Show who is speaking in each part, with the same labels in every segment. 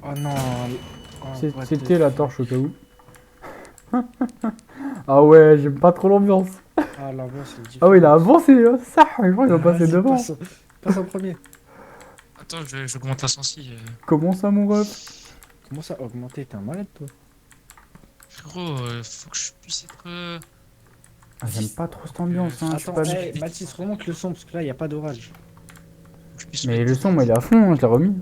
Speaker 1: Oh non. Oh, what the
Speaker 2: C'était la
Speaker 1: fuck.
Speaker 2: torche au cas où. Ah ouais, j'aime pas trop l'ambiance.
Speaker 1: Ah, l'ambiance est
Speaker 2: Ah ouais, il a
Speaker 1: différente.
Speaker 2: avancé, ça, je crois qu'il va passer
Speaker 1: Vas-y,
Speaker 2: devant.
Speaker 1: passe en premier.
Speaker 3: Attends, j'augmente la sensi.
Speaker 2: Comment ça, mon ref?
Speaker 1: Comment ça augmenter? T'es un malade, toi?
Speaker 3: Frérot, faut que je puisse être
Speaker 2: Ah, j'aime
Speaker 3: vif.
Speaker 2: pas trop cette
Speaker 3: Que
Speaker 2: ambiance, hein, je suis
Speaker 1: Attends,
Speaker 2: pas...
Speaker 3: gérer
Speaker 1: hey,
Speaker 3: des trucs
Speaker 1: Mathis,
Speaker 3: en
Speaker 1: remonte le
Speaker 3: réel.
Speaker 1: son parce que là, il n'y a pas d'orage.
Speaker 3: Faut que je puisse
Speaker 2: Mais
Speaker 3: mettre
Speaker 2: le
Speaker 3: des
Speaker 2: son, moi, il
Speaker 3: trucs.
Speaker 2: est à fond, hein, je l'ai remis.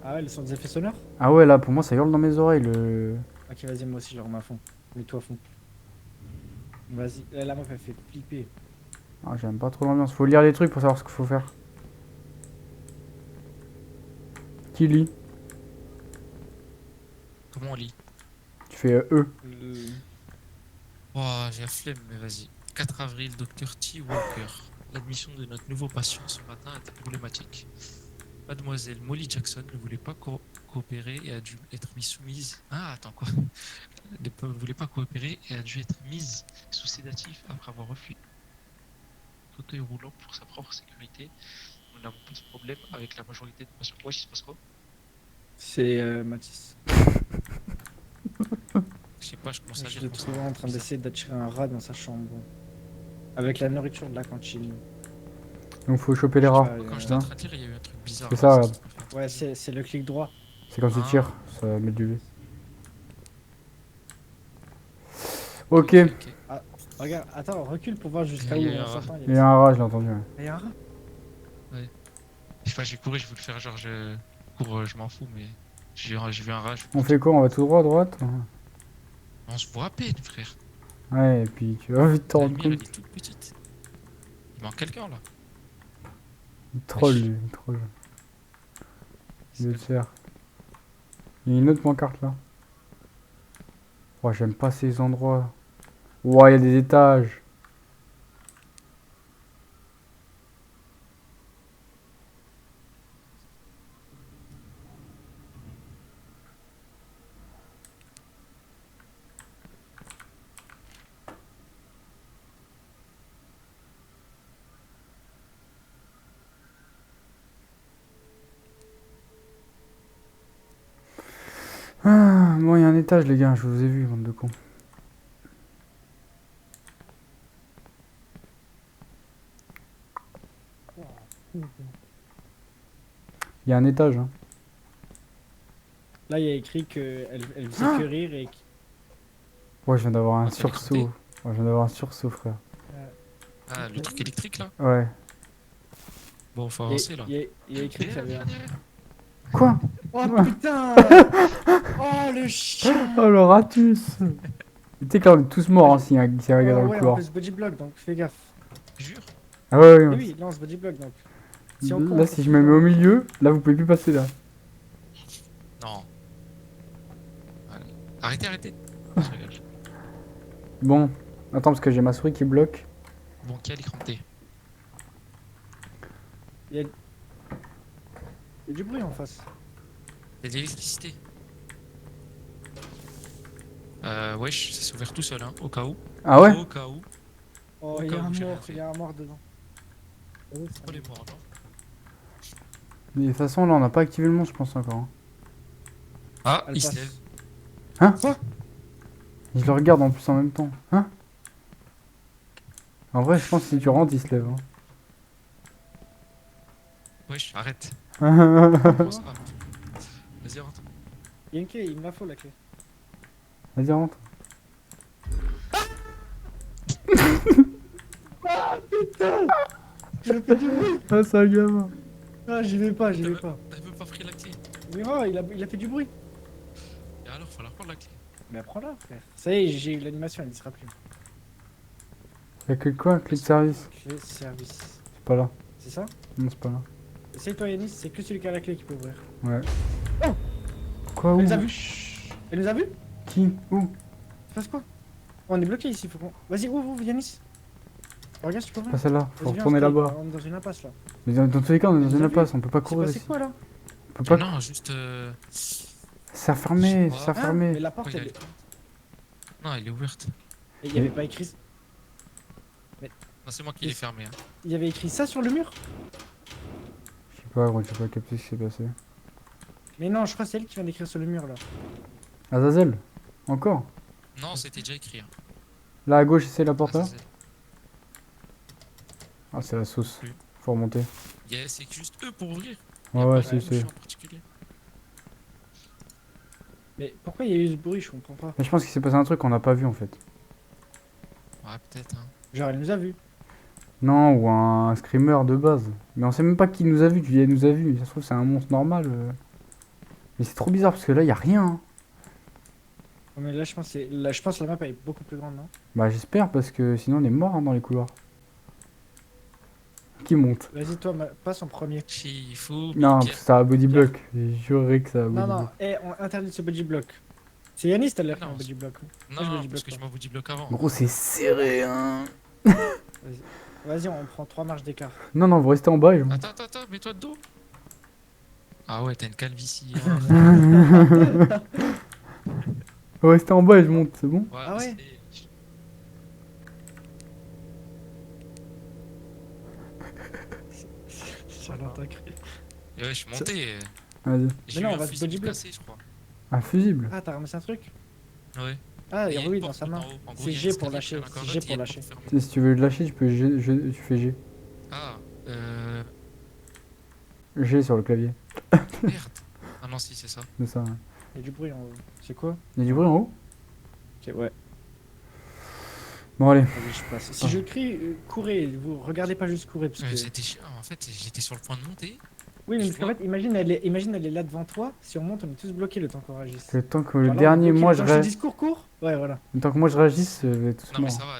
Speaker 1: Ah ouais, le son des effets sonores?
Speaker 2: Ah ouais, là, pour moi, ça hurle dans mes oreilles, le...
Speaker 1: Ok, vas-y, moi aussi, je le remets à fond. Mets-toi à fond. Vas-y, la meuf, elle fait flipper.
Speaker 2: Ah, j'aime pas trop l'ambiance. Faut lire les trucs pour savoir ce qu'il faut faire. Qui lit?
Speaker 3: Comment on lit?
Speaker 2: Tu fais E.
Speaker 3: Oh, j'ai la flemme, mais vas-y. 4 avril, Dr. T. Walker. L'admission de notre nouveau patient ce matin était problématique. Mademoiselle Molly Jackson ne voulait pas coopérer et a dû être mise soumise. Ah, attends, quoi? Ne voulait pas coopérer et a dû être mise sous sédatif après avoir refusé fauteuil roulant pour sa propre sécurité. Nous n'avons pas de problème avec la majorité de patients. Ouais, il se passe quoi?
Speaker 1: C'est Mathis.
Speaker 3: Je sais pas, je commence à
Speaker 1: Je
Speaker 3: lire
Speaker 1: le
Speaker 3: comme ça.
Speaker 1: trouvais en train d'essayer d'attirer un rat dans sa chambre. Avec la nourriture de la cantine.
Speaker 2: Donc faut choper les
Speaker 3: Tu
Speaker 2: rats.
Speaker 3: vois, quand j'étais en
Speaker 2: Hein,
Speaker 3: train de lire, il y a eu un truc bizarre
Speaker 2: c'est
Speaker 3: là.
Speaker 2: ça,
Speaker 3: C'est
Speaker 2: regarde.
Speaker 3: qui qui m'a fait un truc
Speaker 1: Ouais,
Speaker 3: bizarre.
Speaker 1: c'est le clic droit.
Speaker 2: C'est quand tu
Speaker 3: Ah,
Speaker 2: tires, ça met du V.
Speaker 3: ok,
Speaker 2: Ok.
Speaker 3: ok, ok.
Speaker 1: Ah, regarde, attends, recule pour voir jusqu'à
Speaker 3: Il
Speaker 1: où
Speaker 3: y a eu
Speaker 1: on
Speaker 3: un rat.
Speaker 1: s'entend.
Speaker 2: Il y a un rat, je l'ai entendu. Ouais.
Speaker 1: Il y a un rat?
Speaker 3: Ouais. Enfin, j'ai couru, je voulais faire genre, je cours, je m'en fous, mais j'ai vu un rat, je
Speaker 2: On
Speaker 3: vite.
Speaker 2: fait quoi? On va tout droit à droite?
Speaker 3: On se voit à peine, frère.
Speaker 2: Ouais, et puis tu vas vite te
Speaker 3: La
Speaker 2: rendre
Speaker 3: lumière, elle
Speaker 2: compte.
Speaker 3: est toute petite. Il manque quelqu'un là.
Speaker 2: Il troll,
Speaker 3: Wesh.
Speaker 2: lui, il troll.
Speaker 3: C'est
Speaker 2: Il le
Speaker 3: quel-
Speaker 2: sert. Il y a une autre pancarte là. Oh, j'aime pas ces endroits. Ouais, il y a des étages. Ah, bon, il y a un étage, les gars, je vous ai vu, bande de cons. Il y a un étage, hein.
Speaker 1: Là, il y a écrit qu'elle faisait que rire et
Speaker 2: Ouais, je viens d'avoir un
Speaker 3: Ah, t'as
Speaker 2: sursaut.
Speaker 3: l'écouté?
Speaker 2: Ouais, je viens d'avoir un sursaut, frère.
Speaker 3: Ah, le truc électrique là?
Speaker 2: Ouais.
Speaker 3: Bon, faut
Speaker 1: il
Speaker 3: avancer là.
Speaker 1: y a écrit qu'il y avait un...
Speaker 3: Derrière.
Speaker 2: Quoi?
Speaker 1: Oh putain! Oh le chien!
Speaker 2: Oh, le ratus! Tu sais que là, on est tous morts, hein, s'il y a un gars dans
Speaker 1: Oh
Speaker 2: le
Speaker 1: ouais, on
Speaker 2: couloir.
Speaker 1: peut se body block donc fais gaffe.
Speaker 3: Jure?
Speaker 2: Ah ouais, ouais,
Speaker 1: Et
Speaker 2: ouais.
Speaker 1: oui, là on se body block donc. Si on
Speaker 2: Là,
Speaker 1: court,
Speaker 2: si je me mets au milieu, là, vous pouvez plus passer, là.
Speaker 3: Non. Allez. Arrêtez, arrêtez. Je rigole.
Speaker 2: Bon. Attends, parce que j'ai ma souris qui bloque.
Speaker 3: Bon, qui a l'écran T?
Speaker 1: Il y a... il y a du bruit en face.
Speaker 3: Il y a de l'électricité. Wesh, ça s'est ouvert tout seul, hein, au cas où.
Speaker 2: Ah ouais?
Speaker 3: Au cas où.
Speaker 1: Oh,
Speaker 3: Au
Speaker 1: il y
Speaker 3: cas
Speaker 1: a un
Speaker 3: où j'ai rien
Speaker 1: mort, il
Speaker 3: fait.
Speaker 1: y a un mort dedans. Oh, ça
Speaker 3: Oh,
Speaker 1: y
Speaker 3: les
Speaker 1: est.
Speaker 3: morts, non?
Speaker 2: Mais de toute façon, là, on n'a pas activé le monstre, je pense encore. Hein.
Speaker 3: Ah,
Speaker 1: Elle
Speaker 3: il se
Speaker 1: passe.
Speaker 3: lève.
Speaker 2: Hein?
Speaker 1: Quoi?
Speaker 2: Je le regarde en plus en même temps. Hein? En vrai, je pense que si tu rentres, il se lève.
Speaker 3: Wesh, arrête.
Speaker 2: Hein.
Speaker 3: Comment ça? Vas-y, rentre.
Speaker 1: Il y a une clé, il me la faut la clé.
Speaker 2: Vas-y, rentre.
Speaker 1: Putain! Il a fait du bruit!
Speaker 2: Ah, c'est un gamin.
Speaker 1: Ah, j'y vais pas, j'y vais pas.
Speaker 3: T'as même pas pris la clé.
Speaker 1: Mais oh, il a fait du bruit.
Speaker 3: Et alors, faut la prendre la clé.
Speaker 1: Mais prends-la, frère. Ça y est, j'ai eu l'animation, elle ne sera plus.
Speaker 2: Y'a que quoi? Clé de service.
Speaker 1: Clé service.
Speaker 2: C'est pas là.
Speaker 1: C'est ça?
Speaker 2: Non, c'est pas là.
Speaker 1: Essaye-toi, Yanis, c'est que celui qui a la clé qui peut ouvrir.
Speaker 2: Ouais.
Speaker 1: Oh!
Speaker 2: Quoi? Où?
Speaker 1: Elle nous a vu? Elle nous a vu?
Speaker 2: Qui? Où?
Speaker 1: Tu passes quoi? Oh, on est bloqué ici, faut qu'on... Vas-y, ouvre, Yanis. Regarde, si tu peux ouvrir.
Speaker 2: Pas celle-là. Faut
Speaker 1: Vas-y, viens,
Speaker 2: retourner
Speaker 1: on se
Speaker 2: là-bas.
Speaker 1: on est dans une impasse là.
Speaker 2: Mais dans tous les cas, on est
Speaker 1: Elle
Speaker 2: dans
Speaker 1: nous
Speaker 2: une
Speaker 1: a vu.
Speaker 2: impasse. On peut pas
Speaker 1: C'est
Speaker 2: courir
Speaker 1: passé
Speaker 2: ici.
Speaker 1: quoi là?
Speaker 2: On peut pas.
Speaker 3: Non, juste.
Speaker 2: C'est fermé.
Speaker 3: Je sais
Speaker 2: C'est
Speaker 3: pas.
Speaker 1: Hein?
Speaker 2: fermé.
Speaker 1: Mais la
Speaker 3: Pourquoi
Speaker 1: porte,
Speaker 3: il y a
Speaker 1: elle...
Speaker 3: le- Non, elle est ouverte.
Speaker 1: Et il y avait pas écrit...
Speaker 3: Non, c'est moi qui l'ai fermée. Hein.
Speaker 1: Il y avait écrit ça sur le mur?
Speaker 2: Je sais pas, gros, j'ai pas capté ce qui s'est passé.
Speaker 1: Ok. Mais non, je crois que c'est elle qui vient d'écrire sur le mur là.
Speaker 2: Azazel. Encore.
Speaker 3: Non, c'était déjà écrit. Hein.
Speaker 2: Là à gauche, c'est la porte là.
Speaker 3: Azazel.
Speaker 2: Ah, c'est la sauce.
Speaker 3: Oui.
Speaker 2: Faut remonter.
Speaker 3: Yeah, c'est juste eux pour ouvrir.
Speaker 2: Ouais,
Speaker 3: Y a
Speaker 2: ouais,
Speaker 3: pas
Speaker 2: c'est
Speaker 3: de
Speaker 2: c'est.
Speaker 3: touche en particulier.
Speaker 1: Mais pourquoi il y a eu ce bruit? Je comprends pas.
Speaker 2: Mais je pense qu'il s'est passé un truc qu'on n'a pas vu en fait.
Speaker 3: Ouais, peut-être. Hein.
Speaker 1: Genre, elle nous a vus.
Speaker 2: Non, ou un screamer de base. Mais on sait même pas qui nous a vu. Tu dis, elle nous a vu. Ça se trouve, c'est un monstre normal. Mais c'est trop bizarre parce que là, y a rien. Hein.
Speaker 1: Ouais, mais là, je pense que là, je pense que la map elle est beaucoup plus grande, non?
Speaker 2: Bah, j'espère parce que sinon, on est mort hein, dans les couloirs. Qui monte?
Speaker 1: Vas-y, toi, passe en premier.
Speaker 3: Il faut.
Speaker 2: Non,
Speaker 3: Pierre.
Speaker 2: ça a body block. J'ai juré que ça a body
Speaker 1: Non,
Speaker 2: block.
Speaker 1: non, on interdit ce body block. C'est Yanis tout à l'heure qui a
Speaker 3: Non,
Speaker 1: un body block.
Speaker 3: Non,
Speaker 1: je me
Speaker 3: non,
Speaker 1: dis
Speaker 3: parce
Speaker 1: bloque
Speaker 3: que je
Speaker 1: pas.
Speaker 3: m'en vous dis bloc avant.
Speaker 2: Gros, c'est serré, hein.
Speaker 1: Vas-y, on prend 3 marches d'écart.
Speaker 2: Non, non, vous restez en bas et je monte.
Speaker 3: Attends, mets-toi de dos. Ah ouais, t'as une calvitie. Hein.
Speaker 2: Vous restez en bas et je monte, c'est bon?
Speaker 1: Ah ouais. Charlotte a cru.
Speaker 3: Et ouais, je suis monté.
Speaker 2: Vas-y.
Speaker 3: J'ai
Speaker 1: non,
Speaker 3: eu
Speaker 1: on
Speaker 3: un
Speaker 1: va se
Speaker 3: fusil
Speaker 1: body block.
Speaker 3: cassé, je crois.
Speaker 2: Un fusible.
Speaker 1: Ah, t'as ramassé un truc?
Speaker 3: Ouais.
Speaker 1: Ah,
Speaker 3: Et il y a
Speaker 1: oui,
Speaker 3: une
Speaker 1: dans
Speaker 3: porte
Speaker 1: sa
Speaker 3: tout
Speaker 1: main.
Speaker 3: en haut. En gros,
Speaker 1: C'est
Speaker 3: il y a un
Speaker 1: G pour
Speaker 3: escalier,
Speaker 1: lâcher.
Speaker 3: puis il y a un
Speaker 1: C'est
Speaker 3: corridor,
Speaker 1: G
Speaker 3: et il y
Speaker 1: pour
Speaker 3: a une
Speaker 1: lâcher.
Speaker 3: porte fermée.
Speaker 2: Si tu veux le lâcher, tu peux tu fais G.
Speaker 3: Ah,
Speaker 2: G sur le clavier.
Speaker 3: merde. Ah non, si, c'est ça.
Speaker 2: C'est ça. Ouais.
Speaker 1: Il y a du bruit en haut. C'est quoi?
Speaker 2: Il y a du bruit en haut?
Speaker 1: Ok, ouais.
Speaker 2: Bon, allez.
Speaker 1: Allez, je passe. Si je crie, courez. Vous regardez pas juste courir. Parce que...
Speaker 3: C'était chiant. En fait, j'étais sur le point de monter.
Speaker 1: Oui, mais
Speaker 3: je
Speaker 1: parce qu'en
Speaker 3: vois.
Speaker 1: fait, imagine, elle est là devant toi. Si on monte, on est tous bloqués le temps qu'on réagisse.
Speaker 2: Le temps que
Speaker 1: Genre
Speaker 2: le
Speaker 1: là, on est
Speaker 2: dernier,
Speaker 1: bloqués,
Speaker 2: moi
Speaker 1: le
Speaker 2: je
Speaker 1: temps que
Speaker 2: réagisse.
Speaker 1: discours court. Ouais, voilà.
Speaker 2: Le temps que moi je réagisse, je vais tous
Speaker 3: Non, mais
Speaker 2: mort.
Speaker 3: ça va.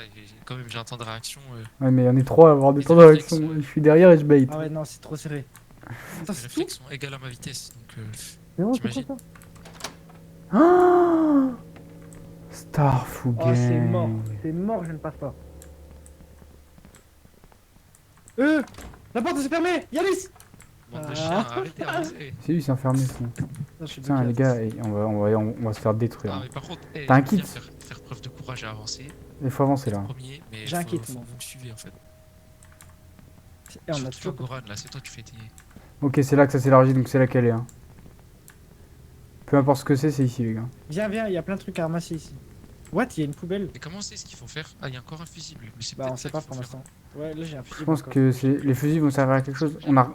Speaker 3: Quand même, j'ai un temps de réaction.
Speaker 2: Ouais, mais on est trois à avoir des
Speaker 3: Les
Speaker 2: temps de réaction.
Speaker 3: réflexes,
Speaker 2: Je suis derrière et je bait.
Speaker 1: Ah ouais, non, c'est trop serré. Attends,
Speaker 3: Les
Speaker 1: c'est tout?
Speaker 3: réflexes sont égales à ma vitesse. Donc,
Speaker 1: C'est bon,
Speaker 3: t'imagines?
Speaker 1: quoi, ça?
Speaker 2: Ah Starfou
Speaker 1: Oh, c'est mort.
Speaker 2: Gang.
Speaker 1: C'est mort, je ne passe pas. La porte s'est fermée. Yanis.
Speaker 3: bande de
Speaker 1: Ah.
Speaker 3: chiens, arrêtez, arrêtez.
Speaker 2: C'est lui, c'est enfermé sinon.
Speaker 1: Non, je suis
Speaker 2: Putain, les
Speaker 1: bloqué.
Speaker 2: gars, on va se faire détruire.
Speaker 3: Ah, mais par contre,
Speaker 2: T'as un
Speaker 3: j'aime
Speaker 2: kit?
Speaker 3: bien faire preuve de courage et avancer.
Speaker 2: Il faut avancer là.
Speaker 3: Premier, mais
Speaker 1: J'ai un kit,
Speaker 3: faut
Speaker 1: moi.
Speaker 3: vous me suivez en fait.
Speaker 1: Et on a
Speaker 3: Surtout
Speaker 1: toujours
Speaker 3: toi, Goran, là, c'est toi qui fais tes.
Speaker 2: Ok, c'est là que ça s'élargit, donc c'est là qu'elle est. Hein. Peu importe ce que c'est ici, les gars.
Speaker 1: Viens, il y a plein de trucs à ramasser ici. What? Il y a une poubelle?
Speaker 3: Mais comment c'est ce qu'il faut faire? Ah, il y a encore un fusible. Mais c'est
Speaker 1: Bah,
Speaker 3: peut-être
Speaker 1: on sait
Speaker 3: ça
Speaker 1: pas
Speaker 3: qu'il
Speaker 1: pour
Speaker 3: faut faire.
Speaker 1: l'instant. Ouais, là j'ai un fusil.
Speaker 2: Je pense que les fusils vont servir à quelque chose. On a.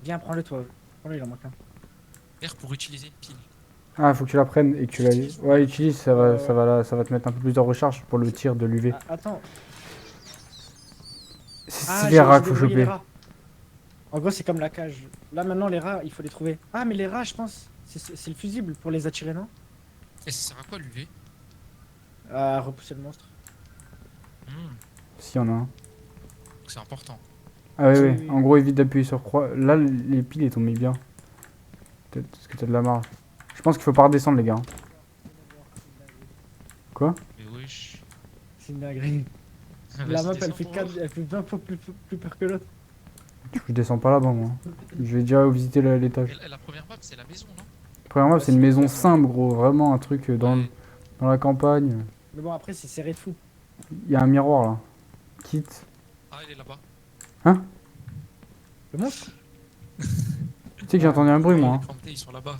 Speaker 1: Viens, prends-le toi. Prends-le, il en manque un.
Speaker 3: R pour utiliser une pile.
Speaker 2: Ah, faut que tu la prennes et que tu la. Ouais, utilise, ça va te mettre un peu plus de recharge pour le tir de l'UV.
Speaker 1: Ah, attends.
Speaker 2: C'est les rats qu'il faut
Speaker 1: débrouillé les
Speaker 2: choper.
Speaker 1: rats. En gros, c'est comme la cage. Là maintenant, les rats, il faut les trouver. Ah, mais les rats, je pense, c'est le fusible pour les attirer, non?
Speaker 3: Et ça sert à quoi l'UV?
Speaker 1: À repousser le monstre.
Speaker 2: S'il y en a un.
Speaker 3: C'est important.
Speaker 2: Ah, ouais,
Speaker 1: Oui,
Speaker 2: ouais.
Speaker 1: oui.
Speaker 2: En gros, évite d'appuyer sur croix. Là, les piles, elles tombent bien. Peut-être parce que t'as de la marge. Je pense qu'il faut pas redescendre, les gars. Quoi?
Speaker 3: Mais wesh.
Speaker 1: C'est une dinguerie. La
Speaker 3: Vas-y,
Speaker 1: map, elle
Speaker 3: descends
Speaker 1: fait,
Speaker 3: pour
Speaker 1: 4,
Speaker 3: voir.
Speaker 1: elle fait 20 fois plus peur que l'autre.
Speaker 2: Je descends pas là-bas, moi. Je vais déjà visiter l'étage.
Speaker 3: Et la première map, c'est la maison, non?
Speaker 2: Premièrement, c'est une maison simple, gros. Vraiment un truc
Speaker 3: Ouais.
Speaker 2: dans la campagne.
Speaker 1: Mais bon, après, c'est serré de fou.
Speaker 2: Il y a un miroir là. Kit.
Speaker 3: Ah, il est là-bas.
Speaker 1: Le monstre?
Speaker 2: Tu sais que j'ai entendu un bruit, moi.
Speaker 3: Les Cramptés, ils sont là-bas.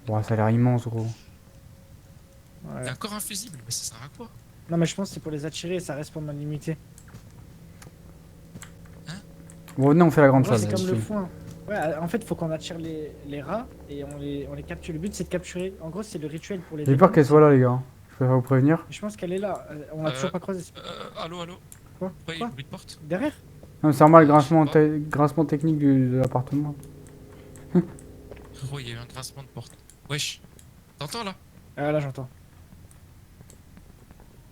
Speaker 2: Hein. Ouais, ça a l'air immense, gros.
Speaker 3: Il y
Speaker 1: Ouais.
Speaker 3: a encore un fusible, mais ça sert à quoi?
Speaker 1: Non, mais je pense que c'est pour les attirer et ça reste pour limité.
Speaker 2: Bon, venez, on fait la grande
Speaker 1: Ouais,
Speaker 2: salle.
Speaker 1: c'est comme le
Speaker 2: ici.
Speaker 1: foin. Ouais, en fait, faut qu'on attire les rats et on les capture. Le but, c'est de capturer. En gros, c'est le rituel pour les.
Speaker 2: J'ai peur
Speaker 1: démons.
Speaker 2: qu'elle soit là, les gars. Je préfère vous prévenir.
Speaker 1: Je pense qu'elle est là. On l'a toujours pas croisée.
Speaker 3: Allô?
Speaker 1: Quoi?
Speaker 3: Ouais, il y a
Speaker 1: Quoi
Speaker 3: une bruit de porte.
Speaker 1: Derrière?
Speaker 2: Non, c'est normal, grincement,
Speaker 3: Je sais
Speaker 2: grincement technique de l'appartement.
Speaker 3: Oh, il y a eu un grincement de porte. Wesh. T'entends là?
Speaker 1: Ah, là, j'entends.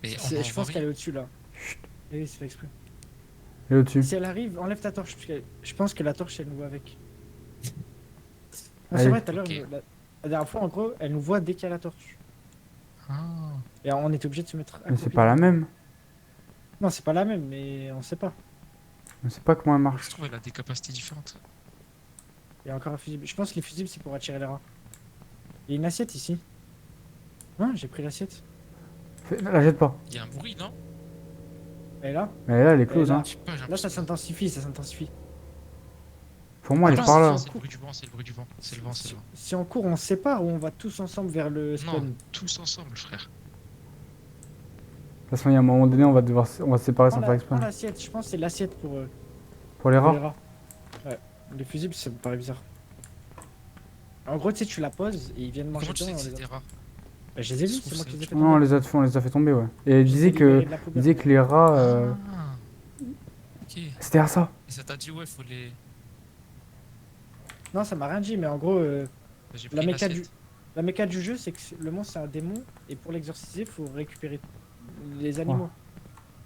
Speaker 3: Mais
Speaker 1: Je pense qu'elle est au-dessus là. Oui, c'est fait exprès.
Speaker 2: Et au-dessus.
Speaker 1: Si elle arrive, enlève ta torche. Parce que je pense que la torche, elle nous voit avec. Non,
Speaker 2: Allez.
Speaker 1: c'est vrai, tout à l'heure,
Speaker 3: Ok.
Speaker 1: la dernière fois, en gros, elle nous voit dès qu'il y a la torche.
Speaker 3: Ah.
Speaker 1: Et on était obligé de se mettre.
Speaker 2: Mais c'est pas la même.
Speaker 1: Non, c'est pas la même, mais on sait pas.
Speaker 2: On sait pas comment elle
Speaker 3: Je
Speaker 2: marche.
Speaker 3: trouve qu'elle a des capacités différentes.
Speaker 1: Il y a encore un fusible. Je pense que les fusibles, c'est pour attirer les rats. Il y a une assiette ici. Hein, j'ai pris l'assiette.
Speaker 2: La jette pas.
Speaker 3: Il y a un bruit, non?
Speaker 1: Elle est là.
Speaker 2: Mais là, elle est close,
Speaker 1: là.
Speaker 2: hein.
Speaker 3: Je sais pas, j'ai
Speaker 1: Là, ça
Speaker 3: l'impression-
Speaker 1: s'intensifie, ça s'intensifie.
Speaker 2: Pour moi, elle est
Speaker 1: Attends,
Speaker 2: par là.
Speaker 3: C'est le bruit du vent, c'est le bruit du vent. C'est le vent, c'est le vent.
Speaker 1: Si on court, on se sépare ou on va tous ensemble vers le spawn?
Speaker 3: Non, tous ensemble, frère.
Speaker 2: De toute façon, il y a un moment donné, on va se séparer sans faire exprès.
Speaker 1: Prends l'assiette, je pense que c'est l'assiette pour
Speaker 2: Pour les
Speaker 1: les
Speaker 2: rats.
Speaker 1: rats. Ouais, les fusibles, ça me paraît bizarre. En gros, tu sais, tu la poses et ils viennent manger
Speaker 3: Comment tu sais
Speaker 1: dedans.
Speaker 3: que
Speaker 1: et on les a-
Speaker 3: c'était rare?
Speaker 1: Bah, je les ai vus,
Speaker 3: Je
Speaker 1: c'est
Speaker 3: trouve
Speaker 1: moi
Speaker 3: ça-
Speaker 1: qui les ai fait
Speaker 2: Non, on
Speaker 1: tomber.
Speaker 2: les a fait tomber, ouais. Et elle
Speaker 1: Je les ai
Speaker 2: disait
Speaker 1: libérés
Speaker 2: que,
Speaker 1: de la
Speaker 2: il
Speaker 1: poubelle.
Speaker 2: disait que les rats.
Speaker 3: Ah, ok. Et
Speaker 2: C'était à ça.
Speaker 3: ça t'a dit, ouais, faut les.
Speaker 1: Non, ça m'a rien dit, mais en gros,
Speaker 3: Bah, j'ai
Speaker 1: La
Speaker 3: pris
Speaker 1: méca
Speaker 3: l'assiette.
Speaker 1: la méca du jeu, c'est que le monstre, c'est un démon, et pour l'exorciser, faut récupérer les animaux.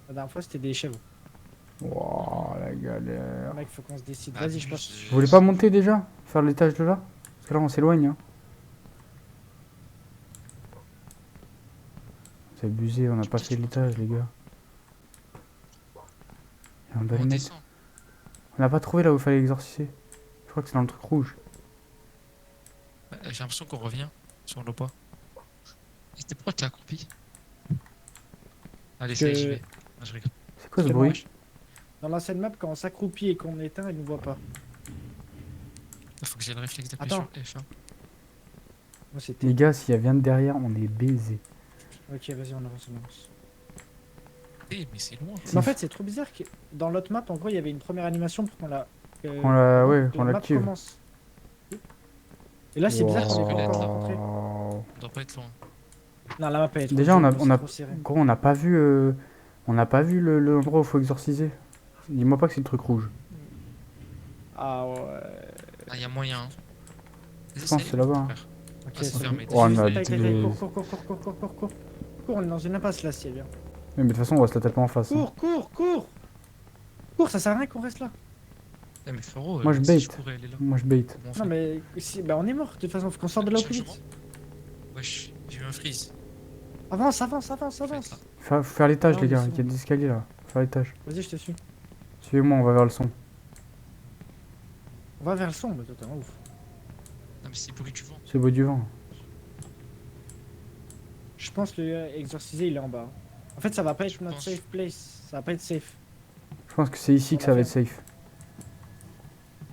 Speaker 1: La dernière fois, c'était des chèvres.
Speaker 2: Wouah, la galère.
Speaker 1: Mec, faut qu'on se décide.
Speaker 3: Ah,
Speaker 1: Vas-y, je
Speaker 3: mais
Speaker 1: passe.
Speaker 2: Vous voulez pas monter déjà? Faire l'étage de là? Parce que là, on s'éloigne. Hein. C'est abusé, on n'a pas fait l'étage, les gars. Et on doit
Speaker 3: On
Speaker 2: les mettre.
Speaker 3: descend.
Speaker 2: On n'a pas trouvé là où il fallait exorciser. Je crois que c'est dans le truc rouge.
Speaker 3: Bah, j'ai l'impression qu'on revient sur le pas. Et c'était pourquoi t'es accroupi? Allez, ça y est, j'y vais. Ah, je rigole.
Speaker 2: C'est quoi ce
Speaker 1: C'est
Speaker 2: bruit?
Speaker 1: Dans l'ancienne map, quand on s'accroupit et qu'on éteint, il nous voit pas.
Speaker 3: Faut que j'ai le réflexe d'appuyer
Speaker 1: Attends.
Speaker 3: sur F1.
Speaker 1: Moi, c'était.
Speaker 2: Les gars, s'il y a vient de derrière, on est baisé.
Speaker 1: Ok, vas-y, on avance, on avance.
Speaker 3: Eh, mais c'est loin.
Speaker 1: Mais en fait, c'est trop bizarre que dans l'autre map, en gros, il y avait une première animation pour qu'on la.
Speaker 2: Ouais,
Speaker 1: que
Speaker 2: qu'on
Speaker 1: la map
Speaker 2: l'active.
Speaker 1: commence. Et là, c'est bizarre qu'on ait pas
Speaker 3: Wow.
Speaker 1: encore rencontré.
Speaker 2: Wow.
Speaker 3: On doit pas être loin.
Speaker 1: Non, la map elle est trop
Speaker 2: Déjà, on
Speaker 1: dure,
Speaker 2: a- on a-
Speaker 1: c'est trop serré.
Speaker 2: Gros, on n'a pas vu l'endroit où il faut exorciser. Dis-moi pas que c'est le truc rouge.
Speaker 1: Ah ouais.
Speaker 3: Ah, y a moyen. Hein.
Speaker 2: Je pense que c'est là-bas. Hein.
Speaker 3: frère.
Speaker 1: Ok,
Speaker 3: Ah, c'est
Speaker 1: c'est
Speaker 3: fermé.
Speaker 2: Oh, on a
Speaker 1: Tac, tac, tac,
Speaker 2: des-
Speaker 1: cours. Cours, on est dans une impasse là, si elle vient.
Speaker 2: Mais de toute façon, on va se la taper en face. Hein.
Speaker 1: Cours. Cours, ça sert à rien qu'on reste là.
Speaker 3: Eh, mais frérot,
Speaker 2: Moi, je
Speaker 3: si
Speaker 2: bait.
Speaker 3: je courais, elle est là.
Speaker 2: Moi, je bait.
Speaker 3: Comment on
Speaker 1: Non,
Speaker 3: fait?
Speaker 1: mais si, bah on est mort. De toute façon, faut qu'on sorte de là au plus
Speaker 3: Chargement.
Speaker 1: vite.
Speaker 3: Wesh, j'ai eu un freeze.
Speaker 1: Avance.
Speaker 3: Faut être là.
Speaker 2: Faut faire l'étage,
Speaker 1: Non,
Speaker 2: les
Speaker 1: mais
Speaker 2: gars.
Speaker 1: c'est
Speaker 2: Il y a
Speaker 1: bon.
Speaker 2: des escaliers là. Faut faire l'étage.
Speaker 1: Vas-y, je te suis.
Speaker 2: Suivez-moi, on va vers le son.
Speaker 1: On va vers le son, mais toi, t'es un ouf.
Speaker 3: Non, mais c'est le bruit du vent.
Speaker 2: C'est beau du vent.
Speaker 1: Je pense que le exorcisé, il est en bas. En fait, ça va pas être
Speaker 3: Je
Speaker 1: notre
Speaker 3: pense.
Speaker 1: safe place. Ça va pas être safe.
Speaker 2: Je pense que c'est ici
Speaker 1: On
Speaker 2: que
Speaker 1: va
Speaker 2: ça va être
Speaker 1: faire.
Speaker 2: safe.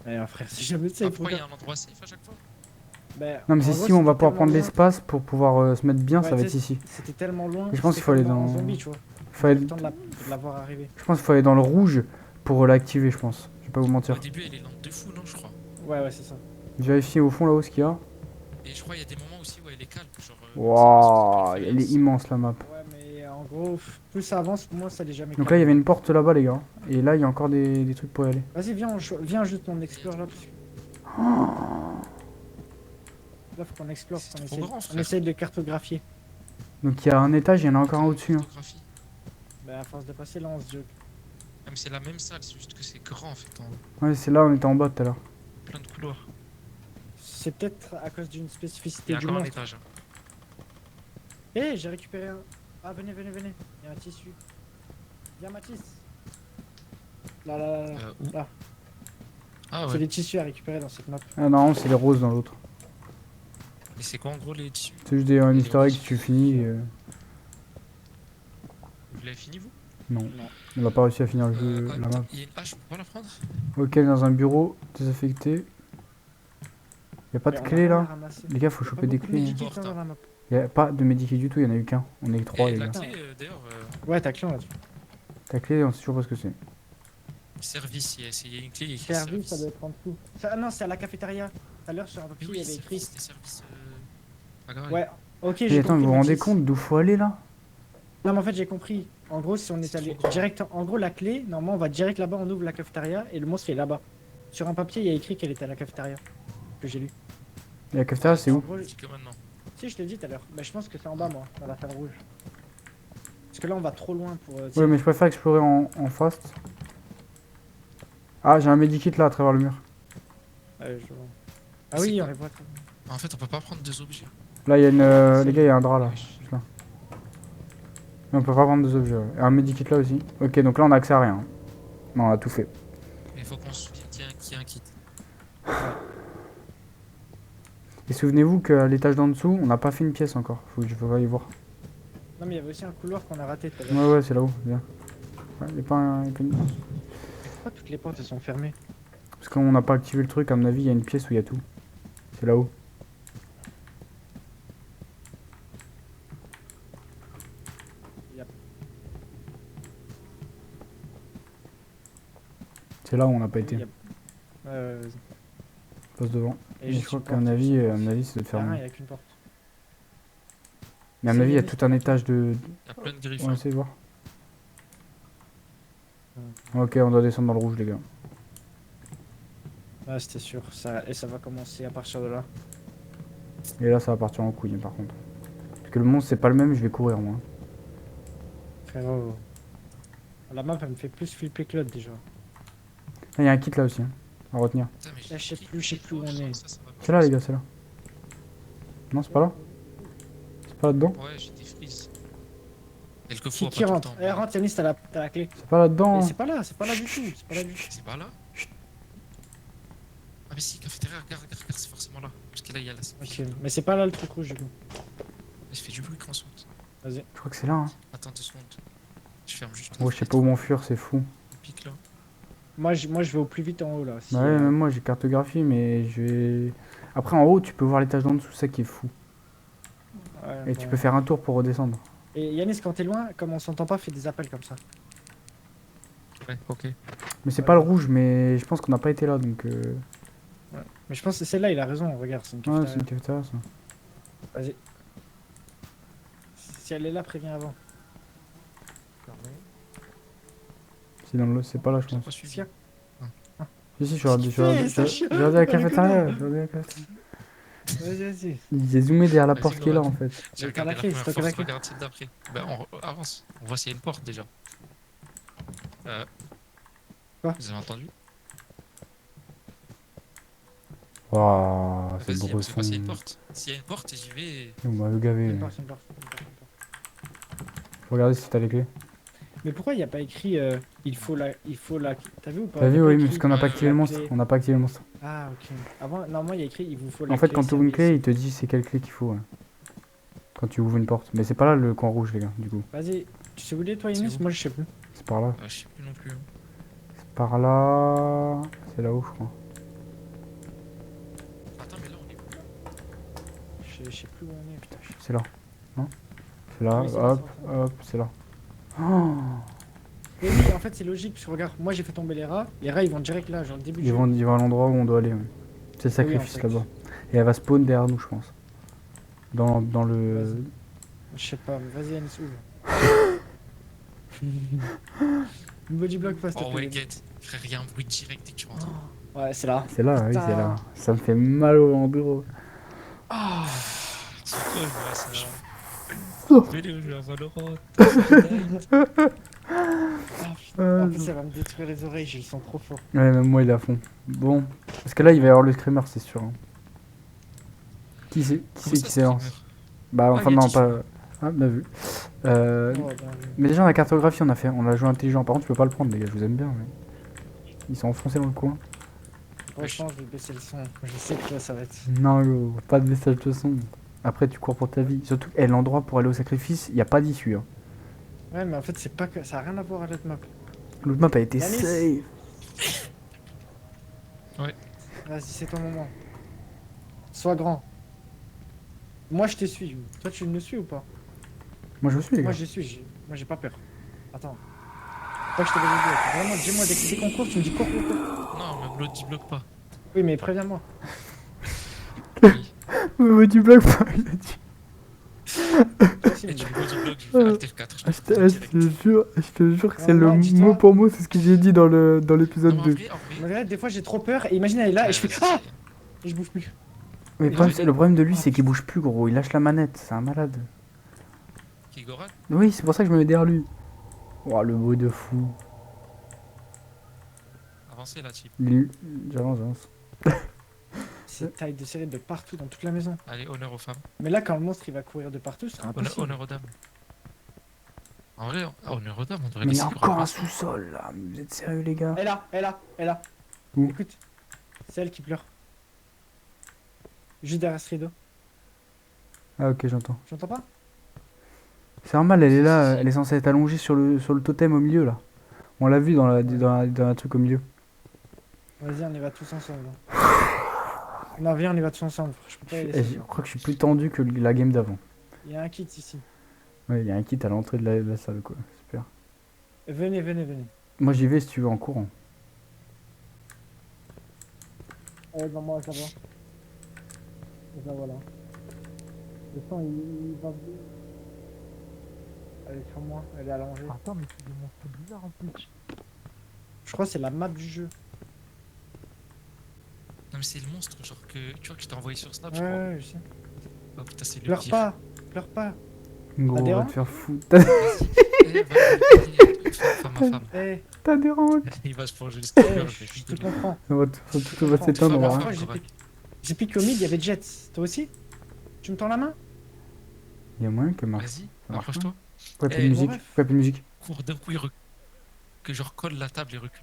Speaker 1: Eh, frère, c'est jamais
Speaker 3: Ah,
Speaker 1: safe.
Speaker 3: pourquoi il y a
Speaker 1: regarde.
Speaker 3: un endroit safe à chaque fois?
Speaker 1: Bah,
Speaker 2: Non, mais
Speaker 1: en
Speaker 2: c'est
Speaker 1: gros,
Speaker 2: ici où on va
Speaker 1: c'était
Speaker 2: pouvoir prendre
Speaker 1: tellement loin.
Speaker 2: l'espace pour pouvoir se mettre bien,
Speaker 1: Ouais,
Speaker 2: ça va
Speaker 1: tu
Speaker 2: être
Speaker 1: sais,
Speaker 2: ici.
Speaker 1: C'était tellement loin.
Speaker 2: Et je pense qu'il
Speaker 1: c'était
Speaker 2: faut aller
Speaker 1: comme
Speaker 2: dans-
Speaker 1: zombie, tu vois.
Speaker 2: Faut aller-
Speaker 1: Le temps de la voir arriver.
Speaker 2: Je pense qu'il faut aller dans le rouge pour l'activer, je pense. Je vais pas vous mentir.
Speaker 3: Au début, elle est lente de fou, non, je crois.
Speaker 1: Ouais, c'est ça.
Speaker 2: Vérifier au fond là-haut ce qu'il y a.
Speaker 3: Et je crois qu'il y a des moments aussi où elle est calme. Genre,
Speaker 2: Waouh,
Speaker 3: c'est
Speaker 2: elle est immense la map.
Speaker 1: Ouais, mais en gros, plus ça avance, pour moi, ça l'est jamais.
Speaker 2: Donc là, il y avait une porte là-bas, les gars. Et là, il y a encore des trucs pour y aller.
Speaker 1: Vas-y, viens juste on explore là. Parce que... Là, faut qu'on explore,
Speaker 3: C'est
Speaker 1: qu'on
Speaker 3: trop
Speaker 1: essaye,
Speaker 3: grand,
Speaker 1: on
Speaker 3: frère.
Speaker 1: essaye de cartographier.
Speaker 2: Donc il y a un étage, il y en a encore un au-dessus. Hein.
Speaker 3: Photographie.
Speaker 1: Bah, à force de passer, là, on se joke.
Speaker 3: Ah, mais c'est la même salle, c'est juste que c'est grand en fait, en
Speaker 2: Ouais, c'est là, on était en bas tout à l'heure.
Speaker 3: plein de couloirs.
Speaker 1: C'est peut-être à cause d'une
Speaker 3: Il
Speaker 1: spécificité
Speaker 3: y a
Speaker 1: du
Speaker 3: encore un
Speaker 1: monstre.
Speaker 3: étage. Hein.
Speaker 1: Eh, j'ai récupéré un. Ah, venez. Il y a un tissu. Viens, Mathis. Là.
Speaker 3: Où
Speaker 1: Là.
Speaker 3: Ah
Speaker 1: C'est
Speaker 3: ouais.
Speaker 1: des tissus à récupérer dans cette map.
Speaker 2: Ah non, c'est les roses dans l'autre.
Speaker 3: Mais c'est quoi en gros les tissus?
Speaker 2: C'est juste un easter egg si tu finis.
Speaker 3: Vous l'avez fini vous?
Speaker 2: Non,
Speaker 1: Non.
Speaker 2: on n'a pas réussi à finir le jeu,
Speaker 3: Ah,
Speaker 2: la map.
Speaker 3: il y a une hache, on peut pas la prendre?
Speaker 2: Ok, dans un bureau, désaffecté. Y a pas de
Speaker 1: Mais on a
Speaker 2: clé
Speaker 1: rien à
Speaker 2: là?
Speaker 1: ramasser.
Speaker 2: Les gars, faut
Speaker 1: Y a
Speaker 2: choper
Speaker 1: pas
Speaker 2: des
Speaker 1: beaucoup de
Speaker 2: clés.
Speaker 1: medikits,
Speaker 3: Porte,
Speaker 1: hein,
Speaker 3: hein.
Speaker 1: dans la map.
Speaker 2: Y a pas de medikit du tout, y en a eu qu'un. On est que 3
Speaker 3: Et
Speaker 2: les
Speaker 3: la
Speaker 2: gars.
Speaker 3: clé d'ailleurs,
Speaker 1: Ouais, t'as clé, on l'a dessus.
Speaker 2: Ta clé, on sait toujours pas ce que c'est.
Speaker 3: service, il y a une clé, il y a écrit
Speaker 1: Service, ça doit être en dessous. Ah non, c'est à la caféteria. Tout à l'heure, sur un
Speaker 3: Mais
Speaker 1: papier,
Speaker 3: oui,
Speaker 1: il y avait écrit.
Speaker 3: c'était service. Pas grave.
Speaker 1: Ouais, ok,
Speaker 2: Mais
Speaker 1: j'ai
Speaker 2: attends,
Speaker 1: compris.
Speaker 2: vous vous rendez
Speaker 1: Mathis.
Speaker 2: compte d'où faut aller là?
Speaker 1: Non, mais en fait, j'ai compris. En gros, si on est
Speaker 3: C'est
Speaker 1: allé
Speaker 3: trop grand.
Speaker 1: direct. En gros, la clé, normalement, on va direct là-bas, on ouvre la cafétéria et le monstre est là-bas. Sur un papier, il y a écrit qu'elle était à la cafétéria. Que j'ai lu.
Speaker 2: Et la cafétéria, c'est
Speaker 1: En
Speaker 2: où?
Speaker 1: gros,
Speaker 3: Je dis que maintenant.
Speaker 1: si, je l'ai dit tout à l'heure. Mais je pense que c'est en bas, moi, dans la salle rouge. Parce que là, on va trop loin pour.
Speaker 2: Ouais, mais je préfère explorer en fast. Ah, j'ai un medikit là à travers le mur.
Speaker 1: Ouais, je vois. Ah
Speaker 3: C'est
Speaker 1: oui,
Speaker 3: quoi
Speaker 1: on les voit.
Speaker 3: En fait, on peut pas prendre deux objets.
Speaker 2: Là, il y a une. Les gars, il y a un drap là. Juste là. Mais on peut pas prendre des objets. Ouais. Et un medikit là aussi. Ok, donc là, on a accès à rien. Non, on a tout fait.
Speaker 3: Mais il faut qu'on se souvienne qu'il y a un kit.
Speaker 2: Et souvenez-vous qu'à l'étage d'en dessous, on n'a pas fait une pièce encore. Faut que je peux aller voir.
Speaker 1: Non, mais il y avait aussi un couloir qu'on a raté tout à l'heure.
Speaker 2: Ouais, c'est là-haut. Viens. Ouais, y a pas un. y a pas une-
Speaker 1: Pourquoi toutes les portes elles sont fermées?
Speaker 2: Parce qu'on n'a pas activé le truc, à mon avis, il y a une pièce où il y a tout. C'est là-haut.
Speaker 1: Yep.
Speaker 2: C'est là où on n'a pas été.
Speaker 1: Yep. Vas-y.
Speaker 2: Passe devant.
Speaker 1: Et
Speaker 2: Et
Speaker 1: juste
Speaker 2: je crois
Speaker 1: une
Speaker 2: qu'à mon
Speaker 1: porte,
Speaker 2: avis,
Speaker 1: juste une
Speaker 2: à mon
Speaker 1: porte.
Speaker 2: avis, ça doit te
Speaker 1: Y a
Speaker 2: faire
Speaker 1: rien,
Speaker 2: mal.
Speaker 1: y a qu'une porte.
Speaker 2: Mais à mon avis, il y a
Speaker 1: C'est
Speaker 2: tout un étage de.
Speaker 3: Il y a plein de griffes.
Speaker 2: On va
Speaker 3: hein.
Speaker 2: essayer de voir. Ok, on doit descendre dans le rouge, les gars.
Speaker 1: Ah, c'était sûr. Et ça va commencer à partir de là.
Speaker 2: Et là, ça va partir en couille, par contre. Parce que le monstre, c'est pas le même, je vais courir, moi.
Speaker 1: Frérot. La map, elle me fait plus flipper que l'autre déjà.
Speaker 2: Ah, il y a un kit là aussi, hein, à retenir.
Speaker 3: Putain, mais
Speaker 1: Là, je sais
Speaker 3: j'ai
Speaker 1: plus, je sais plus où on est.
Speaker 3: Ça va me
Speaker 2: C'est là, les gars, c'est là. Non, c'est pas là. C'est pas là-dedans.
Speaker 3: Ouais, j'ai des frises. Quelquefois,
Speaker 1: Qui
Speaker 3: pas tout le
Speaker 1: rentre
Speaker 3: temps.
Speaker 1: Eh, rentre, Yanis, t'as la clé.
Speaker 2: C'est pas là-dedans.
Speaker 1: Mais c'est pas là du tout. C'est pas là du tout.
Speaker 3: C'est pas là Ah, mais si, cafétéria, regarde, c'est forcément là. Parce que là, il y a la.
Speaker 1: Ok, mais c'est pas là le truc rouge du coup.
Speaker 3: Je fais du bruit quand on saute.
Speaker 1: Vas-y.
Speaker 2: Je crois que c'est là. Hein.
Speaker 3: Attends 2 secondes. Je ferme juste.
Speaker 2: Oh, je sais pas où m'enfuir, c'est fou.
Speaker 3: Pique là.
Speaker 1: Moi, je vais au plus vite en haut là. Si,
Speaker 2: Bah ouais, même moi j'ai cartographie, mais je vais. Après, en haut, tu peux voir l'étage d'en dessous, ça qui est fou.
Speaker 1: ouais,
Speaker 2: Et tu peux faire un tour pour redescendre.
Speaker 1: Et Yanis, quand t'es loin, comme on s'entend pas, fais des appels comme ça.
Speaker 3: Ouais, ok.
Speaker 2: Mais c'est
Speaker 1: Ouais.
Speaker 2: pas le rouge, mais je pense qu'on n'a pas été là, donc.
Speaker 1: Ouais. Mais je pense que celle-là, il a raison. Regarde, c'est une
Speaker 2: Ouais,
Speaker 1: cafétéria.
Speaker 2: c'est une cafétéria, ça.
Speaker 1: Vas-y. Si elle est là, préviens avant.
Speaker 2: C'est dans le... c'est pas là, je
Speaker 3: J'ai
Speaker 2: pense.
Speaker 3: pas suivi.
Speaker 1: Si,
Speaker 2: Si, si, je suis regardé,
Speaker 1: ça chie.
Speaker 2: je regardé la cafétéria. Je regardais la cafétéria.
Speaker 1: Vas-y.
Speaker 2: J'ai zoomé derrière la
Speaker 3: Vas-y,
Speaker 2: porte qui est là, en
Speaker 3: Laurent.
Speaker 2: fait.
Speaker 3: J'ai
Speaker 1: Mais t'as la
Speaker 3: regardé
Speaker 1: clé,
Speaker 3: la
Speaker 1: c'est
Speaker 3: première
Speaker 1: toi qui as la
Speaker 3: fois,
Speaker 1: clé.
Speaker 3: regarde celle d'après. Ben, on avance. On voit s'il y a une porte déjà.
Speaker 1: Quoi
Speaker 3: Vous avez entendu
Speaker 2: Waouh, c'est
Speaker 3: Vas-y,
Speaker 2: beau
Speaker 3: c'est quoi s'il y a une
Speaker 2: son.
Speaker 3: porte S'il y a une porte, j'y vais.
Speaker 2: On m'a gavé.
Speaker 1: Une porte, une porte, une porte, une porte.
Speaker 2: Faut regarder si t'as les clés.
Speaker 1: Mais pourquoi il n'y a pas écrit il faut la. T'as vu ou pas?
Speaker 2: T'as
Speaker 1: Il y
Speaker 2: vu,
Speaker 1: a pas
Speaker 2: oui, mais
Speaker 1: écrit,
Speaker 2: parce qu'on n'a pas
Speaker 3: ouais,
Speaker 2: activé
Speaker 1: la
Speaker 2: le monstre.
Speaker 1: clé.
Speaker 2: On n'a pas activé le monstre.
Speaker 1: Ah, ok. Avant, normalement, il y a écrit il vous faut la
Speaker 2: En fait,
Speaker 1: clé
Speaker 2: quand tu ouvres une clé,
Speaker 1: service.
Speaker 2: il te dit c'est quelle clé qu'il faut. Ouais. Quand tu ouvres une porte. Mais c'est pas là le coin rouge, les gars, du coup.
Speaker 1: Vas-y, tu sais où il est toi,
Speaker 3: C'est
Speaker 1: Yanis?
Speaker 3: où
Speaker 1: Moi, je sais plus.
Speaker 2: C'est par là.
Speaker 3: Je sais plus non plus. Hein.
Speaker 2: C'est par là. C'est là-haut, je crois.
Speaker 3: Attends, mais là on est où
Speaker 1: Je sais plus où on est.
Speaker 2: Putain, c'est là. Non? C'est là,
Speaker 1: Oui, c'est là,
Speaker 2: hop,
Speaker 1: c'est là.
Speaker 2: hop, c'est là. Oh,
Speaker 1: Mais oui, en fait, c'est logique. Parce que regarde, moi, j'ai fait tomber les rats. Les rats, ils vont direct là, genre le début du
Speaker 2: ils
Speaker 1: jeu.
Speaker 2: vont à l'endroit où on doit aller. Ouais. C'est le
Speaker 1: Oui, en
Speaker 2: sacrifice
Speaker 1: fait.
Speaker 2: là-bas. Et elle va spawn derrière nous, je pense. Dans le.
Speaker 1: Vas-y. Je sais pas, mais vas-y, Yanis, ouvre. Le body block pas, s'il te
Speaker 3: Oh,
Speaker 1: plaît,
Speaker 3: ouais,
Speaker 1: Yanis.
Speaker 3: get. Frère, il y a un bruit direct dès que tu rentres.
Speaker 1: Ouais, c'est là.
Speaker 2: C'est là, oui,
Speaker 1: Putain.
Speaker 2: c'est là. Ça me fait mal au enduro.
Speaker 1: Ah.
Speaker 3: C'est quoi, moi, ça
Speaker 2: Oh.
Speaker 3: Venez au jeu à Valorant.
Speaker 1: Ah, putain. En plus, ça va me détruire les oreilles, j'ai le son trop fort.
Speaker 2: Ouais, même moi, il est à fond. Bon. Parce que là, il va y avoir le screamer, c'est sûr. Hein. Qui c'est
Speaker 3: Comment ça,
Speaker 2: qui s'élance?
Speaker 3: Screamer
Speaker 2: Bah, enfin,
Speaker 3: il y a
Speaker 2: non,
Speaker 3: Tiff.
Speaker 2: pas. Ah, bien vu.
Speaker 1: Oh, bien vu.
Speaker 2: Mais déjà, la cartographie, on a joué intelligent. Par contre, tu peux pas le prendre, les gars, je vous aime bien. Mais... Ils sont enfoncés dans le coin.
Speaker 1: Franchement, je vais baisser le son. Je sais que là, ça va être.
Speaker 2: Non, gros, pas de message de son. Après, tu cours pour ta vie. Surtout, l'endroit pour aller au sacrifice, il n'y a pas d'issue. Hein.
Speaker 1: Ouais, mais en fait, c'est pas que. Ça a rien à voir avec l'autre map.
Speaker 2: L'autre map a été
Speaker 1: Yanis.
Speaker 2: safe.
Speaker 1: Vas-y, c'est ton moment. Sois grand. Moi, je te suis. Toi, tu me suis ou pas?
Speaker 2: Moi, je suis, les gars.
Speaker 1: Moi, je suis. Moi, j'ai pas peur. Attends. Toi, je te vais aider. Vraiment, dis-moi, dès qu'on court, tu me dis cours.
Speaker 3: Non, mais l'autre il bloque pas.
Speaker 1: Oui, mais préviens-moi.
Speaker 3: Oui.
Speaker 2: Mais tu bloques pas, il a dit.
Speaker 1: Toi aussi,
Speaker 3: Et
Speaker 1: mais-
Speaker 3: tu me body block, je vais faire Alter 4.
Speaker 2: Je te jure que c'est
Speaker 1: Non,
Speaker 2: le
Speaker 1: dis-toi.
Speaker 2: mot pour mot, c'est ce que j'ai dit dans l'épisode
Speaker 3: Non,
Speaker 2: 2.
Speaker 3: en
Speaker 1: Mais
Speaker 3: vrai,
Speaker 1: là, des fois, j'ai trop peur. Et imagine, elle est là et je fais Ah et je bouge plus.
Speaker 2: Mais
Speaker 1: Mais
Speaker 2: le problème de lui,
Speaker 1: Ah,
Speaker 2: c'est qu'il bouge plus, gros. Il lâche la manette, c'est un malade.
Speaker 3: Kigoran
Speaker 2: Oui, c'est pour ça que je me mets derrière lui. Oh, le bruit de fou.
Speaker 3: Avancez là, type.
Speaker 2: J'avance.
Speaker 1: C'est taille de serré de partout dans toute la maison.
Speaker 3: Allez, honneur aux femmes.
Speaker 1: Mais là, quand le monstre il va courir de partout, ce sera impossible.
Speaker 3: Honneur aux dames. En vrai, honneur aux dames, on devrait
Speaker 2: Mais il y a
Speaker 3: laisser
Speaker 2: encore un
Speaker 3: repasser.
Speaker 2: sous-sol là. Vous êtes sérieux, les gars?
Speaker 1: Elle est là.
Speaker 2: Où?
Speaker 1: Écoute, c'est elle qui pleure. Juste derrière ce rideau.
Speaker 2: Ah, ok, j'entends.
Speaker 1: Tu entends pas?
Speaker 2: C'est normal, elle est là, elle est censée être allongée sur le totem au milieu là. On l'a vu dans la truc au milieu.
Speaker 1: Vas-y, on y va tous ensemble. Non, viens, on y va tous ensemble. Je peux pas y
Speaker 2: Je
Speaker 1: laisser.
Speaker 2: crois que je suis plus tendu que la game d'avant.
Speaker 1: Il y a un kit ici.
Speaker 2: Ouais, il y a un kit à l'entrée de la salle, quoi. Super.
Speaker 1: Venez, venez, venez.
Speaker 2: Moi, j'y vais si tu veux en courant.
Speaker 1: Dans moi, ça va. Ça, voilà. Le sang, il va. Elle est sur moi, elle est allongée.
Speaker 4: Attends, mais c'est des monstres bizarres en plus.
Speaker 1: Je crois que c'est la map du jeu.
Speaker 3: Non, mais c'est le monstre, genre que tu vois que je t'ai envoyé sur Snap, je
Speaker 1: Ouais,
Speaker 3: crois.
Speaker 1: ouais, je sais.
Speaker 3: Oh putain, c'est le
Speaker 1: Pleure
Speaker 3: pire.
Speaker 1: pas, pleure pas.
Speaker 2: Gros, on va
Speaker 1: Adhérent
Speaker 2: te faire foutre.
Speaker 3: Vas-y. Femme à femme.
Speaker 1: Eh,
Speaker 2: T'as des rangs.
Speaker 3: Il va se plonger le sticker, je vais
Speaker 1: je te
Speaker 3: rigoler.
Speaker 1: comprends.
Speaker 2: Tout va s'éteindre.
Speaker 1: Comprends.
Speaker 2: hein.
Speaker 1: Moi, j'ai piqué au mid, il y avait Jets. Toi aussi? Tu me tends la main?
Speaker 2: Il y a moyen que marche.
Speaker 3: Vas-y,
Speaker 2: Ça marche
Speaker 3: approche-toi.
Speaker 2: Pourquoi plus
Speaker 3: Eh,
Speaker 2: de
Speaker 1: bon
Speaker 2: musique?
Speaker 1: ref.
Speaker 2: Pourquoi plus de musique?
Speaker 3: Cours d'un coup, il recule. Que je recolle la table et recule.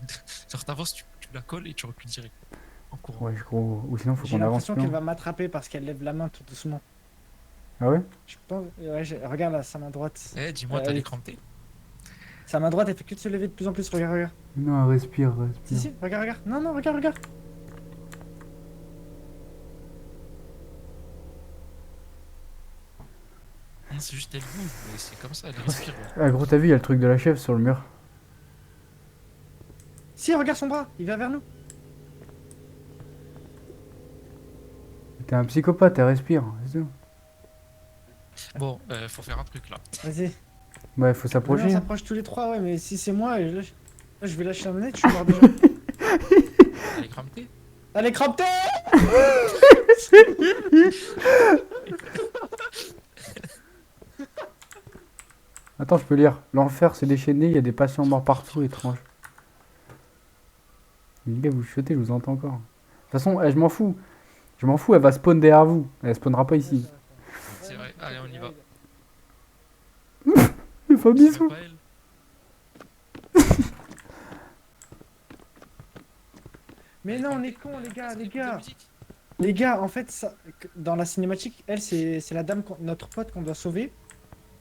Speaker 3: Genre t'avances, tu la colles et tu recules direct. En courant.
Speaker 2: Ouais, gros. Ou sinon, faut
Speaker 1: J'ai
Speaker 2: qu'on avance
Speaker 1: l'impression
Speaker 2: plus.
Speaker 1: qu'elle va m'attraper parce qu'elle lève la main tout doucement.
Speaker 2: Ah ouais?
Speaker 1: Je pense. Ouais, regarde là, sa main droite.
Speaker 3: Eh, dis-moi, t'as
Speaker 1: elle-
Speaker 3: les crampés?
Speaker 1: Sa main droite, elle fait que de se lever de plus en plus. Regarde, regarde.
Speaker 2: Non, respire,
Speaker 1: Si,
Speaker 2: respire.
Speaker 1: si, regarde, regarde. Non, non, regarde, regarde.
Speaker 3: Non, c'est juste elle bouge, mais c'est comme ça, elle respire. Ouais.
Speaker 2: Ah, gros, t'as vu, il y a le truc de la chèvre sur le mur.
Speaker 1: Si, regarde son bras, il va vers nous.
Speaker 2: T'es un psychopathe, elle respire. C'est tout.
Speaker 3: Bon, faut faire un truc là.
Speaker 1: Vas-y.
Speaker 2: Ouais, faut
Speaker 1: On
Speaker 2: s'approcher. hein.
Speaker 1: s'approche tous les trois, ouais, mais si c'est moi, là, je vais lâcher la manette, je suis mort déjà.
Speaker 3: Elle est crampée?
Speaker 1: Allez, crampé.
Speaker 2: Attends, je peux lire. L'enfer s'est déchaîné, il y a des patients morts partout, étrange. Mais les gars, vous chutez, je vous entends encore. De toute façon, je m'en fous. Je m'en fous, elle va spawn derrière vous. Elle spawnera pas ici.
Speaker 3: C'est vrai, allez, on y va.
Speaker 2: Il faut
Speaker 3: C'est
Speaker 2: bisous.
Speaker 3: pas elle.
Speaker 1: Mais
Speaker 3: Elle est
Speaker 1: non, on est
Speaker 3: crampée.
Speaker 1: cons, les gars,
Speaker 3: C'est
Speaker 1: les
Speaker 3: l'écoute de
Speaker 1: gars.
Speaker 3: musique.
Speaker 1: Les gars, en fait, dans la cinématique, elle, c'est la dame, notre pote qu'on doit sauver.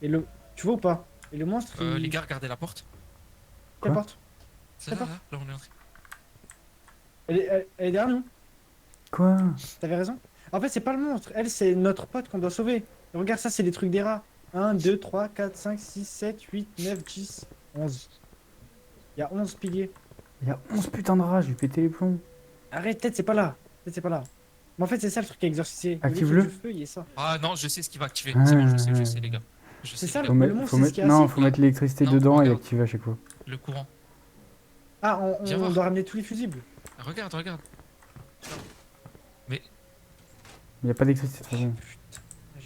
Speaker 1: Et le. Tu vois ou pas? Et le monstre, il.
Speaker 3: Les gars, regardez la porte.
Speaker 1: Quelle
Speaker 2: Quoi
Speaker 1: porte?
Speaker 3: C'est là,
Speaker 1: D'accord.
Speaker 3: là, on est entré.
Speaker 1: Elle est derrière nous.
Speaker 2: Quoi?
Speaker 1: T'avais raison. En fait, c'est pas le monstre. Elle, c'est notre pote qu'on doit sauver. Et regarde, ça, c'est les trucs des rats. 1, 2, 3, 4, 5, 6, 7, 8, 9, 10, 11. Il y a 11 piliers.
Speaker 2: Il y a 11 putains de rats, je vais péter les plombs.
Speaker 1: Arrête, peut-être c'est pas là. Peut-être c'est pas là. Mais en fait, c'est ça le truc à exorciser.
Speaker 2: Active-le.
Speaker 1: Du feu, il y a ça.
Speaker 3: Ah non, je sais ce qui va activer.
Speaker 2: Ah,
Speaker 3: C'est bon, je sais,
Speaker 2: ouais.
Speaker 3: les gars. Je
Speaker 1: C'est
Speaker 3: sais,
Speaker 1: ça,
Speaker 3: les
Speaker 2: Faut
Speaker 3: gars.
Speaker 1: le
Speaker 2: mettre,
Speaker 1: monstre,
Speaker 2: faut
Speaker 1: c'est ce
Speaker 2: mettre,
Speaker 1: qu'il y a
Speaker 2: non,
Speaker 1: assis.
Speaker 2: faut mettre l'électricité
Speaker 3: Non,
Speaker 2: dedans et
Speaker 3: regarde.
Speaker 2: activer à chaque fois.
Speaker 3: Le courant.
Speaker 1: Ah, on
Speaker 3: Viens voir.
Speaker 1: doit ramener tous les fusibles.
Speaker 3: Regarde, regarde.
Speaker 2: Il n'y a pas d'électricité de toute façon.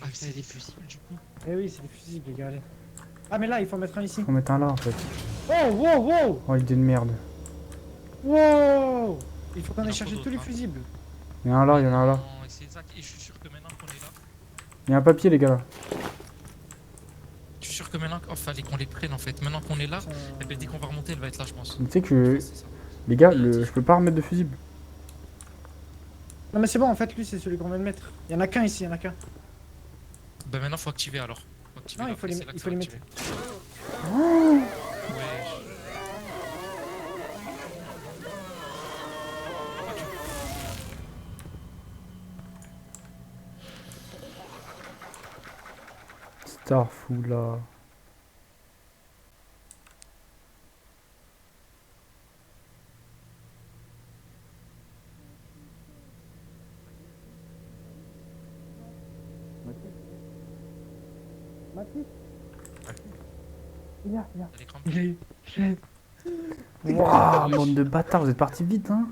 Speaker 3: Ah, c'est des fusibles du coup.
Speaker 1: Eh oui, c'est les fusibles, les gars. Allez. Ah, mais là, il faut en mettre un ici.
Speaker 2: Faut mettre un là en fait.
Speaker 1: Oh, wow, wow,
Speaker 2: Oh, idée de merde.
Speaker 1: wow. Il faut qu'on
Speaker 3: Il en
Speaker 1: aille
Speaker 3: faut
Speaker 1: chercher tous
Speaker 3: d'autres,
Speaker 1: les
Speaker 3: hein.
Speaker 1: fusibles.
Speaker 2: Il y en a un là, il y en a un là.
Speaker 3: Non, c'est exact. Et je suis sûr que maintenant qu'on est là.
Speaker 2: Il y a un papier, les gars là.
Speaker 3: Je suis sûr que maintenant, fallait qu'on les prenne en fait. Maintenant qu'on est là,
Speaker 1: Tiens.
Speaker 3: eh ben, dès qu'on va remonter, elle va être là, je pense.
Speaker 2: Mais tu sais que,
Speaker 3: C'est ça.
Speaker 2: les gars, je peux pas remettre de fusible.
Speaker 1: Non, mais c'est bon, en fait, lui, c'est celui qu'on vient de mettre. Il y en a qu'un ici, il y en a qu'un.
Speaker 3: Bah maintenant, faut activer alors. Faut activer
Speaker 1: Non,
Speaker 3: là,
Speaker 1: il faut les-
Speaker 3: c'est là que
Speaker 1: il
Speaker 3: ça
Speaker 1: faut
Speaker 3: va
Speaker 1: les
Speaker 3: activer. Ouais.
Speaker 2: Starfou là.
Speaker 1: Mathis. Viens, viens.
Speaker 3: Elle est crampée.
Speaker 1: Il est.
Speaker 2: Waouh, bande de bâtards, vous êtes partis vite hein.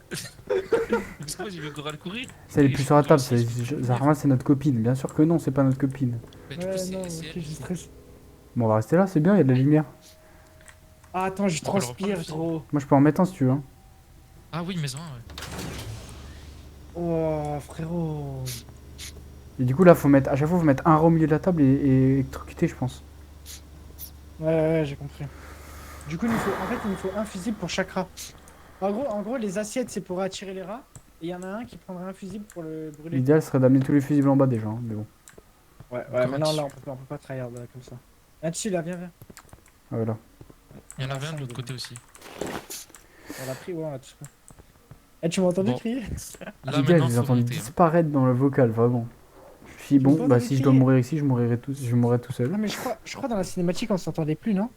Speaker 3: Parce que moi, j'ai vu Goral courir.
Speaker 2: Ça, elle est
Speaker 3: Et
Speaker 2: plus
Speaker 3: je
Speaker 2: sur la
Speaker 3: peux
Speaker 2: table,
Speaker 3: aussi, je peux
Speaker 2: Zahra, c'est notre copine. Bien sûr que non, c'est pas notre copine.
Speaker 3: Bah, du coup,
Speaker 1: Ouais,
Speaker 3: c'est
Speaker 1: non,
Speaker 3: c'est
Speaker 1: ok,
Speaker 3: elle.
Speaker 1: je stresse.
Speaker 2: Bon, on va rester là, c'est bien, il y a de la lumière.
Speaker 1: Ah, attends, je
Speaker 3: On peut le
Speaker 1: transpire
Speaker 3: reprendre,
Speaker 1: trop.
Speaker 2: Moi, je peux en mettre un si tu veux. hein.
Speaker 3: Ah oui, maison, ouais.
Speaker 1: Oh, frérot.
Speaker 2: Et du coup, là, faut mettre, à chaque fois, faut mettre un rat au milieu de la table et électrocuter, je pense.
Speaker 1: Ouais, ouais, j'ai compris. Du coup, il nous faut un fusible pour chaque rat. En gros, les assiettes, c'est pour attirer les rats. Et il y en a un qui prendra un fusible pour le brûler.
Speaker 2: L'idéal serait d'amener tous les fusibles en bas déjà, hein, mais bon.
Speaker 1: Ouais,
Speaker 3: Comment
Speaker 1: mais non,
Speaker 3: tu-
Speaker 1: là, on peut pas tryhard là, comme ça. Là-dessus, là, viens, viens.
Speaker 2: Ah, voilà.
Speaker 3: Il y en avait un
Speaker 1: Ah,
Speaker 3: de l'autre
Speaker 1: ça,
Speaker 3: côté aussi.
Speaker 1: On l'a pris, ouais, on l'a tous pris. Eh, tu m'as entendu
Speaker 3: Bon.
Speaker 1: crier?
Speaker 3: Là,
Speaker 2: Les gars, je
Speaker 3: maintenant,
Speaker 2: les ai
Speaker 3: faut
Speaker 2: entendus
Speaker 3: monter. Hein.
Speaker 2: disparaître dans le vocal, vraiment. Je suis
Speaker 1: Tu
Speaker 2: bon,
Speaker 1: m'as
Speaker 2: bah
Speaker 1: entendu
Speaker 2: si je dois
Speaker 1: crier?
Speaker 2: mourir ici, je mourrai tout seul.
Speaker 1: Non, mais je crois dans la cinématique, on s'entendait plus, non?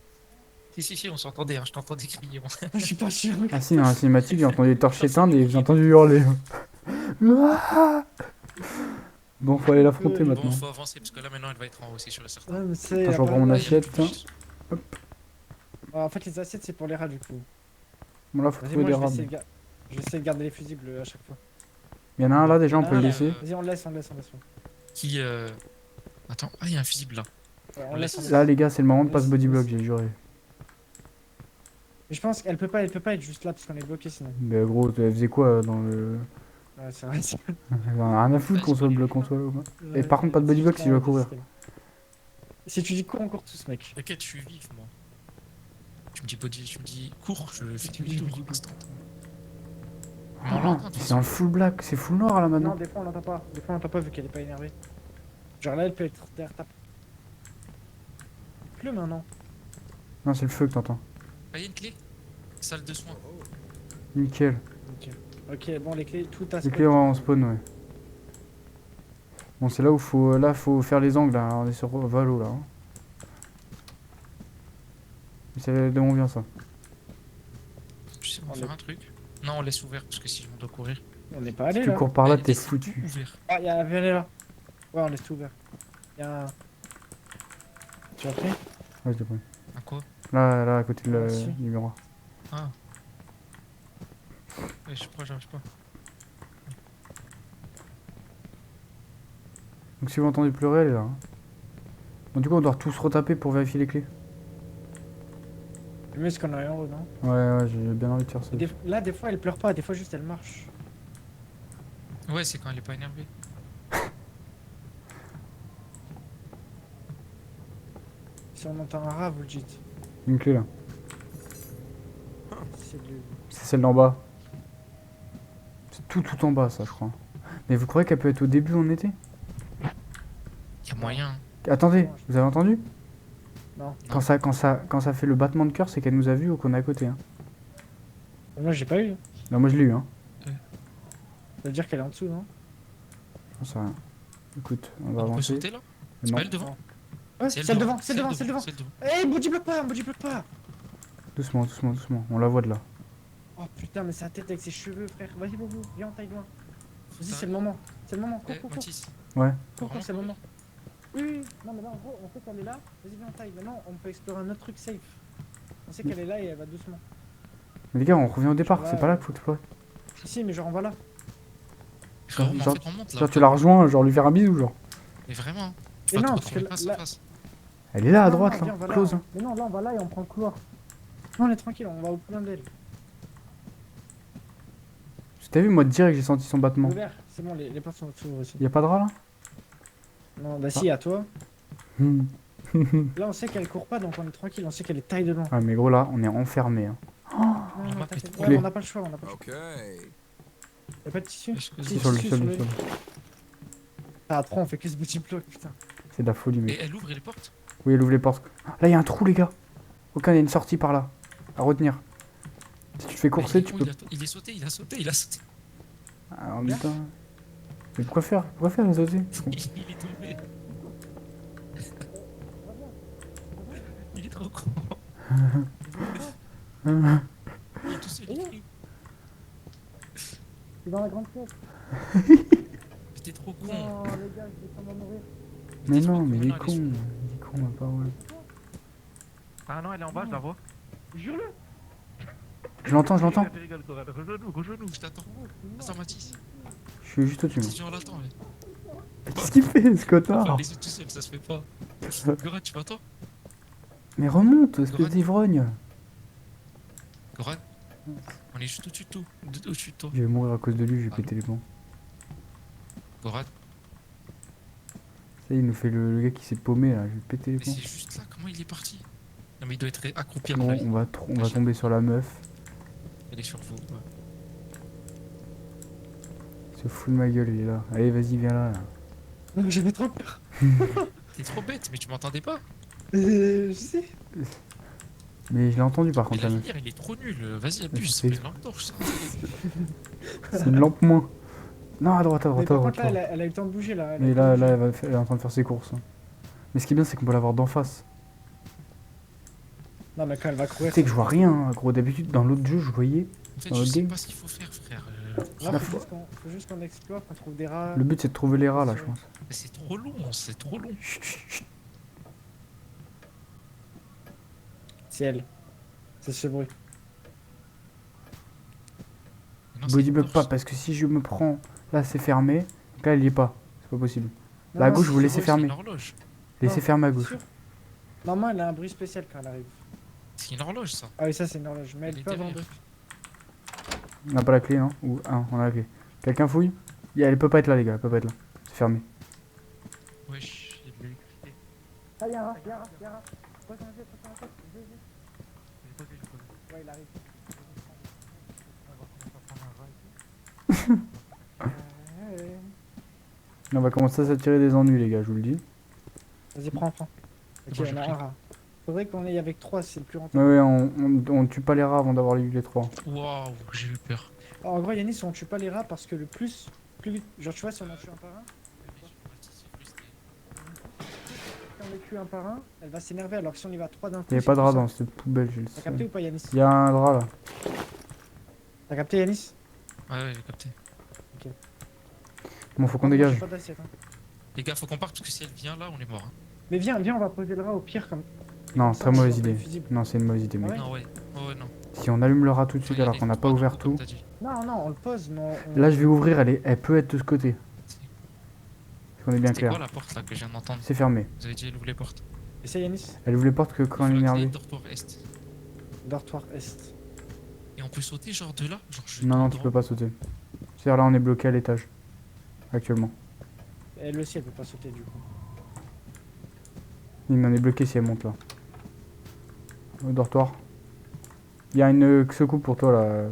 Speaker 3: Si, on s'entendait, hein, je t'entendais crier. Moi.
Speaker 1: Je suis pas sûr.
Speaker 2: Ah si, dans la cinématique, j'ai entendu les torches s'éteindre et j'ai entendu hurler. Ah bon, faut aller l'affronter
Speaker 1: Bon,
Speaker 3: Bon,
Speaker 2: maintenant.
Speaker 3: faut avancer parce que là, maintenant, elle va être en haut, c'est sûr et certain.
Speaker 1: Ouais, mais c'est.
Speaker 2: Attends, je reprends mon
Speaker 3: Là, il y a
Speaker 2: assiette,
Speaker 3: plus de
Speaker 2: tiens.
Speaker 3: plus.
Speaker 1: Ouais, en fait, les assiettes, c'est pour les rats, du coup.
Speaker 2: Bon là, faut
Speaker 1: Vas-y,
Speaker 2: trouver
Speaker 1: moi,
Speaker 2: des
Speaker 1: je vais
Speaker 2: rames.
Speaker 1: essayer je vais essayer de garder les fusibles à chaque fois.
Speaker 2: Il y en a un là déjà, on peut le
Speaker 3: Ah,
Speaker 2: laisser.
Speaker 1: Vas-y, on le laisse, on le laisse, on le laisse.
Speaker 3: Qui. Attends, ah, il y a un fusible là.
Speaker 1: Ouais,
Speaker 3: On laisse.
Speaker 2: Là, les gars, c'est le moment de pas se
Speaker 1: Laisse,
Speaker 2: bodyblock,
Speaker 1: laisse.
Speaker 2: j'ai juré.
Speaker 1: Mais je pense qu'elle peut pas être juste là parce qu'on est bloqué sinon.
Speaker 2: Mais gros, elle faisait quoi dans le.
Speaker 1: Ouais, c'est vrai.
Speaker 2: Elle en a rien à foutre qu'on soit bloqué, qu'on soit là ou pas. Et par contre, pas de bodyblock si je dois courir.
Speaker 1: Si tu dis cours, on court tous, mec.
Speaker 3: T'inquiète, je suis vif, moi. Tu me dis body, tu me dis cours, je fais
Speaker 1: Tu
Speaker 3: du
Speaker 1: me dis
Speaker 3: demi-tour
Speaker 1: body.
Speaker 3: instant.
Speaker 2: Ah, c'est en full black, c'est full noir là
Speaker 1: Non,
Speaker 2: maintenant.
Speaker 1: des fois on l'entend pas. Des fois on l'entend pas vu qu'elle est pas énervée. Genre là, elle peut être derrière ta. Il pleut maintenant.
Speaker 2: Non, c'est le feu que t'entends.
Speaker 3: Ah, il y a une clé. Salle de soins.
Speaker 2: Nickel.
Speaker 1: Ok. Ok, bon, les clés, tout à
Speaker 2: Les clés en spawn, ouais. Bon, c'est là où faut faire les angles là. On est sur Valo là. Hein. C'est de où on vient ça.
Speaker 3: Tu sais, on va
Speaker 1: On
Speaker 3: faire
Speaker 1: est-
Speaker 3: un truc. Non, on laisse ouvert parce que si on doit courir.
Speaker 1: On n'est pas
Speaker 2: Si
Speaker 1: allé
Speaker 2: tu
Speaker 1: là.
Speaker 2: cours par là,
Speaker 3: Eh,
Speaker 2: t'es
Speaker 3: laisse tout
Speaker 2: foutu.
Speaker 3: ouvert.
Speaker 1: Ah, viens aller là. Ouais, on laisse tout ouvert. Y'a un. Tu as pris?
Speaker 2: Ouais, je l'ai pris.
Speaker 3: Un quoi?
Speaker 2: Là, à côté de
Speaker 1: Merci.
Speaker 2: du miroir.
Speaker 3: Ah. Ouais, j'arrive pas.
Speaker 2: Donc si vous entendez pleurer, elle est là. Hein. Bon, du coup, on doit tous retaper pour vérifier les clés.
Speaker 1: Le mieux, c'est qu'on est en haut, non?
Speaker 2: Ouais, j'ai bien envie de faire ça.
Speaker 1: Là, des fois, elle pleure pas. Des fois, juste elle marche.
Speaker 3: Ouais, c'est quand elle est pas énervée.
Speaker 1: Si on entend un rat, vous le dites.
Speaker 2: Une clé là.
Speaker 1: C'est de...
Speaker 2: C'est celle d'en bas. C'est tout en bas, ça, je crois. Mais vous croyez qu'elle peut être au début où on était?
Speaker 3: Y a moyen. Hein.
Speaker 2: Attendez, vous avez entendu?
Speaker 1: Non.
Speaker 2: Quand ça fait le battement de cœur, c'est qu'elle nous a vu ou qu'on est à côté. Hein.
Speaker 1: Moi, j'ai pas eu.
Speaker 2: Non, moi je l'ai eu. Hein.
Speaker 1: Ça veut dire qu'elle est en dessous, non?
Speaker 2: J'en sais rien. Écoute, on va
Speaker 3: On peut
Speaker 2: avancer.
Speaker 3: sauter là?
Speaker 2: Non.
Speaker 3: C'est pas elle devant?
Speaker 1: Ouais,
Speaker 3: C'est elle
Speaker 1: celle devant, celle devant,
Speaker 3: celle
Speaker 1: celle devant.
Speaker 3: Celle devant.
Speaker 1: Eh, body bloque pas, body bloque pas.
Speaker 2: Doucement. On la voit de là.
Speaker 1: Oh putain, mais sa tête avec ses cheveux, frère. Vas-y, Bobo, viens en taille loin. Vas-y,
Speaker 3: Putain.
Speaker 1: c'est le moment. C'est le moment. Cours,
Speaker 3: Eh,
Speaker 1: cours, cours.
Speaker 3: Mathis.
Speaker 2: Ouais.
Speaker 1: Cours, cours, c'est le moment. Oui. Non, mais là, en gros, on sait qu'elle est là. Vas-y, viens en taille. Maintenant, on peut explorer un autre truc safe. On sait qu'elle est là et elle va doucement.
Speaker 2: Mais les gars, on revient au départ.
Speaker 1: Ouais,
Speaker 2: C'est pas là qu'il faut explorer.
Speaker 1: Si, mais genre, on va là.
Speaker 3: Frérot, mais en
Speaker 2: Genre-
Speaker 3: fait, on monte là.
Speaker 2: Genre, tu la rejoins, genre lui faire un bisou, genre.
Speaker 3: Mais vraiment.
Speaker 1: Et non,
Speaker 3: Faut
Speaker 1: parce que
Speaker 3: qu'on fasse
Speaker 1: là-
Speaker 3: face.
Speaker 2: Elle est là à
Speaker 1: Non,
Speaker 2: droite,
Speaker 1: non,
Speaker 2: là.
Speaker 1: viens, on va là.
Speaker 2: Close. Hein.
Speaker 1: Mais non, là, on va là et on prend le couloir. Non, on est tranquille, on va au plein d'elle.
Speaker 2: T'as vu, moi direct, j'ai senti son battement.
Speaker 1: Ouvert, c'est bon, les portes sont ouvertes aussi.
Speaker 2: Y'a pas de rat là?
Speaker 1: Non, bah si, à toi.
Speaker 2: Hmm.
Speaker 1: Là, on sait qu'elle court pas, donc on est tranquille, on sait qu'elle est taille dedans.
Speaker 2: Ouais, mais gros, là, on est enfermé. Hein.
Speaker 1: Non,
Speaker 3: La
Speaker 1: non,
Speaker 3: map
Speaker 1: t'inquiète.
Speaker 3: est
Speaker 1: Ouais,
Speaker 2: clé.
Speaker 1: on n'a pas le choix, on n'a pas le choix.
Speaker 5: Okay.
Speaker 1: Y'a pas de tissu?
Speaker 3: Est-ce que-
Speaker 1: Si,
Speaker 2: Sur le
Speaker 1: tissu
Speaker 2: sol,
Speaker 1: sur
Speaker 2: le
Speaker 1: le-
Speaker 2: sol.
Speaker 1: Ah, 3, on fait que ce petit bloc, putain.
Speaker 2: C'est de la folie,
Speaker 3: Et
Speaker 2: mec.
Speaker 3: elle ouvre les portes?
Speaker 2: Oui, elle ouvre les portes. Là, y'a un trou, les gars. Aucun, y a une sortie par là. À retenir. Si tu te fais courser,
Speaker 3: Mais
Speaker 2: tu
Speaker 3: il est
Speaker 2: peux.
Speaker 3: con, il est sauté, il a sauté, il a sauté.
Speaker 2: Ah, en même temps. Mais pourquoi faire? Pourquoi faire les sauter?
Speaker 3: Il est tombé. Il est trop con. Il est tout seul, il crie.
Speaker 1: C'est dans la grande pièce.
Speaker 3: Mais t'es trop con.
Speaker 1: Non, les gars, je descends, on va mourir.
Speaker 2: Mais
Speaker 3: t'es trop
Speaker 2: non,
Speaker 3: con,
Speaker 2: mais il est
Speaker 3: maintenant,
Speaker 2: con. Il est con, ma parole.
Speaker 4: Ah non, elle est en bas, je la vois.
Speaker 1: Jure-le.
Speaker 2: Je l'entends.
Speaker 4: Rigole, Coral. Rejoins-nous.
Speaker 3: Je t'attends. Attends, Mathis.
Speaker 2: Je suis juste au-dessus. moi.
Speaker 3: Si on l'attend, mais.
Speaker 2: Qu'est-ce qu'il fait, ce
Speaker 3: Enfin,
Speaker 2: cotard?
Speaker 3: laisse tout seul, ça se fait pas. Goran, tu m'attends?
Speaker 2: Mais remonte, espèce
Speaker 3: Goran.
Speaker 2: d'ivrogne.
Speaker 3: Goran? On est juste au-dessus de tout. Au-dessus de toi.
Speaker 2: Je vais mourir à cause de lui, je vais
Speaker 3: Ah.
Speaker 2: péter les plombs.
Speaker 3: Goran?
Speaker 2: Ça y est, il nous fait le gars qui s'est paumé là, je vais péter les
Speaker 3: Mais
Speaker 2: plombs.
Speaker 3: c'est juste là, comment il est parti? Non, mais il doit être accroupi à
Speaker 2: Bon,
Speaker 3: mon avis.
Speaker 2: on va tomber sur la meuf.
Speaker 3: Elle est sur vous. Ouais.
Speaker 2: Se fout de ma gueule, il est là. Allez, vas-y, viens là.
Speaker 1: Non, j'avais trop peur.
Speaker 3: T'es trop bête, mais tu m'entendais pas?
Speaker 1: Je sais.
Speaker 2: Mais je l'ai entendu par
Speaker 3: Mais
Speaker 2: contre
Speaker 3: la
Speaker 2: la meuf.
Speaker 3: lumière, il est trop nul. Vas-y, abuse.
Speaker 2: je
Speaker 3: Ça
Speaker 2: sais.
Speaker 3: fait une lampe torche, ça.
Speaker 2: C'est une lampe moins. Non, à droite, à
Speaker 1: Mais
Speaker 2: droite, à
Speaker 1: par
Speaker 2: droite.
Speaker 1: contre, là,
Speaker 2: là.
Speaker 1: elle a eu le temps de bouger, là.
Speaker 2: Mais là, elle est en train de faire ses courses, hein. Mais ce qui est bien, c'est qu'on peut l'avoir d'en face.
Speaker 1: Non, mais quand elle va
Speaker 2: Tu
Speaker 1: courir.
Speaker 2: sais que je vois rien, hein, gros. D'habitude, dans l'autre jeu, je voyais.
Speaker 3: En fait,
Speaker 2: Dans
Speaker 3: je
Speaker 2: le
Speaker 3: sais
Speaker 2: game.
Speaker 3: pas ce qu'il faut faire, frère.
Speaker 1: Là,
Speaker 2: La
Speaker 1: faut juste qu'on explore, qu'on trouve des rats.
Speaker 2: Le but, c'est de trouver les rats, là, je pense.
Speaker 3: Mais c'est trop long, c'est trop long.
Speaker 2: Chut, chut, chut.
Speaker 1: C'est elle. C'est ce bruit.
Speaker 3: Non, c'est
Speaker 2: Body
Speaker 3: une
Speaker 2: bug
Speaker 3: torche.
Speaker 2: pas, parce que si je me prends. Là, c'est fermé. Donc là, il y est pas. C'est pas possible.
Speaker 1: Non,
Speaker 2: Là, à
Speaker 1: non,
Speaker 2: gauche,
Speaker 1: c'est
Speaker 2: vous
Speaker 1: ce
Speaker 2: laissez
Speaker 1: bruit,
Speaker 2: fermer.
Speaker 3: C'est une horloge.
Speaker 2: Laissez
Speaker 1: Non,
Speaker 2: fermer à
Speaker 1: c'est
Speaker 2: gauche.
Speaker 1: sûr. Normalement, elle a un bruit spécial quand elle arrive.
Speaker 3: C'est une horloge, ça.
Speaker 1: Ah oui, ça, c'est une horloge. Mais
Speaker 3: Elle
Speaker 1: elle
Speaker 3: est
Speaker 1: peut avoir un
Speaker 3: derrière.
Speaker 1: bruit.
Speaker 2: On n'a pas la clé, non? Ou ah, on a la clé. Quelqu'un fouille? Elle peut pas être là, les gars. Elle peut pas être là. C'est fermé.
Speaker 3: Wesh, il y a de l'électricité.
Speaker 1: Ah, y'a un rat, y'a un rat, y'a un rat. Passe un jet, passe un jet.
Speaker 4: J'ai posé, j'ai posé.
Speaker 1: Ouais, il arrive.
Speaker 4: On va commencer à prendre un rat ici.
Speaker 1: Ouais.
Speaker 2: On va commencer à s'attirer des ennuis, les gars, je vous le dis.
Speaker 1: Vas-y, prends. Ok,
Speaker 3: Moi, j'ai
Speaker 1: on a
Speaker 3: pris.
Speaker 1: un rat. Faudrait qu'on aille avec 3, c'est le plus
Speaker 2: Ouais,
Speaker 1: rentable.
Speaker 2: ouais, on tue pas les rats avant d'avoir eu les 3.
Speaker 3: Waouh, j'ai eu peur.
Speaker 1: En gros, Yanis, on tue pas les rats parce que le plus vite. Genre, tu vois, si on en tue un par un, si on les tue un par un, elle va s'énerver. Alors que si on y va 3 d'un coup.
Speaker 2: Il y avait
Speaker 1: c'est
Speaker 2: pas de
Speaker 1: plus
Speaker 2: rats
Speaker 1: simple.
Speaker 2: dans cette poubelle, j'ai le
Speaker 1: T'as
Speaker 2: seum.
Speaker 1: capté ou pas, Yanis?
Speaker 2: Il y a un drap là.
Speaker 1: T'as capté, Yanis?
Speaker 3: Ouais, ouais, j'ai capté.
Speaker 2: Bon, faut qu'on
Speaker 1: Moi, j'ai
Speaker 2: dégage.
Speaker 1: pas d'assiette, hein.
Speaker 3: Les gars, faut qu'on parte parce que si elle vient là, on est mort. Hein.
Speaker 1: Mais viens, on va poser le rat au pire comme.
Speaker 2: Non,
Speaker 1: comme ça,
Speaker 2: très
Speaker 1: on
Speaker 2: mauvaise
Speaker 1: sort le
Speaker 2: idée.
Speaker 1: fusible.
Speaker 2: Non, c'est une mauvaise idée,
Speaker 1: Ah
Speaker 2: mec.
Speaker 1: ouais
Speaker 3: Non, ouais. Oh, ouais, non.
Speaker 2: Si on allume le rat tout de suite
Speaker 3: Faut y
Speaker 2: alors
Speaker 3: aller
Speaker 2: qu'on n'a pas
Speaker 3: droit,
Speaker 2: ouvert
Speaker 3: droit,
Speaker 2: tout.
Speaker 3: comme t'as dit.
Speaker 1: Non, on le pose, mais on.
Speaker 2: Là, je vais ouvrir, elle peut être de ce côté. Qu'on est bien
Speaker 3: C'était quoi
Speaker 2: clair.
Speaker 3: la porte là que je viens d'entendre?
Speaker 2: C'est fermé.
Speaker 3: Vous avez dit elle ouvre les portes.
Speaker 1: Essaye, Yanis.
Speaker 2: Elle ouvre les portes que quand elle est
Speaker 3: Il faut la clé
Speaker 2: énervée.
Speaker 3: dortoir est.
Speaker 1: Dortoir Est.
Speaker 3: Et on peut sauter genre de là? Genre je
Speaker 2: Non, non, tu peux pas sauter. C'est-à-dire là, on est bloqué à l'étage. Actuellement.
Speaker 1: Elle aussi, elle peut pas sauter du coup.
Speaker 2: Il m'en est bloqué si elle monte là. Au dortoir. Il y a une secoupe pour toi là.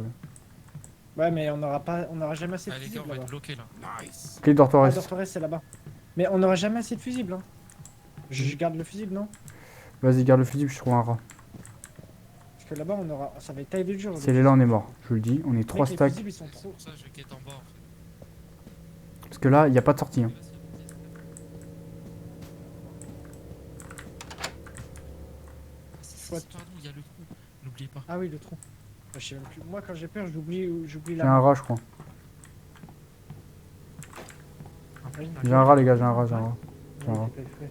Speaker 1: Ouais, mais on aura jamais assez de
Speaker 3: Ah les gars,
Speaker 1: fusibles
Speaker 3: on va
Speaker 1: là-bas.
Speaker 3: être bloqués là.
Speaker 2: Clé de dortoir
Speaker 1: Ah,
Speaker 2: est.
Speaker 1: Dortoir Est, c'est là-bas. Mais on aura jamais assez de fusibles, hein. Je garde le fusible, non?
Speaker 2: Vas-y, garde le fusible, je trouve un rat.
Speaker 1: Parce que là-bas, ça va être taille de dur.
Speaker 2: Si elle est là, on est mort. Je vous le dis, on est 3
Speaker 1: Les
Speaker 2: stacks.
Speaker 1: fusibles, ils sont
Speaker 3: C'est
Speaker 1: trop.
Speaker 3: pour ça que je guette en bas en fait.
Speaker 2: Parce que là, il n'y a pas de sortie. Hein.
Speaker 1: What?
Speaker 3: Pardon, il y a le trou. N'oubliez pas.
Speaker 1: Ah oui, le trou. Je sais même plus. Moi, quand j'ai peur, j'oublie
Speaker 2: J'ai
Speaker 1: la.
Speaker 2: un rat, je crois.
Speaker 1: Oui,
Speaker 2: J'ai un rat, les gars, j'ai un rat, j'ai un rat.
Speaker 1: Ouais,
Speaker 2: rat.
Speaker 1: j'ai pas fait.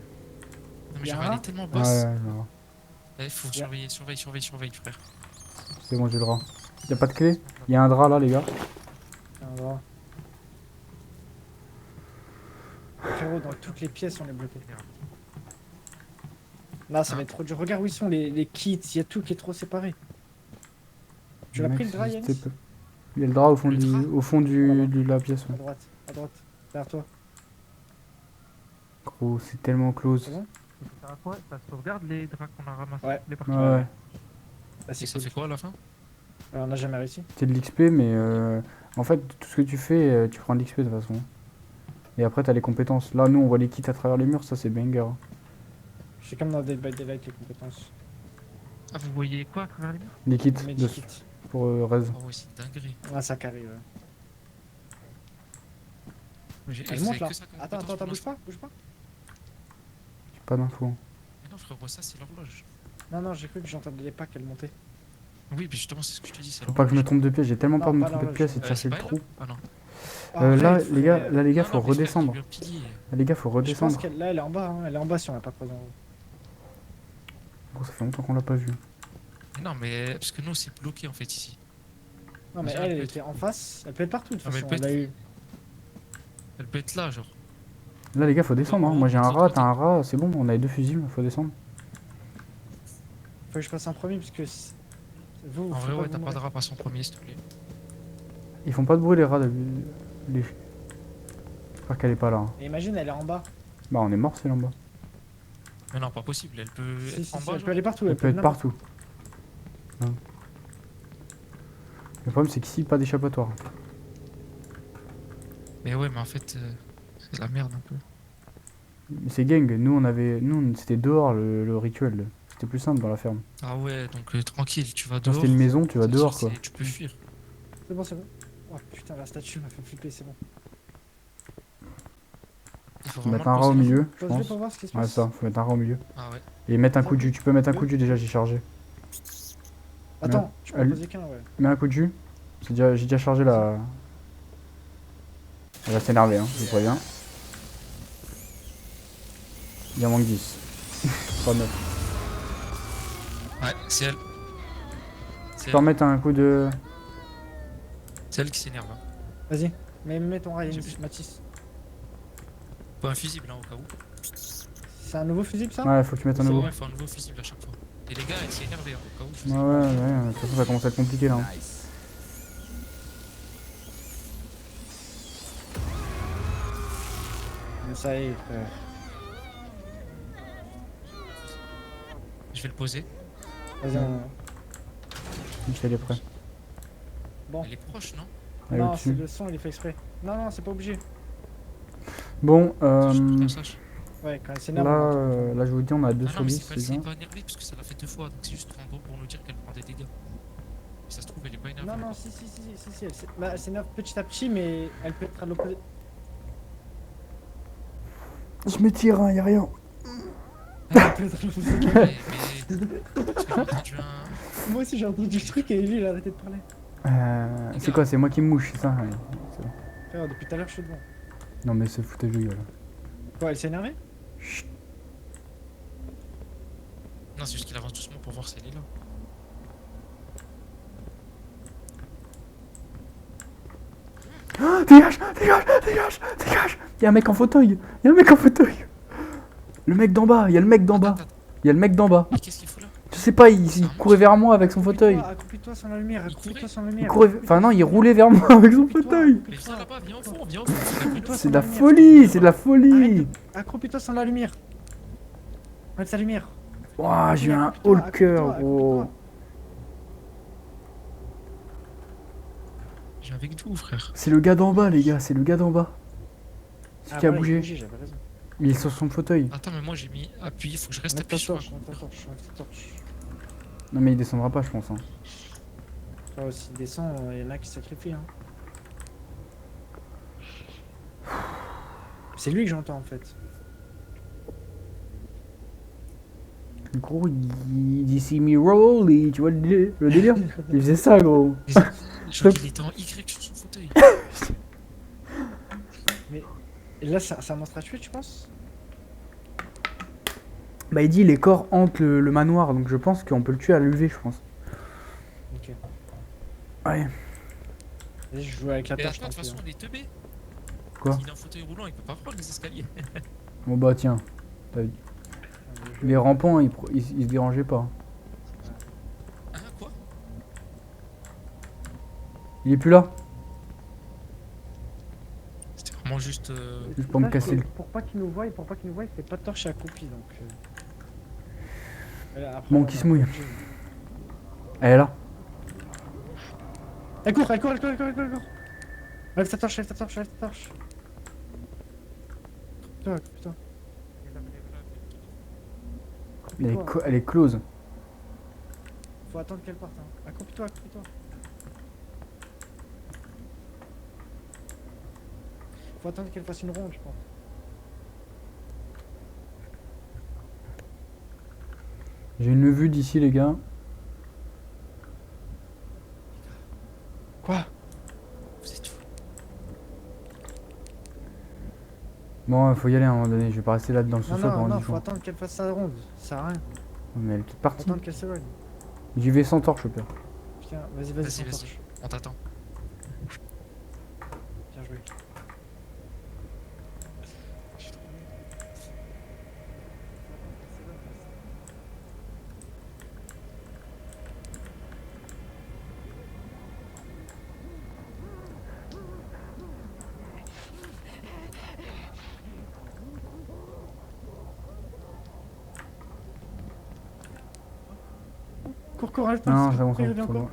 Speaker 3: Non mais
Speaker 1: Y a
Speaker 3: genre
Speaker 1: un
Speaker 3: elle
Speaker 1: rat
Speaker 3: est tellement
Speaker 2: Ouais,
Speaker 3: basse.
Speaker 2: j'ai un rat.
Speaker 3: Il faut
Speaker 1: Y a-
Speaker 3: surveiller frère.
Speaker 2: C'est bon, j'ai le rat. Y a pas de clé? Y a un drap là, les gars.
Speaker 1: Un drap. Frérot, dans toutes les pièces, on est bloqué. Là, ça va être trop dur. Regarde où ils sont les kits. Il y a tout qui est trop séparé. Tu l'as
Speaker 2: Mec,
Speaker 1: pris le drap,
Speaker 2: c'était
Speaker 1: Yanis?
Speaker 2: peu. Il y a le drap au fond,
Speaker 3: Le drap
Speaker 1: Voilà.
Speaker 2: de la pièce.
Speaker 1: À
Speaker 2: Ouais.
Speaker 1: droite, à droite. Derrière toi.
Speaker 2: Gros, c'est tellement close.
Speaker 1: C'est bon?
Speaker 4: Ça sert à quoi? Ça sauvegarde les draps qu'on a ramassés?
Speaker 1: Ouais.
Speaker 4: Les
Speaker 2: Ouais,
Speaker 4: parties.
Speaker 2: ouais.
Speaker 1: Bah,
Speaker 3: Et
Speaker 1: c'est
Speaker 3: ça
Speaker 1: cool.
Speaker 3: fait quoi à la fin?
Speaker 1: On n'a jamais réussi.
Speaker 2: C'est de l'XP, mais en fait, tout ce que tu fais, tu prends de l'XP de toute façon. Et après, t'as les compétences. Là, nous, on voit les kits à travers les murs, ça c'est banger.
Speaker 1: C'est comme dans Dead by Daylight, les compétences.
Speaker 4: Ah, vous voyez quoi à travers les murs?
Speaker 2: Les kits
Speaker 1: On met
Speaker 2: de-
Speaker 1: des kits.
Speaker 2: pour Rez.
Speaker 3: Oh ouais, c'est dinguerie.
Speaker 1: Ah, ça carré, ouais.
Speaker 3: Et
Speaker 1: Elle
Speaker 3: vous
Speaker 1: monte
Speaker 3: avez
Speaker 1: là.
Speaker 3: que ça comme
Speaker 1: Attends,
Speaker 3: compétence pour
Speaker 1: bouge pas,
Speaker 3: l'instant?
Speaker 1: bouge pas.
Speaker 2: J'ai pas d'infos.
Speaker 3: Mais non frérot, ça c'est l'horloge.
Speaker 1: Non, j'ai cru que j'entendais pas qu'elle montait.
Speaker 3: Oui, mais justement, c'est ce que je te dis, c'est
Speaker 2: Faut pas que je me trompe de pièce, j'ai tellement
Speaker 1: Non,
Speaker 2: peur de me
Speaker 1: pas
Speaker 2: tromper de
Speaker 1: l'horloge.
Speaker 2: pièce et de
Speaker 3: C'est
Speaker 2: chercher le
Speaker 3: pas
Speaker 2: trou.
Speaker 3: elle? Ah non.
Speaker 2: Là,
Speaker 1: Arrête,
Speaker 2: les gars,
Speaker 1: frère.
Speaker 2: là, les gars,
Speaker 3: Non,
Speaker 2: faut
Speaker 3: non, mais frère,
Speaker 2: redescendre.
Speaker 3: tu veux un pilier.
Speaker 2: Là, les gars, faut
Speaker 1: Je pense
Speaker 2: redescendre.
Speaker 1: qu'elle là, elle est en bas. Hein. Elle est en bas si on l'a pas creusé en haut.
Speaker 2: Gros, ça fait longtemps qu'on l'a pas vu.
Speaker 3: Mais non, mais parce que nous c'est bloqué en fait ici.
Speaker 1: Non, mais
Speaker 3: Mais
Speaker 1: elle
Speaker 3: elle peut
Speaker 1: était en face. Elle peut être partout de toute
Speaker 3: Ah, mais
Speaker 1: façon.
Speaker 3: elle peut
Speaker 1: Elle a eu.
Speaker 3: Elle peut être là, genre.
Speaker 2: Là, les gars, faut descendre. Hein.
Speaker 3: Oh,
Speaker 2: Moi, j'ai un
Speaker 3: c'est
Speaker 2: rat,
Speaker 3: trop
Speaker 2: t'as un rat, c'est bon, on a les deux fusibles, faut descendre.
Speaker 1: Faut que je passe en premier parce que. Vous,
Speaker 3: En
Speaker 1: faut
Speaker 3: vrai, ouais,
Speaker 1: vous
Speaker 3: t'as pas
Speaker 1: mourir.
Speaker 3: de rap à son premier, s'il te plaît.
Speaker 2: Ils font pas de bruit, les rats. Les... J'espère qu'elle est pas là. Hein.
Speaker 1: Et imagine, elle est en bas.
Speaker 2: Bah, on est mort, c'est là en bas.
Speaker 3: Mais non, pas possible, elle peut
Speaker 1: Si,
Speaker 3: être
Speaker 1: si,
Speaker 3: en
Speaker 1: si,
Speaker 3: bas,
Speaker 1: elle
Speaker 3: genre.
Speaker 1: peut aller partout.
Speaker 2: Elle peut être
Speaker 1: n'importe
Speaker 2: partout. Hein. Le problème, c'est qu'ici, pas d'échappatoire.
Speaker 3: Mais ouais, mais en fait, c'est la merde un peu.
Speaker 2: Mais c'est gang. Nous, c'était dehors le rituel. c'était plus simple dans la ferme.
Speaker 3: Ah ouais, donc tranquille, tu vas
Speaker 2: Quand
Speaker 3: dehors.
Speaker 2: c'était une maison, tu vas
Speaker 3: Ça veut dire
Speaker 2: dehors
Speaker 3: que
Speaker 2: quoi.
Speaker 3: tu peux fuir.
Speaker 1: C'est bon, c'est bon. Oh putain, la statue m'a fait flipper, c'est bon.
Speaker 3: Il faut
Speaker 2: Faut
Speaker 3: vraiment
Speaker 2: mettre
Speaker 3: le
Speaker 2: un rat au
Speaker 3: poser.
Speaker 2: milieu, je
Speaker 1: Pose-le
Speaker 2: pense.
Speaker 1: pour voir ce qui se
Speaker 2: Ouais,
Speaker 1: passe.
Speaker 2: ça, faut mettre un rat au milieu.
Speaker 3: Ah ouais.
Speaker 2: Et mettre un coup de jus, tu peux mettre un coup de jus déjà, j'ai chargé.
Speaker 1: Attends, je peux en
Speaker 2: Elle-
Speaker 1: poser qu'un, ouais.
Speaker 2: Mets un coup de jus. J'ai déjà chargé la. Elle va s'énerver, hein, je préviens. Il en manque 10. Pas 9.
Speaker 3: Ouais, c'est elle.
Speaker 2: Tu
Speaker 3: C'est
Speaker 2: peux
Speaker 3: elle.
Speaker 2: remettre un coup de.
Speaker 3: C'est elle qui s'énerve. Hein.
Speaker 1: Vas-y, mets ton rat,
Speaker 3: J'ai vu.
Speaker 1: Mathis.
Speaker 3: Faut un fusible hein, au cas où.
Speaker 1: C'est un nouveau fusible ça?
Speaker 2: Ouais, faut que tu mettes un
Speaker 1: C'est
Speaker 2: nouveau.
Speaker 3: Ouais, faut un nouveau fusible à chaque fois. Et les gars, elle s'est énervée hein, au cas où. Je
Speaker 2: Ouais,
Speaker 3: sais
Speaker 2: ouais, de toute façon, ça commence à être compliqué là. Hein.
Speaker 1: Mais ça y est, frère.
Speaker 3: Je vais le poser.
Speaker 1: Vas-y,
Speaker 2: Michel est prêt.
Speaker 1: Bon.
Speaker 3: Elle est proche, non?
Speaker 2: Elle est
Speaker 1: Non, c'est
Speaker 2: au-dessus.
Speaker 1: le son, il est fait exprès. Non, non, c'est pas obligé.
Speaker 2: Bon,
Speaker 3: Juste pour qu'on sache.
Speaker 1: Ouais, quand elle s'énerve.
Speaker 2: là,
Speaker 1: on entend.
Speaker 2: là, je vous dis, on a 2
Speaker 3: Ah
Speaker 2: sur
Speaker 3: non, mais
Speaker 2: 10,
Speaker 3: c'est pas,
Speaker 2: c'est
Speaker 3: c'est
Speaker 2: bien.
Speaker 3: pas énervé parce que ça l'a fait 2 fois. Donc c'est juste en gros pour nous dire qu'elle prend des dégâts. Mais ça se trouve, elle est pas énervée.
Speaker 1: Non, non, si, elle s'énerve petit à petit, mais elle peut être à l'opposé.
Speaker 2: Je m'étire, hein, y'a rien.
Speaker 1: Elle peut être à l'opposé.
Speaker 3: Mais. Parce que j'ai entendu un.
Speaker 1: Moi aussi, j'ai entendu le truc et lui, il a arrêté de parler.
Speaker 2: C'est quoi, c'est moi qui me mouche, c'est ça? Ouais, c'est bon.
Speaker 1: Frère, depuis tout à l'heure, je suis devant.
Speaker 2: Non, mais c'est foutage de gueule.
Speaker 1: Quoi, elle s'est énervée?
Speaker 2: Chut.
Speaker 3: Non, c'est juste qu'il avance doucement pour voir si elle est là.
Speaker 2: Dégage, dégage, dégage, dégage. Y'a un mec en fauteuil. Y'a un mec en fauteuil. Le mec d'en bas, y'a le mec d'en bas.
Speaker 3: Attends, attends.
Speaker 2: Y'a le mec d'en bas.
Speaker 3: Mais qu'est-ce qu'il faut là?
Speaker 2: Je sais pas, il courait vers moi avec son fauteuil.
Speaker 1: Accroupis-toi sans la lumière,
Speaker 3: Il
Speaker 1: accroupis-toi
Speaker 3: courait.
Speaker 1: sans la
Speaker 2: Il
Speaker 1: lumière.
Speaker 2: courait... Enfin non, il roulait vers moi avec son fauteuil.
Speaker 3: Mais viens là-bas, viens au fond, viens au fond.
Speaker 1: Toi,
Speaker 2: C'est
Speaker 1: sans
Speaker 2: de la
Speaker 1: lumière.
Speaker 2: folie, c'est de la folie.
Speaker 1: Accroupis-toi sans la lumière. Mettre sa lumière.
Speaker 2: Ouah, j'ai eu un
Speaker 1: Accroupis-toi,
Speaker 2: haut le cœur,
Speaker 1: accroupis-toi,
Speaker 2: gros.
Speaker 1: accroupis-toi.
Speaker 3: J'ai avec vous, frère.
Speaker 2: C'est le gars d'en bas, les gars, c'est le gars d'en bas. C'est
Speaker 1: Ah,
Speaker 2: qui a
Speaker 1: voilà,
Speaker 2: bougé.
Speaker 1: j'avais raison.
Speaker 2: Il est sur son fauteuil.
Speaker 3: Attends, mais moi j'ai mis appui, faut que je reste
Speaker 1: Mets ta
Speaker 3: appuyé sur
Speaker 1: torche,
Speaker 3: un
Speaker 1: mets ta torche, mets ta torche.
Speaker 2: Non, mais il descendra pas, je pense. Hein.
Speaker 1: Toi aussi, descend, il y en a qui se sacrifient. Hein. C'est lui que j'entends en fait.
Speaker 2: Gros, il see me rolly, tu vois le délire. Il faisait ça, gros.
Speaker 3: Je crois qu'il était en Y sur son fauteuil.
Speaker 1: Et là, ça monstre à tuer, tu penses?
Speaker 2: Bah, il dit les corps hantent le manoir, donc je pense qu'on peut le tuer à l'UV, je pense.
Speaker 1: Ok.
Speaker 2: Ouais.
Speaker 1: Vas-y, je joue avec la
Speaker 3: Mais
Speaker 1: torche.
Speaker 3: attends, de toute
Speaker 1: tant pis,
Speaker 3: façon,
Speaker 1: hein.
Speaker 3: on est teubé.
Speaker 2: Quoi?
Speaker 3: Il est en fauteuil roulant, il peut pas prendre les escaliers.
Speaker 2: Bon, bah, tiens. Les rampants, ils se dérangeaient pas.
Speaker 3: Hein, quoi?
Speaker 2: Il est plus là.
Speaker 3: C'était vraiment juste.
Speaker 2: Juste pour me casser le.
Speaker 1: Pour pas qu'il nous voie, c'est pas de torche accroupi donc. Voilà, après,
Speaker 2: Bon,
Speaker 1: on
Speaker 2: qui
Speaker 1: a-
Speaker 2: se mouille. Elle est là.
Speaker 1: Elle court. Lève ta torche, lève ta torche. Putain.
Speaker 2: Elle est close.
Speaker 1: Faut attendre qu'elle parte. Hein. Accroupis-toi. Faut attendre qu'elle fasse une ronde, je pense.
Speaker 2: J'ai une vue d'ici, les gars.
Speaker 1: Quoi?
Speaker 3: Vous êtes fous.
Speaker 2: Bon, faut y aller à un moment donné. Je vais pas rester là dans le sous-sol pendant 10
Speaker 1: faut
Speaker 2: jours.
Speaker 1: attendre qu'elle fasse sa ronde. Ça sert à rien.
Speaker 2: Mais elle est toute
Speaker 1: Faut
Speaker 2: partie.
Speaker 1: attendre qu'elle s'éloigne.
Speaker 2: J'y vais sans torche, au pire.
Speaker 1: Putain, vas-y,
Speaker 3: Vas-y,
Speaker 1: sans
Speaker 3: vas-y.
Speaker 1: torche.
Speaker 3: On t'attend.
Speaker 1: Bien joué. Cours, arrête pas.
Speaker 2: Non, c'est bon, c'est
Speaker 1: reviens
Speaker 2: bon.
Speaker 1: encore.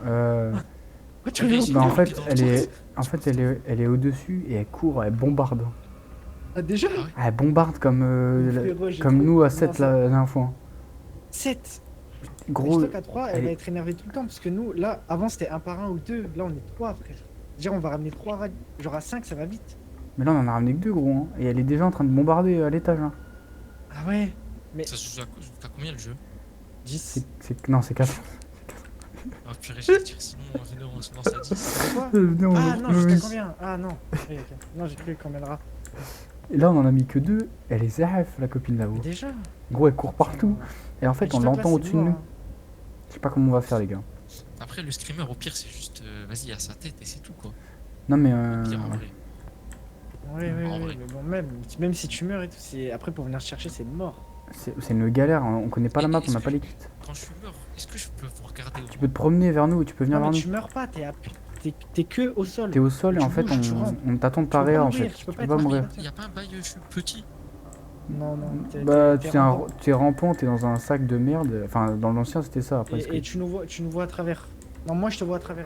Speaker 1: Pourquoi tu
Speaker 3: Mais
Speaker 1: reviens
Speaker 2: Bah, en
Speaker 1: encore
Speaker 2: fait, elle est au-dessus et elle court, elle bombarde.
Speaker 1: Ah, déjà?
Speaker 3: Ah ouais.
Speaker 2: Elle bombarde comme
Speaker 1: Frérot, j'ai
Speaker 2: comme
Speaker 1: trop-
Speaker 2: nous à
Speaker 1: non,
Speaker 2: 7
Speaker 1: ça-
Speaker 2: la dernière fois.
Speaker 1: 7. Mais
Speaker 2: Gros,
Speaker 1: stock à 3, elle
Speaker 2: elle
Speaker 1: va
Speaker 2: est-
Speaker 1: être énervée tout le temps. Parce que nous, là, avant c'était un par un ou deux. Là, on est 3, frère. Dire, on va ramener 3 radios. Genre à 5, ça va vite.
Speaker 2: mais là on en a ramené que 2 gros, hein. Et elle est déjà en train de bombarder à l'étage, hein.
Speaker 1: Ah ouais. Mais
Speaker 3: Ça se joue à combien le jeu?
Speaker 1: 10.
Speaker 2: Non, c'est 4.
Speaker 3: Ah purée, j'allais dire sinon on se lance à 10.
Speaker 1: C'est quoi
Speaker 2: Non,
Speaker 1: Ah non, jusqu'à combien? Ah non. Oui, ok. Non, j'ai cru qu'on mènera.
Speaker 2: Et là on en a mis que 2. Elle est zaf, la copine là-haut.
Speaker 1: Mais déjà.
Speaker 2: Gros, elle court partout. Et en fait, on l'entend au-dessus de nous. Je sais pas comment on va faire, les gars.
Speaker 3: Après le screamer au pire c'est juste vas-y à sa tête et c'est tout quoi.
Speaker 2: Non, mais
Speaker 3: Pire en vrai.
Speaker 1: Oui, oui,
Speaker 3: En
Speaker 1: oui.
Speaker 3: vrai.
Speaker 1: Mais bon, même si tu meurs et tout, après pour venir te chercher, c'est mort.
Speaker 2: c'est une galère, hein. On connaît pas la map, on n'a pas les kits.
Speaker 3: Quand je suis mort, est-ce que je peux vous regarder
Speaker 2: Tu peux te promener vers nous, tu peux venir
Speaker 1: Non,
Speaker 2: vers
Speaker 1: mais
Speaker 2: nous.
Speaker 1: tu meurs pas, t'es que au sol.
Speaker 2: T'es au sol et
Speaker 1: Tu
Speaker 2: en fait,
Speaker 1: bouges, tu rampes.
Speaker 2: on t'attend de
Speaker 1: Tu peux pas
Speaker 2: t'arrêter en
Speaker 1: mourir,
Speaker 2: fait.
Speaker 1: tu peux
Speaker 2: Tu
Speaker 1: pas
Speaker 2: peux pas
Speaker 1: être
Speaker 2: mourir.
Speaker 1: rapide.
Speaker 3: Il y a pas un bail je suis petit.
Speaker 1: Non, non.
Speaker 2: Bah,
Speaker 1: t'es rampant.
Speaker 2: t'es rampant, t'es dans un sac de merde. Enfin, dans l'ancien, c'était ça. Après,
Speaker 1: Et tu nous vois à travers. Non, moi je te vois à travers.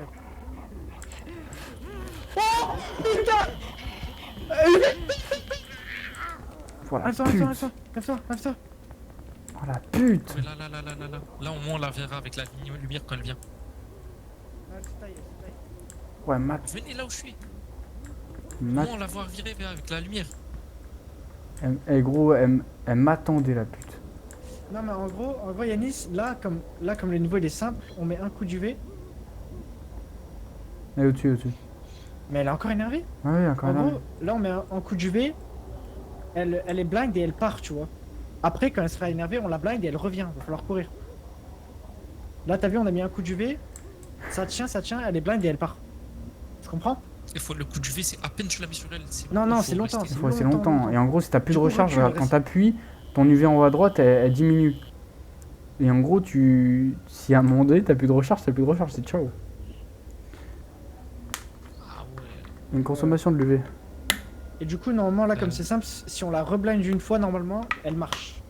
Speaker 2: Voilà,
Speaker 1: Lève-toi,
Speaker 2: pute.
Speaker 1: lève-toi.
Speaker 2: Oh la pute.
Speaker 3: Mais là. Là au moins on la verra avec la lumière quand elle vient.
Speaker 2: Ouais, Matt.
Speaker 3: Venez là où je suis. Au moins on la voit virer avec la lumière.
Speaker 2: Gros, elle m'attendait la pute.
Speaker 1: Non, mais en gros, Yanis, là, comme le niveau il est simple, on met un coup d'UV,
Speaker 2: Elle est au-dessus, au-dessus.
Speaker 1: mais elle est encore énervée.
Speaker 2: Ah oui, encore
Speaker 1: En
Speaker 2: là.
Speaker 1: gros, là, on met un coup d'UV, elle est blind et elle part, tu vois. Après, quand elle sera énervée, on la blind et elle revient. Va falloir courir. Là, t'as vu, on a mis un coup d'UV. Ça tient, elle est blind et elle part. Tu comprends?
Speaker 3: Il faut le coup de V, c'est à peine tu la mets sur elle.
Speaker 1: Non,
Speaker 3: il faut
Speaker 1: c'est longtemps.
Speaker 3: rester.
Speaker 2: Il faut assez longtemps. Et en gros, si t'as plus
Speaker 1: Du
Speaker 2: de
Speaker 1: coup,
Speaker 2: recharge,
Speaker 1: recule,
Speaker 2: regarde, quand
Speaker 1: reste.
Speaker 2: t'appuies, ton UV en haut à droite, elle diminue. Et en gros, si à un moment donné, t'as plus de recharge, c'est ciao.
Speaker 3: Ah ouais.
Speaker 2: Une consommation de l'UV.
Speaker 1: Et du coup, normalement, là, comme c'est simple, si on la reblind une fois, normalement, elle marche.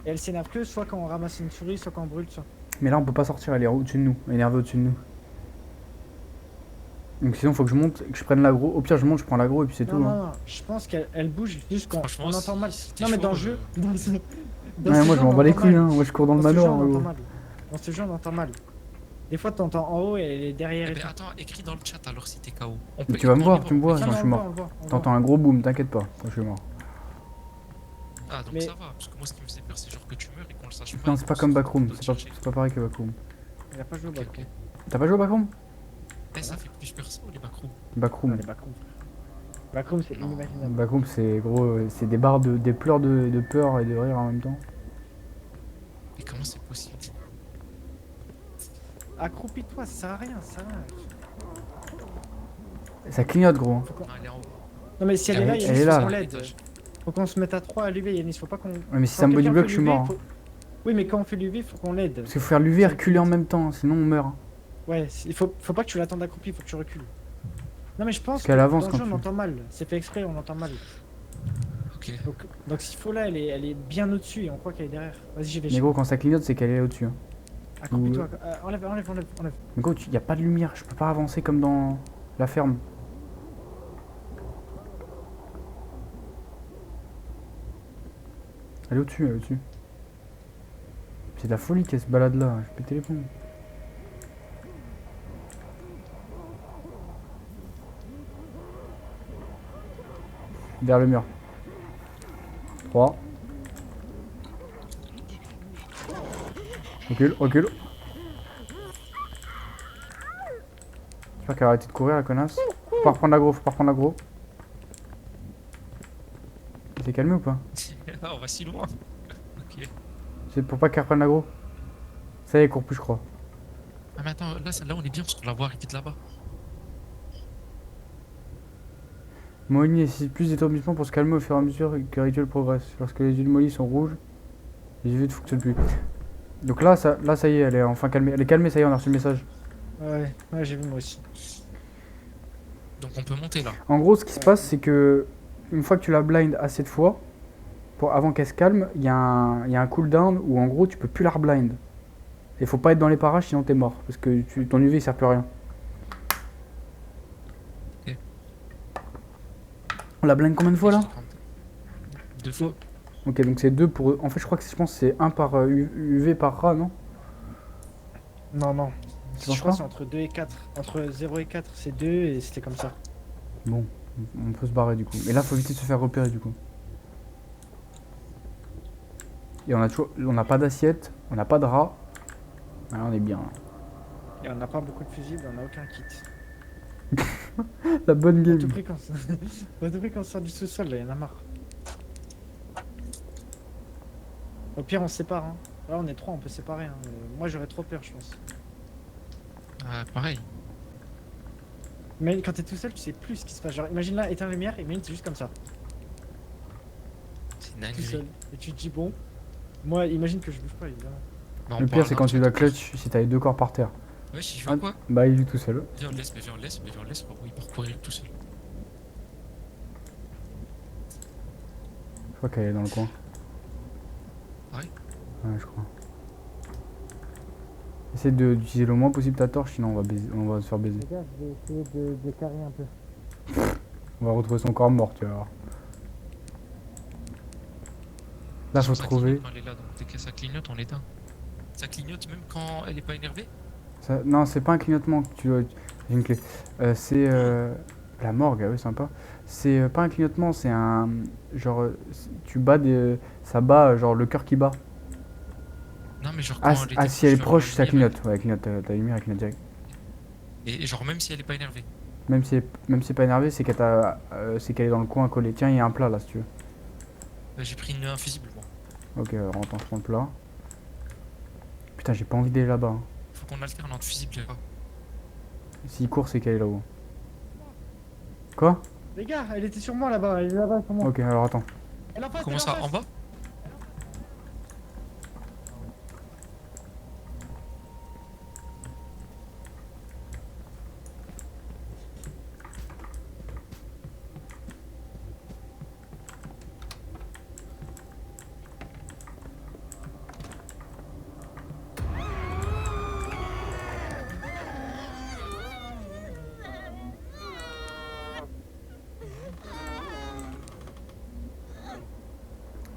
Speaker 1: Et elle s'énerve que soit quand on ramasse une souris, soit quand on brûle, soit.
Speaker 2: Mais là, on peut pas sortir, elle est au-dessus de nous. Elle est énervée au-dessus de nous. Donc sinon, faut que je monte, que je prenne l'agro. Au pire, je monte, je prends l'agro et puis c'est tout. Hein.
Speaker 1: Non, je pense qu'elle bouge juste quand
Speaker 3: Franchement,
Speaker 1: on entend mal.
Speaker 3: si t'es
Speaker 1: Non, mais
Speaker 3: chaud,
Speaker 1: dans le jeu. Dans
Speaker 2: Ouais,
Speaker 1: ce
Speaker 2: moi,
Speaker 1: jeu,
Speaker 2: je m'en
Speaker 1: on
Speaker 2: bats les
Speaker 1: entend
Speaker 2: couilles,
Speaker 1: mal.
Speaker 2: hein. Moi, je cours dans le
Speaker 1: Dans ce jeu,
Speaker 2: manoir.
Speaker 1: on
Speaker 2: gros.
Speaker 1: entend mal. Dans ce jeu, on entend mal. Des fois, t'entends en haut et elle est derrière et
Speaker 3: Mais
Speaker 1: tout.
Speaker 3: attends, écris dans le chat alors si t'es KO.
Speaker 2: Mais tu vas me voir, tu me vois.
Speaker 1: Non,
Speaker 2: Attends,
Speaker 1: mais
Speaker 2: je suis
Speaker 1: on
Speaker 2: mort.
Speaker 1: voit, on voit.
Speaker 2: T'entends un gros boom, t'inquiète pas, quand je suis mort.
Speaker 3: Ah donc
Speaker 1: Mais-
Speaker 3: ça va, parce que moi ce qui me faisait peur c'est genre que tu meurs et qu'on le sache pas.
Speaker 2: Non,
Speaker 3: et
Speaker 2: c'est
Speaker 3: qu'on
Speaker 2: pas
Speaker 3: se
Speaker 2: comme
Speaker 3: fout
Speaker 2: Backroom,
Speaker 3: de te chercher.
Speaker 2: c'est pas pareil que Backroom.
Speaker 1: Il a pas joué au
Speaker 3: Ok,
Speaker 1: backroom.
Speaker 3: ok.
Speaker 2: T'as pas joué au Backroom?
Speaker 3: Eh, ça fait plus peur ça ou les backrooms?
Speaker 2: Backroom.
Speaker 1: Les backrooms. Backroom, c'est
Speaker 3: Non.
Speaker 1: inimaginable.
Speaker 2: Backroom, c'est gros, c'est des barres des pleurs de peur et de rire en même temps.
Speaker 3: Mais comment c'est possible?
Speaker 1: Accroupis-toi, ça sert à rien, ça sert à rien.
Speaker 2: Ça clignote, gros.
Speaker 1: Faut qu'on-
Speaker 3: Non, elle est en haut.
Speaker 1: Non, mais si elle est là,
Speaker 2: Elle
Speaker 1: Yanis,
Speaker 2: est
Speaker 1: faut
Speaker 2: là,
Speaker 1: qu'on
Speaker 2: là.
Speaker 1: l'aide. Faut qu'on se mette à 3 à l'UV, Yanis, faut pas qu'on.
Speaker 2: Ouais, mais si
Speaker 1: Quand
Speaker 2: ça me body
Speaker 1: quelqu'un
Speaker 2: block,
Speaker 1: fait
Speaker 2: je suis
Speaker 1: l'UV,
Speaker 2: mort. Hein.
Speaker 1: faut- Oui, mais quand on fait l'UV, faut qu'on l'aide.
Speaker 2: Parce qu'il faut faire l'UV et reculer en même temps, sinon on meurt. Hein.
Speaker 1: Ouais, il faut pas que tu l'attendes accroupi, faut que tu recules. Non, mais je pense
Speaker 2: Parce qu'elle
Speaker 1: que
Speaker 2: avance
Speaker 1: dans le
Speaker 2: quand
Speaker 1: jeu, on
Speaker 2: tu-
Speaker 1: entend mal. C'est fait exprès, on entend mal.
Speaker 3: Ok.
Speaker 1: Donc s'il faut là, elle est bien au-dessus et on croit qu'elle est derrière. Vas-y, j'y vais.
Speaker 2: Mais gros, quand ça clignote, c'est qu'elle est au-dessus. Hein.
Speaker 1: Accroupis-toi. Enlève.
Speaker 2: Mais gros, y a pas de lumière, je peux pas avancer comme dans la ferme. Elle est au-dessus, elle est au-dessus. C'est de la folie qu'elle se balade là, je peux péter les plombs. Vers le mur. 3. Recule. J'espère qu'elle a arrêté de courir la connasse. Faut pas reprendre l'agro, Elle s'est calmée ou pas?
Speaker 3: Ah, on va si loin. Ok.
Speaker 2: C'est pour pas qu'elle reprenne l'agro. Ça y est, elle court plus, je crois.
Speaker 3: Ah mais attends, là on est bien parce qu'on la voit arriver de là-bas.
Speaker 2: Molly nécessite plus d'étourdissement pour se calmer au fur et à mesure que le rituel progresse. Lorsque les yeux de Molly sont rouges, les yeux ne fonctionnent plus. Donc là, ça y est, elle est enfin calmée. Elle est calmée, ça y est, on a reçu le message.
Speaker 1: Ouais, j'ai vu moi aussi.
Speaker 3: Donc on peut monter là.
Speaker 2: En gros, ce qui se passe, c'est que une fois que tu la blind assez de fois, avant qu'elle se calme, il y a un cooldown où en gros tu peux plus la reblind. Et faut pas être dans les parages sinon t'es mort. Parce que ton UV il sert plus à rien.
Speaker 3: Ok.
Speaker 2: On la blind combien de fois là?
Speaker 3: 2 fois.
Speaker 2: Ok, donc c'est 2 pour. En fait, je crois que je pense que c'est 1 par UV par rat, non?
Speaker 1: Non, non.
Speaker 2: Tu
Speaker 1: Je
Speaker 2: penses
Speaker 1: crois que
Speaker 2: pas?
Speaker 1: c'est entre 2 et 4. Entre 0 et 4, c'est 2 et c'était comme ça.
Speaker 2: Bon, on peut se barrer du coup. Mais là, faut éviter de se faire repérer du coup. Et on n'a pas d'assiette, on n'a pas de rat. Ah, on est bien.
Speaker 1: Et on n'a pas beaucoup de fusibles, on n'a aucun kit.
Speaker 2: La bonne
Speaker 1: Pour
Speaker 2: game.
Speaker 1: tout prix quand pour tout prix quand on sort du sous-sol, là, il y en a marre. Au pire, on se sépare. Hein. Là, on est 3, on peut se séparer. Hein. Moi, j'aurais trop peur, je pense.
Speaker 3: Pareil.
Speaker 1: Mais quand t'es tout seul, tu sais plus ce qui se passe. Genre, imagine là, éteins la lumière, et imagine, c'est juste comme ça,
Speaker 3: C'est
Speaker 1: tout
Speaker 3: dingue.
Speaker 1: seul. Et tu te dis, bon, moi, imagine que je bouge pas, évidemment.
Speaker 2: Le pire, c'est quand tu dois clutch si t'as les 2 corps par terre.
Speaker 3: Ouais, si je
Speaker 2: Ah,
Speaker 3: fais quoi?
Speaker 2: bah, il est tout seul.
Speaker 3: Viens, on le laisse, mais viens, on le laisse, mais viens, on le laisse pour il part courir tout seul.
Speaker 2: Je crois qu'elle est dans le coin.
Speaker 3: Ouais.
Speaker 2: Ouais, je crois. Essaie d'utiliser le moins possible ta torche, sinon on va se faire baiser.
Speaker 1: Les gars, je vais essayer de carrer un peu.
Speaker 2: On va retrouver son corps mort, tu vas voir. Là, faut
Speaker 3: Ça
Speaker 2: trouver.
Speaker 3: clignote quand elle est là, donc dès que ça clignote, on l'éteint. Ça clignote même quand elle est pas énervée?
Speaker 2: Non, c'est pas un clignotement que tu dois. J'ai une clé. C'est la morgue, ah oui, sympa. C'est pas un clignotement, c'est un. Genre, tu bats des. Ça bat, genre le cœur qui bat.
Speaker 3: Non, mais genre
Speaker 2: Ah,
Speaker 3: quand elle était
Speaker 2: si elle est
Speaker 3: genre,
Speaker 2: proche, ça
Speaker 3: lumière,
Speaker 2: clignote. Ouais, elle clignote, ta lumière, elle clignote direct.
Speaker 3: Et genre même si elle est pas énervée.
Speaker 2: Même si elle est pas énervée, c'est c'est qu'elle est dans le coin collée. Tiens, il y a un plat là si tu veux.
Speaker 3: J'ai pris une invisible, moi.
Speaker 2: Ok, alors on prend le plat. Putain, j'ai pas envie d'aller là-bas. Hein.
Speaker 3: Faut qu'on alterne entre fusible et pas.
Speaker 2: S'il court, c'est qu'elle est là-haut. Quoi?
Speaker 1: Les gars, elle était sur moi là-bas, elle est là-bas sur moi.
Speaker 2: Ok, alors attends.
Speaker 1: Elle est en face,
Speaker 3: Comment
Speaker 1: elle est
Speaker 3: ça,
Speaker 1: face.
Speaker 3: en bas?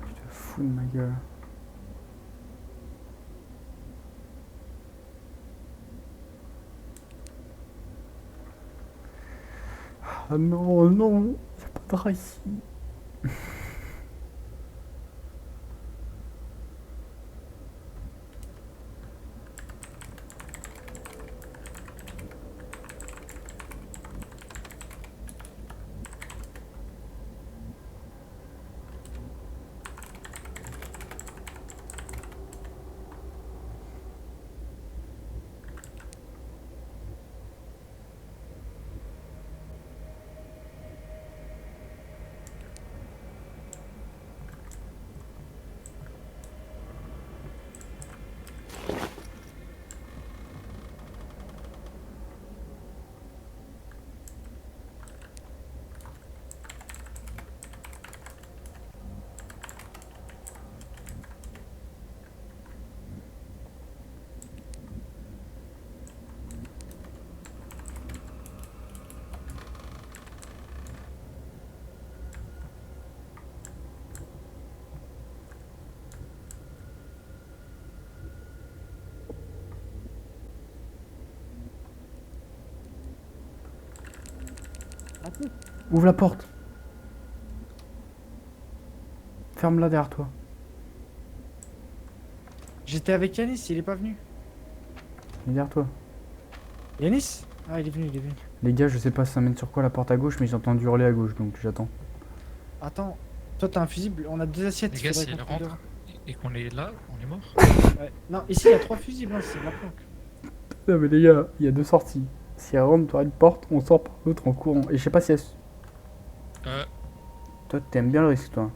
Speaker 2: Tu te fous de ma gueule. Ah non, non, y'a pas de rat ici. Ouvre la porte. Ferme-la derrière toi.
Speaker 1: J'étais avec Yanis, il est pas venu.
Speaker 2: Il est derrière toi.
Speaker 1: Yanis? Ah, il est venu, il est venu.
Speaker 2: Les gars, je sais pas si ça mène sur quoi la porte à gauche, mais j'ai entendu hurler à gauche, donc j'attends.
Speaker 1: Attends, toi t'as un fusible, on a 2 assiettes.
Speaker 3: Les gars,
Speaker 1: faudrait
Speaker 3: si elle
Speaker 1: qu'on trouve
Speaker 3: rentre et qu'on est là, on est mort.
Speaker 1: deux. Ouais. Non, ici il y a 3 fusibles, hein, c'est de la planque.
Speaker 2: Non mais les gars, il y a 2 sorties. Si elle rentre par une porte, on sort par l'autre en courant. Et je sais pas si elle... Toi, t'aimes bien le risque, toi.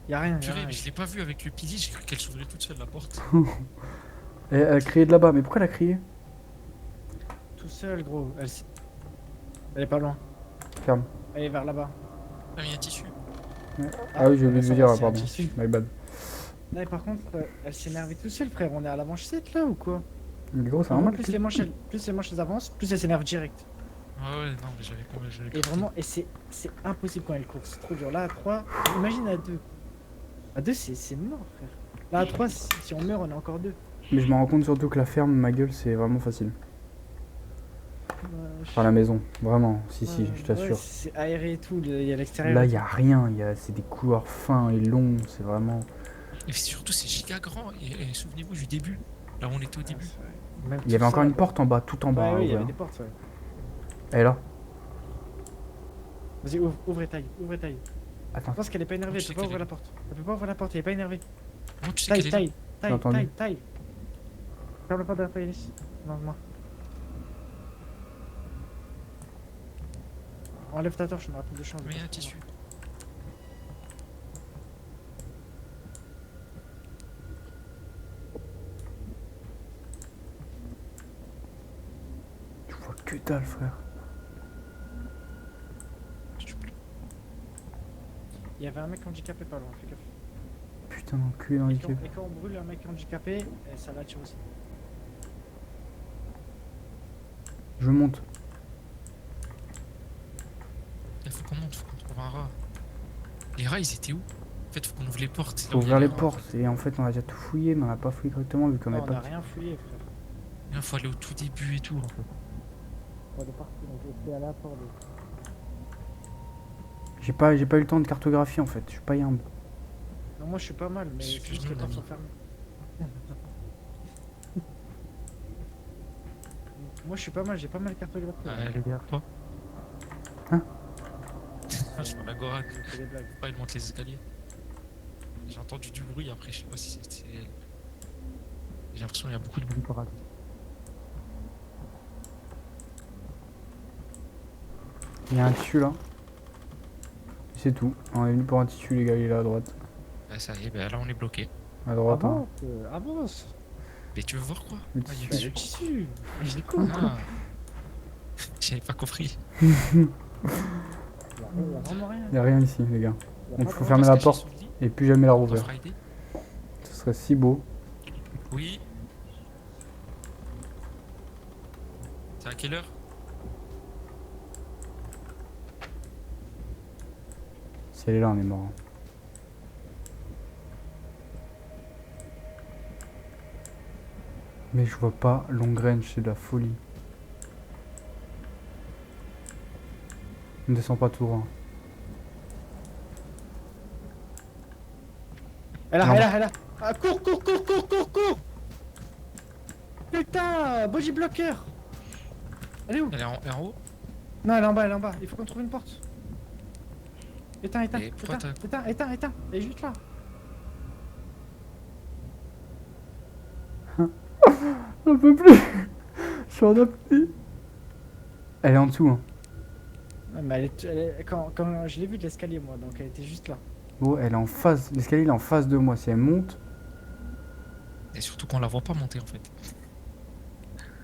Speaker 1: Y'a rien, y'a
Speaker 3: Purée,
Speaker 1: rien.
Speaker 3: mais je l'ai pas vue avec le pilier, j'ai cru qu'elle s'ouvrait toute seule la porte.
Speaker 2: Elle a crié de là-bas, mais pourquoi elle a crié?
Speaker 1: Tout seul, gros. Elle est pas loin.
Speaker 2: Ferme.
Speaker 1: Elle est vers là-bas.
Speaker 3: Ah, mais il y a un tissu.
Speaker 2: Ah oui, j'ai oublié de
Speaker 1: ça
Speaker 2: vous
Speaker 1: va,
Speaker 2: dire,
Speaker 1: c'est un
Speaker 2: pardon.
Speaker 1: tissu.
Speaker 2: My bad.
Speaker 1: Non, mais par contre, elle s'est énervée tout seul, frère. On est à la manche 7 là ou quoi?
Speaker 2: Mais gros, c'est
Speaker 1: En gros,
Speaker 2: normal.
Speaker 1: plus les manches elles avancent, plus elle s'énerve direct.
Speaker 3: Ah ouais, non, mais j'avais
Speaker 1: Et vraiment, et c'est impossible quand elle court, c'est trop dur. Là à 3, imagine à 2. À 2, c'est mort, frère. Là, à 3, si on meurt, on est encore 2.
Speaker 2: Mais je me rends compte surtout que la ferme, ma gueule, c'est vraiment facile. Enfin, la maison, vraiment, si, je t'assure.
Speaker 1: C'est aéré et tout, il y a l'extérieur.
Speaker 2: Là, il y a rien, c'est des couloirs fins et longs, c'est vraiment...
Speaker 3: Et surtout, c'est giga grand. Et souvenez-vous du début, là où on était au début.
Speaker 2: Il y avait encore une porte en bas, tout en bas.
Speaker 1: Ouais, oui, il y
Speaker 2: ouais.
Speaker 1: avait des portes, ouais.
Speaker 2: Elle est là.
Speaker 1: Vas-y, ouvre et taille, ouvre et taille.
Speaker 2: Attends,
Speaker 1: Je pense qu'elle est pas énervée,
Speaker 3: Je
Speaker 1: elle
Speaker 3: sais
Speaker 1: peut pas
Speaker 3: qu'elle
Speaker 1: ouvrir
Speaker 3: est-
Speaker 1: la porte. Elle peut pas ouvrir la porte, elle est pas énervée.
Speaker 3: Comment tu sais
Speaker 1: Taille,
Speaker 3: qu'elle est là?
Speaker 1: taille, taille,
Speaker 2: entendu.
Speaker 1: taille, taille. Ferme la porte derrière toi, Yanis. Non, moi. Enlève ta torche, on aura plus de chance.
Speaker 3: Mets un tissu.
Speaker 2: je vois que dalle, frère.
Speaker 1: Il y avait un mec handicapé pas loin, fais gaffe.
Speaker 2: Putain d'enculé dans
Speaker 1: Et
Speaker 2: l'équipe.
Speaker 1: quand on brûle un mec handicapé, ça l'attire aussi.
Speaker 2: Je monte.
Speaker 3: Il faut qu'on monte, faut qu'on trouve un rat. Les rats, ils étaient où? En fait, faut qu'on ouvre les portes. c'est là
Speaker 2: Faut
Speaker 3: où il y a
Speaker 2: ouvrir les
Speaker 3: rats.
Speaker 2: portes. Et en fait, on a déjà tout fouillé, mais on n'a pas fouillé correctement vu qu'on
Speaker 1: Non,
Speaker 2: n'avait
Speaker 1: on a
Speaker 2: pas...
Speaker 1: rien fouillé, frère.
Speaker 3: Il faut aller au tout début et tout. En fait.
Speaker 1: On est parti, donc je vais aller à la porte.
Speaker 2: J'ai pas eu le temps de cartographie en fait, je suis pas yambe.
Speaker 1: Non, moi je suis pas mal, mais c'est juste que les
Speaker 3: Excuse-nous,
Speaker 1: portes
Speaker 3: l'ami.
Speaker 1: sont fermées. Moi je suis pas mal, j'ai pas mal cartographié.
Speaker 3: Les gars, toi.
Speaker 2: Hein?
Speaker 3: Je prends la Gorak.
Speaker 1: Je fais des blagues.
Speaker 3: Pas, il monte les escaliers. J'ai entendu du bruit après, je sais pas si c'est elle. J'ai l'impression qu'il y a beaucoup de bruit par là.
Speaker 2: Il y a un tissu là. C'est tout. On est venu pour un tissu les gars, il est là à droite.
Speaker 3: Ah, ça y est, bah là on est bloqué.
Speaker 2: À droite, hein.
Speaker 1: Avance.
Speaker 3: Mais tu veux voir quoi?
Speaker 2: Le
Speaker 3: Ah, il y a
Speaker 2: tissu.
Speaker 3: le
Speaker 1: Le
Speaker 3: tissu.
Speaker 1: tissu. Mais je l'écoute.
Speaker 3: Ah. J'avais pas compris.
Speaker 1: Il y a vraiment rien.
Speaker 2: Il y a rien ici les gars.
Speaker 1: Il y a
Speaker 2: Donc
Speaker 1: pas
Speaker 2: faut
Speaker 1: de-
Speaker 2: fermer la
Speaker 3: Parce que
Speaker 2: porte
Speaker 3: j'ai sous le lit,
Speaker 2: et plus jamais la
Speaker 3: dans
Speaker 2: rouvrir.
Speaker 3: Friday.
Speaker 2: Ce serait si beau.
Speaker 3: Oui. C'est à quelle heure?
Speaker 2: Si elle est là, on est mort. Mais je vois pas long range, c'est de la folie. On ne descend pas tout droit.
Speaker 1: Elle a,
Speaker 2: Non.
Speaker 1: elle a, elle a. Ah, cours. Putain, body blocker. Elle est où?
Speaker 3: Elle est en haut?
Speaker 1: Non, elle est en bas, Il faut qu'on trouve une porte. Éteins.
Speaker 3: Et pourquoi
Speaker 1: Éteins. Elle est juste là.
Speaker 2: J'en peux plus. Je suis en apnée. Elle est en dessous, hein.
Speaker 1: Ouais, mais quand je l'ai vue de l'escalier, moi, donc elle était juste là.
Speaker 2: Oh, elle est en face. L'escalier il est en face de moi. Si elle monte.
Speaker 3: Et surtout qu'on la voit pas monter en fait.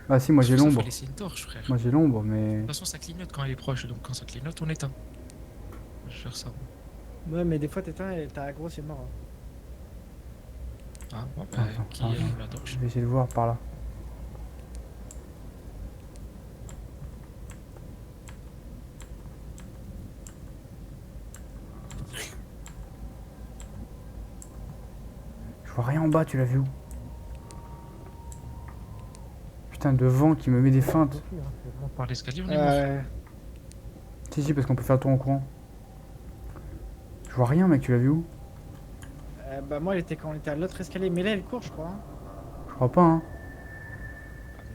Speaker 2: Ah si, moi j'ai
Speaker 3: Faut
Speaker 2: l'ombre.
Speaker 3: laisser une torche, frère.
Speaker 2: Moi j'ai l'ombre,
Speaker 3: De
Speaker 2: mais.
Speaker 3: toute façon, ça clignote quand elle est proche, donc quand ça clignote, on éteint. Je vais faire ça.
Speaker 1: Ouais, mais des fois t'éteins et t'as aggro, c'est mort.
Speaker 3: Ah, bon, bah,
Speaker 2: Attends,
Speaker 3: qui
Speaker 2: attends.
Speaker 3: allume la torche?
Speaker 2: Je vais essayer de voir par là. Je vois rien en bas, tu l'as vu où? Putain de vent qui me met des feintes.
Speaker 3: Par l'escalier, on est mort.
Speaker 1: Ouais.
Speaker 2: Si, parce qu'on peut faire le tour en courant. Je vois rien, mec, tu l'as vu où?
Speaker 1: Bah moi elle était quand on était à l'autre escalier, mais là elle court je crois. Hein.
Speaker 2: Je crois pas, hein.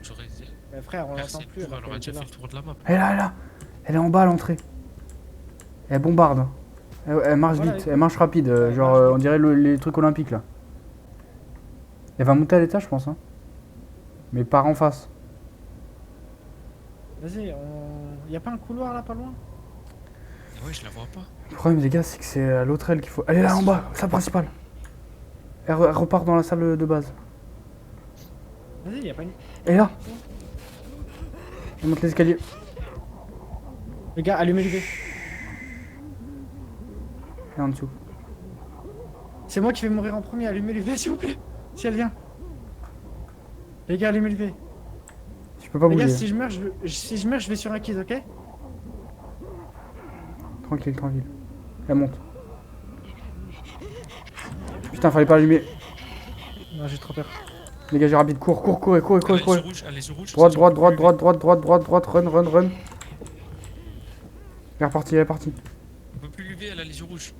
Speaker 3: J'aurais dit.
Speaker 1: Frère, on
Speaker 3: Frère,
Speaker 1: l'entend
Speaker 3: c'est
Speaker 1: plus.
Speaker 3: le tour,
Speaker 1: alors
Speaker 3: elle aurait
Speaker 1: qu'elle
Speaker 3: déjà
Speaker 1: était
Speaker 3: fait le tour de la map.
Speaker 2: Elle est là, elle est là. Elle est en bas à l'entrée. Elle bombarde. Elle marche
Speaker 1: Voilà,
Speaker 2: vite,
Speaker 1: elle-
Speaker 2: elle marche rapide.
Speaker 1: elle
Speaker 2: Genre,
Speaker 1: marche vite.
Speaker 2: on dirait les trucs olympiques là. Elle va monter à l'étage, je pense, hein. Mais par en face.
Speaker 1: là. Vas-y, y a pas un couloir là pas loin?
Speaker 3: Et ouais, je la vois pas.
Speaker 2: Le problème, les gars, c'est que c'est à l'autre aile qu'il faut. Elle est là en bas, salle principale. Elle repart dans la salle de base.
Speaker 1: Vas-y, y a pas une.
Speaker 2: Elle est là. Elle monte l'escalier.
Speaker 1: Les gars, allumez l'UV.
Speaker 2: Elle est en dessous.
Speaker 1: C'est moi qui vais mourir en premier, allumez l'UV s'il vous plaît. Si elle vient. Les gars, allumez l'UV.
Speaker 2: Je peux pas
Speaker 1: Les gars,
Speaker 2: bouger.
Speaker 1: si je meurs, je vais sur un kiss, ok?
Speaker 2: Tranquille, tranquille. Elle monte. Putain, fallait pas allumer.
Speaker 1: Non, j'ai trop peur.
Speaker 2: Dégagez rapide, cours, cours, courez, courez, courez,
Speaker 3: Allez,
Speaker 2: courez.
Speaker 3: yeux rouges, allez, yeux rouges.
Speaker 2: Droite, droite, droite, droite, droite, droite, droite, droite, run, run, run. Elle est repartie, elle est repartie.
Speaker 3: On peut plus l'UV, elle a les yeux rouges.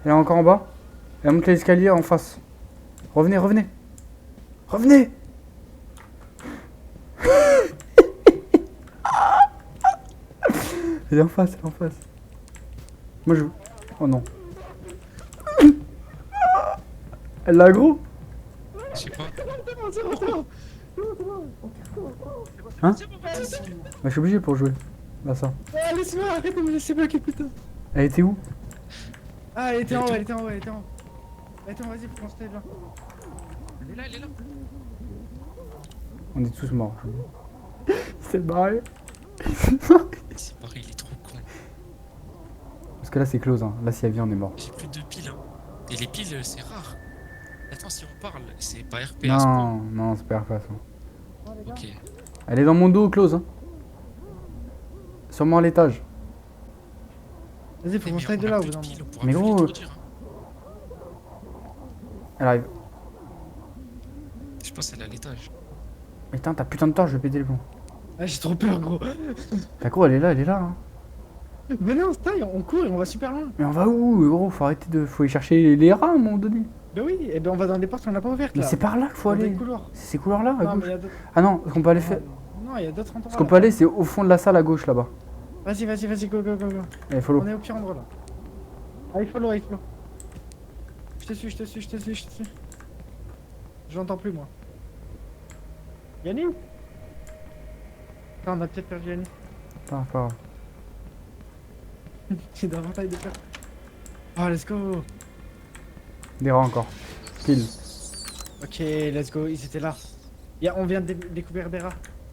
Speaker 2: Elle est encore en bas. Elle monte l'escalier en face. Revenez, revenez. Revenez. Elle est en face, elle est en face. Moi je... Oh non. Elle l'a aggro.
Speaker 3: Je sais pas.
Speaker 2: Hein? Bah, je suis obligé pour jouer. Là ça.
Speaker 1: Ah, laisse-moi, arrête de me laisser bloquer, putain.
Speaker 2: Elle était où?
Speaker 1: Ah, elle était en haut, elle était en haut, elle était en haut. Attends, vas-y, faut qu'on se là.
Speaker 3: Elle est là, elle est là.
Speaker 2: On est tous morts. Il s'est barré.
Speaker 3: C'est pareil, il est trop con.
Speaker 2: Parce que là c'est close. Hein. Là si elle vient on est mort.
Speaker 3: J'ai plus de piles. Hein. Et les piles, c'est rare. Attends, si on parle, c'est pas RP à ce point.
Speaker 2: Non, non, c'est pas RP ça.
Speaker 3: Ok.
Speaker 2: Elle est dans mon dos close. Hein. Sûrement à l'étage.
Speaker 1: Vas-y, faut
Speaker 3: Eh,
Speaker 1: qu'on
Speaker 3: mais
Speaker 1: se de
Speaker 3: on a
Speaker 1: là, au
Speaker 3: plus
Speaker 1: bout
Speaker 3: de
Speaker 1: d'un
Speaker 3: piles,
Speaker 1: moment.
Speaker 3: on pourra
Speaker 2: Mais
Speaker 3: plus
Speaker 2: gros,
Speaker 3: l'introduire, hein.
Speaker 2: Elle arrive.
Speaker 3: Je pense qu'elle est à l'étage.
Speaker 2: Mais putain, t'as putain de tort, je vais péter le plomb.
Speaker 1: Ah, j'ai trop peur, gros.
Speaker 2: Ta gros, elle est là. Hein.
Speaker 1: Venez, on se taille, on court et on va super loin.
Speaker 2: Mais on va où, gros? Faut arrêter de. Faut aller chercher les rats à un moment donné.
Speaker 1: Bah oui, et ben on va dans des portes qu'on n'a pas ouvertes
Speaker 2: Mais
Speaker 1: là.
Speaker 2: c'est par là qu'il faut
Speaker 1: Dans des
Speaker 2: aller.
Speaker 1: couloirs.
Speaker 2: C'est ces couloirs là à
Speaker 1: Non, mais
Speaker 2: gauche.
Speaker 1: il y a d'autres.
Speaker 2: Ah non, ce qu'on peut aller faire.
Speaker 1: Non, il y a d'autres endroits.
Speaker 2: Ce qu'on
Speaker 1: là.
Speaker 2: peut aller, c'est au fond de la salle à gauche là-bas.
Speaker 1: Vas-y, vas-y, vas-y, go, go, go, go.
Speaker 2: Allez, follow.
Speaker 1: On est au pire endroit là. Allez, follow, allez, follow. Je te suis, je te suis, je te suis, je te suis. Je l'entends plus moi. Yannick. Ah, on a peut-être perdu Yannick.
Speaker 2: Pas grave.
Speaker 1: C'est dans la taille de peur. Oh, let's go.
Speaker 2: Des rats encore. Kill.
Speaker 1: Ok, let's go, ils étaient là. On vient de découvrir des rats.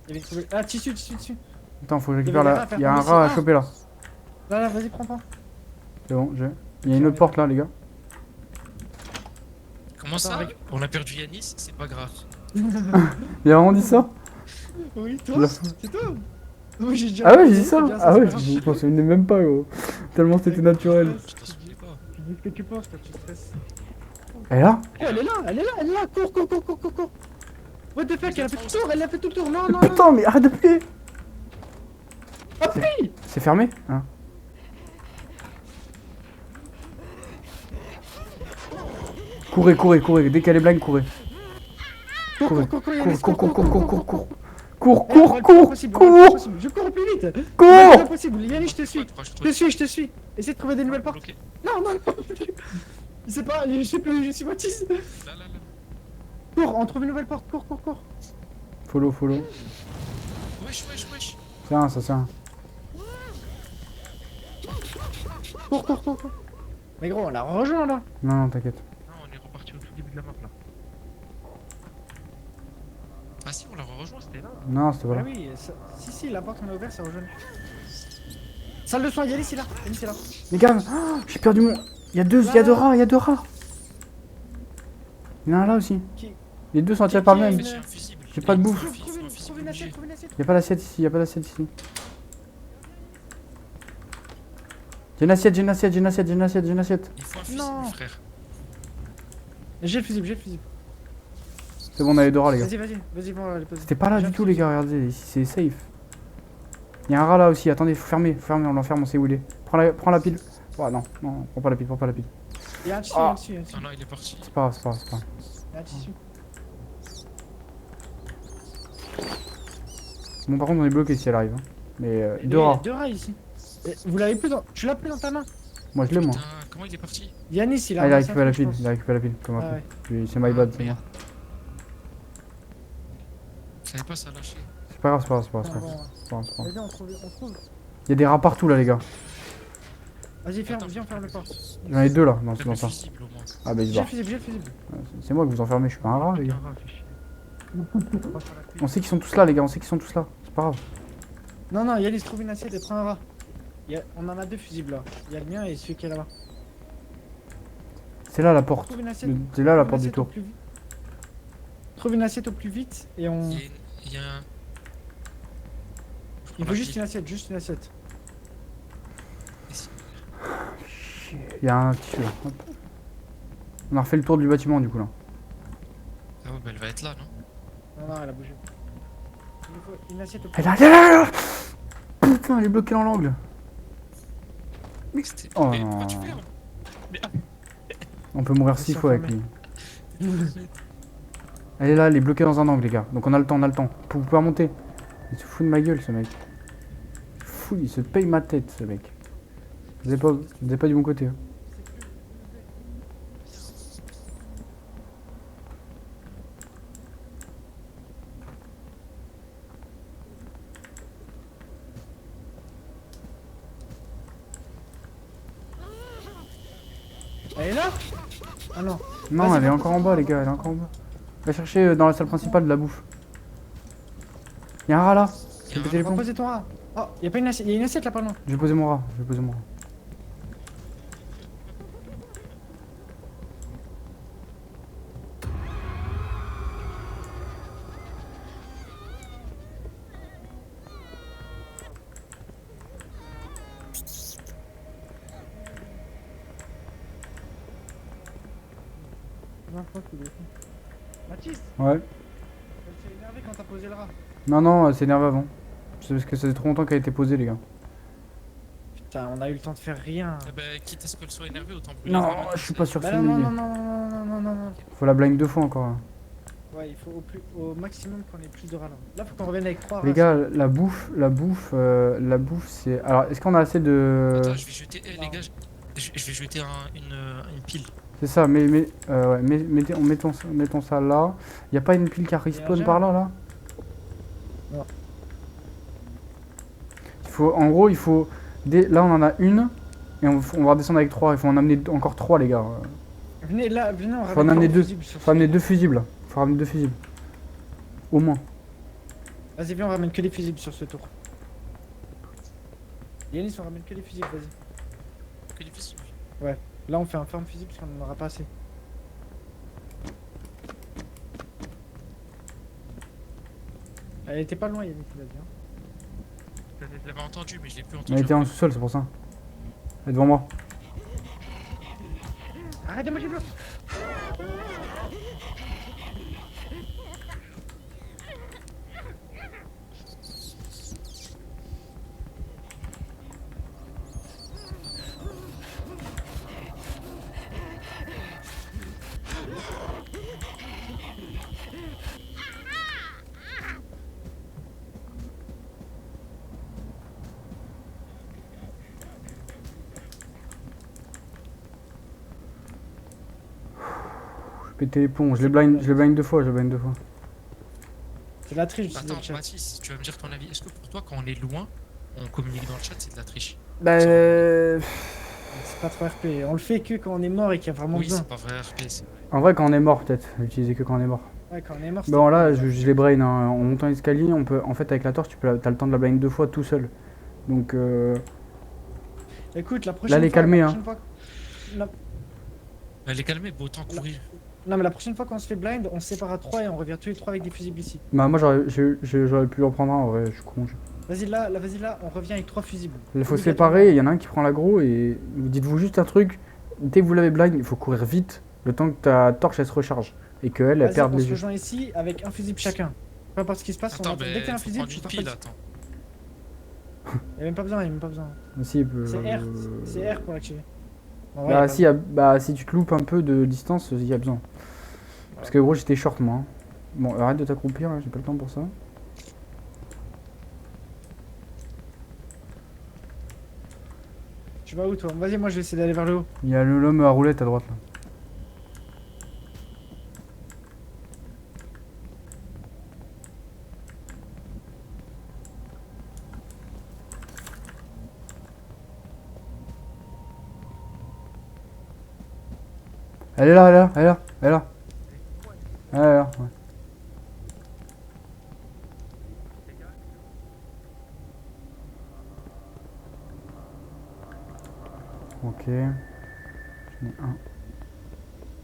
Speaker 1: Il y avait trouvé... Ah, tissu, tissu, tissu.
Speaker 2: Attends, faut que je
Speaker 1: Il y
Speaker 2: récupère
Speaker 1: avait des
Speaker 2: là.
Speaker 1: rats à faire
Speaker 2: Il y a un
Speaker 1: tomber
Speaker 2: rat à
Speaker 1: ici.
Speaker 2: choper là.
Speaker 1: Là, là, vas-y, prends.
Speaker 2: C'est bon, j'ai. Il y a une autre porte là, les gars.
Speaker 3: Comment ça
Speaker 1: Attends,
Speaker 3: On a perdu Yanis, c'est pas grave.
Speaker 2: Il a vraiment dit ça?
Speaker 1: Oui,
Speaker 2: Je
Speaker 1: toi
Speaker 2: la-
Speaker 1: C'est toi Oui, j'ai déjà...
Speaker 2: Ah ouais, j'ai dit ça?
Speaker 1: c'est bien,
Speaker 2: Ah
Speaker 1: c'est
Speaker 2: ouais,
Speaker 1: pas grave.
Speaker 2: je m'en souvenais même pas, gros. Tellement c'était naturel.
Speaker 3: Je t'en souviens pas.
Speaker 1: Tu dis ce que tu penses quand tu stresses.
Speaker 2: Elle est là?
Speaker 1: Oh, elle est là, elle est là, elle est là, cours, cours, cours, cours, cours, cours. What the fuck, elle a fait tout le tour, elle a fait tout le tour, non, non, non.
Speaker 2: Putain, mais arrête d'appuyer!
Speaker 1: Appuie.
Speaker 2: C'est fermé? Hein? Courez, courez, courez. Dès qu'elle est blind, courez.
Speaker 1: Cours,
Speaker 2: Courez.
Speaker 1: cours, cours,
Speaker 2: Cours,
Speaker 1: Yannis,
Speaker 2: cours, cours, cours, cours, cours, cours. Cours,
Speaker 1: Eh, on va
Speaker 2: cours,
Speaker 1: le plus
Speaker 2: cours,
Speaker 1: possible, on va le plus
Speaker 2: cours,
Speaker 1: possible. Je cours au plus vite.
Speaker 2: cours!
Speaker 1: C'est possible, Yannis, je te suis. Je te suis. Essaye de trouver des nouvelles portes.
Speaker 3: Bloqué.
Speaker 1: Non, non, non. Je sais pas, je sais plus, je suis Baptiste.
Speaker 3: Là, là, là.
Speaker 1: Cours, on trouve une nouvelle porte, cours, cours, cours.
Speaker 2: Follow, follow.
Speaker 3: Wesh, wesh, wesh.
Speaker 2: Tiens, ça tient.
Speaker 1: Cours, cours, cours, cours. Mais gros, on l'a rejoint là.
Speaker 2: Non, non, t'inquiète.
Speaker 3: Non, on est reparti au tout début de la map là. Ah si, on l'a rejoint, c'était là.
Speaker 2: Non, c'était pas
Speaker 1: Ah
Speaker 2: là.
Speaker 1: oui, si, la porte qu'on a ouverte, c'est rejoint. Salle de soins, Yannis, c'est là. Yannis, c'est là.
Speaker 2: Les gars, j'ai perdu mon. Il y a deux rats, il y a deux rats. Il y en a un là aussi.
Speaker 1: Qui-
Speaker 2: Les deux sont attirés par le même.
Speaker 1: Qui-
Speaker 3: J'ai un fusible.
Speaker 2: J'ai pas de bouffe.
Speaker 1: Trouve une assiette, trouve une assiette.
Speaker 2: Y a pas d'assiette ici, y a pas d'assiette ici. J'ai une assiette, j'ai une assiette, j'ai une assiette, j'ai une assiette, j'ai une assiette.
Speaker 3: Il faut un fusible,
Speaker 1: Non.
Speaker 3: frère.
Speaker 1: J'ai le fusible, j'ai le fusible.
Speaker 2: C'est bon, on a les deux rats, les gars.
Speaker 1: Vas-y, on va les poser.
Speaker 2: C'était pas là
Speaker 1: J'ai
Speaker 2: du
Speaker 1: un
Speaker 2: tout, les
Speaker 1: fusible.
Speaker 2: gars, regardez, ici c'est safe. Y a un rat là aussi, attendez, faut fermer, on l'enferme, on sait où il est. Prends la pile. Oh non, non, prends pas la pile, prends pas la pile.
Speaker 1: Il y a un tissu,
Speaker 2: Ah.
Speaker 1: il y a un tissu, il y a un tissu.
Speaker 3: Ah non, il est parti.
Speaker 2: C'est pas grave, c'est pas grave, c'est pas grave.
Speaker 1: Il y a un tissu.
Speaker 2: Bon, par contre, on est bloqué si elle arrive. Hein. Mais
Speaker 1: Et
Speaker 2: deux
Speaker 1: lui, il y a
Speaker 2: rats.
Speaker 1: deux rats ici. Et vous l'avez plus dans... Tu l'as plus dans ta main.
Speaker 2: Moi, je l'ai, moi.
Speaker 3: Putain, comment il est parti?
Speaker 1: Yannis, il a
Speaker 2: Ah, il a
Speaker 1: ramassé
Speaker 2: récupéré la
Speaker 1: un truc,
Speaker 2: pile,
Speaker 1: je
Speaker 2: il a récupéré la pile, comme
Speaker 1: pense. Ah
Speaker 2: après.
Speaker 1: ouais.
Speaker 2: C'est my bad, c'est moi.
Speaker 3: Merde. Je savais pas ça lâcher.
Speaker 2: C'est pas grave, c'est pas grave, c'est pas grave, c'est
Speaker 1: Bon,
Speaker 2: pas grave.
Speaker 1: bon.
Speaker 2: C'est pas grave, c'est pas grave.
Speaker 1: Vas-y, on trouve.
Speaker 2: Y a des rats partout là, les gars.
Speaker 1: Vas-y,
Speaker 3: Attends,
Speaker 1: viens, on ferme le porte.
Speaker 2: J'en ai deux là,
Speaker 3: T'as
Speaker 2: dans
Speaker 3: le
Speaker 2: ça.
Speaker 3: fusible au moins.
Speaker 2: Ah, bah, il se
Speaker 1: J'ai le
Speaker 2: barre.
Speaker 1: fusible, j'ai le fusible.
Speaker 2: C'est moi que vous enfermez, je suis pas un rat, les gars.
Speaker 3: Un rat, fais chier.
Speaker 2: On sait qu'ils sont tous là, les gars, on sait qu'ils sont tous là. C'est pas grave.
Speaker 1: Non, non, Yannis, trouve une assiette et prends un rat. On en a deux fusibles là. Il y a le mien et celui qui est là-bas.
Speaker 2: C'est là la porte.
Speaker 1: Trouve une assiette.
Speaker 2: C'est là la
Speaker 1: Trouve une
Speaker 2: porte du
Speaker 1: assiette au
Speaker 2: tour.
Speaker 1: plus vite. Trouve une assiette au plus vite et on.
Speaker 3: Il y a un.
Speaker 1: Il faut juste une assiette, juste une assiette.
Speaker 2: Il y a un tissu là. Hop. On a refait le tour du bâtiment du coup là.
Speaker 3: Ah ouais, bah elle va être là, non?
Speaker 1: Non, non, elle a bougé. Il nous faut une assiette au
Speaker 2: Elle est là. Putain, elle est bloquée dans l'angle.
Speaker 3: C'était-
Speaker 2: Oh
Speaker 3: Mais
Speaker 2: non.
Speaker 3: pourquoi tu fais? Mais
Speaker 2: On peut mourir
Speaker 1: Ils
Speaker 2: 6
Speaker 1: sont
Speaker 2: fois avec
Speaker 1: fermés.
Speaker 2: lui. Elle est là, elle est bloquée dans un angle les gars. Donc on a le temps, on a le temps. Vous pouvez monter. Il se fout de ma gueule ce mec. Fou, il se paye ma tête ce mec. Vous avez pas du bon côté. Hein.
Speaker 1: Elle est là? Ah non.
Speaker 2: Non,
Speaker 1: Vas-y,
Speaker 2: elle est
Speaker 1: va,
Speaker 2: encore en bas les gars, elle est encore en bas. Va chercher dans la salle principale de la bouffe. Y'a un rat là.
Speaker 3: Il y a un
Speaker 2: Péter les
Speaker 1: Va
Speaker 2: plombs.
Speaker 1: poser ton rat. Oh, y a pas une assiette, y a une assiette là pas loin.
Speaker 2: Je vais poser mon rat, je vais poser mon rat.
Speaker 1: Non, je pense qu'il est. Mathis,
Speaker 2: Ouais.
Speaker 1: elle s'est énervée quand t'as posé le rat.
Speaker 2: Non, non, elle s'est énervée avant. C'est parce que ça fait trop longtemps qu'elle a été posée les gars.
Speaker 1: Putain, on a eu le temps de faire rien.
Speaker 3: Eh bah, quitte à ce qu'elle soit énervée, autant brûler.
Speaker 2: Non,
Speaker 3: vraiment,
Speaker 2: je suis pas sûr que
Speaker 1: Bah
Speaker 2: c'est
Speaker 1: non,
Speaker 2: une
Speaker 1: non,
Speaker 2: idée.
Speaker 1: non, non, non, non, non, non, non.
Speaker 2: Faut la blind 2 fois encore. Là.
Speaker 1: Ouais, il faut au maximum qu'on ait plus de rats là. Là, faut qu'on revienne avec 3 rats.
Speaker 2: Les gars, la bouffe c'est. Alors, est-ce qu'on a assez de.
Speaker 3: Attends, je vais jeter. Eh, les gars, je vais jeter une pile.
Speaker 2: C'est ça, ouais, mettons ça là. Y a pas une pile qui a respawn
Speaker 1: gemme.
Speaker 2: par là, là?
Speaker 1: Non.
Speaker 2: En gros, il faut. Là, on en a une. Et on va redescendre avec 3. Il faut en amener encore 3, les gars.
Speaker 1: Venez là, venez, on
Speaker 2: Faut en
Speaker 1: ramène
Speaker 2: amener
Speaker 1: trois
Speaker 2: 2.
Speaker 1: fusibles sur
Speaker 2: Faut
Speaker 1: ce-
Speaker 2: amener 2 fusibles. Là. Faut ramener 2 fusibles. Au moins.
Speaker 1: Vas-y, viens, on ramène que les fusibles sur ce tour. Yanis, on ramène que les fusibles, vas-y.
Speaker 3: Que difficile.
Speaker 1: Là, on fait un farm fusible parce qu'on n'en aura pas assez. Elle était pas loin, Yanis, vas-y. Hein.
Speaker 3: Je l'avais entendu, mais je l'ai plus
Speaker 2: Elle
Speaker 3: entendu.
Speaker 2: était en sous-sol, c'est pour ça. Elle est devant moi.
Speaker 1: Arrête de manger le bloc.
Speaker 2: Péter les plombs. Je les blind 2 fois,
Speaker 1: C'est la triche, je
Speaker 3: Attends,
Speaker 1: le chat.
Speaker 3: Mathis, tu vas me dire ton avis. Est-ce que pour toi, quand on est loin, on communique dans le chat, c'est de la triche?
Speaker 2: Bah.
Speaker 1: C'est pas trop RP. On le fait que quand on est mort et qu'il y a vraiment
Speaker 3: Oui,
Speaker 1: besoin.
Speaker 3: c'est pas vrai, RP, c'est vrai.
Speaker 2: En vrai, quand on est mort, peut-être. L'utiliser que quand on est mort.
Speaker 1: Ouais, quand on est mort, c'est
Speaker 2: Bon, là, je les brain. Hein. En montant l'escalier, on peut. En fait, avec la torche, t'as le temps de la blind 2 fois tout seul. Donc.
Speaker 1: Écoute, la prochaine
Speaker 2: les
Speaker 1: fois.
Speaker 2: calmer,
Speaker 1: la
Speaker 2: hein.
Speaker 1: prochaine fois- la-
Speaker 3: Elle est calmée, beau autant courir.
Speaker 1: Non, mais la prochaine fois qu'on se fait blind, on se sépare à 3 et on revient tous les 3 avec des fusibles ici.
Speaker 2: Bah, moi, j'aurais pu en prendre un. En vrai, je suis con.
Speaker 1: Vas-y, vas-y, là, on revient avec 3 fusibles.
Speaker 2: Il faut
Speaker 1: Obligatoirement.
Speaker 2: séparer, il y en a un qui prend l'aggro et dites-vous juste un truc, dès que vous l'avez blind, il faut courir vite, le temps que ta torche elle se recharge et qu'elle elle
Speaker 1: Vas-y,
Speaker 2: perde
Speaker 1: on
Speaker 2: les
Speaker 1: se
Speaker 2: yeux.
Speaker 1: rejoint ici avec un fusible chacun. Peu importe ce qui se passe,
Speaker 3: Attends,
Speaker 1: dès que t'as un
Speaker 3: faut
Speaker 1: fusible,
Speaker 3: prendre
Speaker 1: tu
Speaker 3: une
Speaker 1: t'en
Speaker 3: pile,
Speaker 1: fais.
Speaker 3: attends.
Speaker 1: Y'a même pas besoin, y'a même pas besoin.
Speaker 2: Si,
Speaker 1: C'est R pour l'activer. En vrai, y a
Speaker 2: Bah,
Speaker 1: pas
Speaker 2: si, bah si tu te loupes un peu de distance, il y a besoin. Parce que gros j'étais short moi. Hein. Bon arrête de t'accroupir, hein, j'ai pas le temps pour ça.
Speaker 1: Tu vas où toi? Vas-y, moi je vais essayer d'aller vers le haut.
Speaker 2: Il y a l'homme à roulette à droite là. Elle est là, elle est là, elle est là, elle est là. Elle est là, ouais. Ok. J'en ai un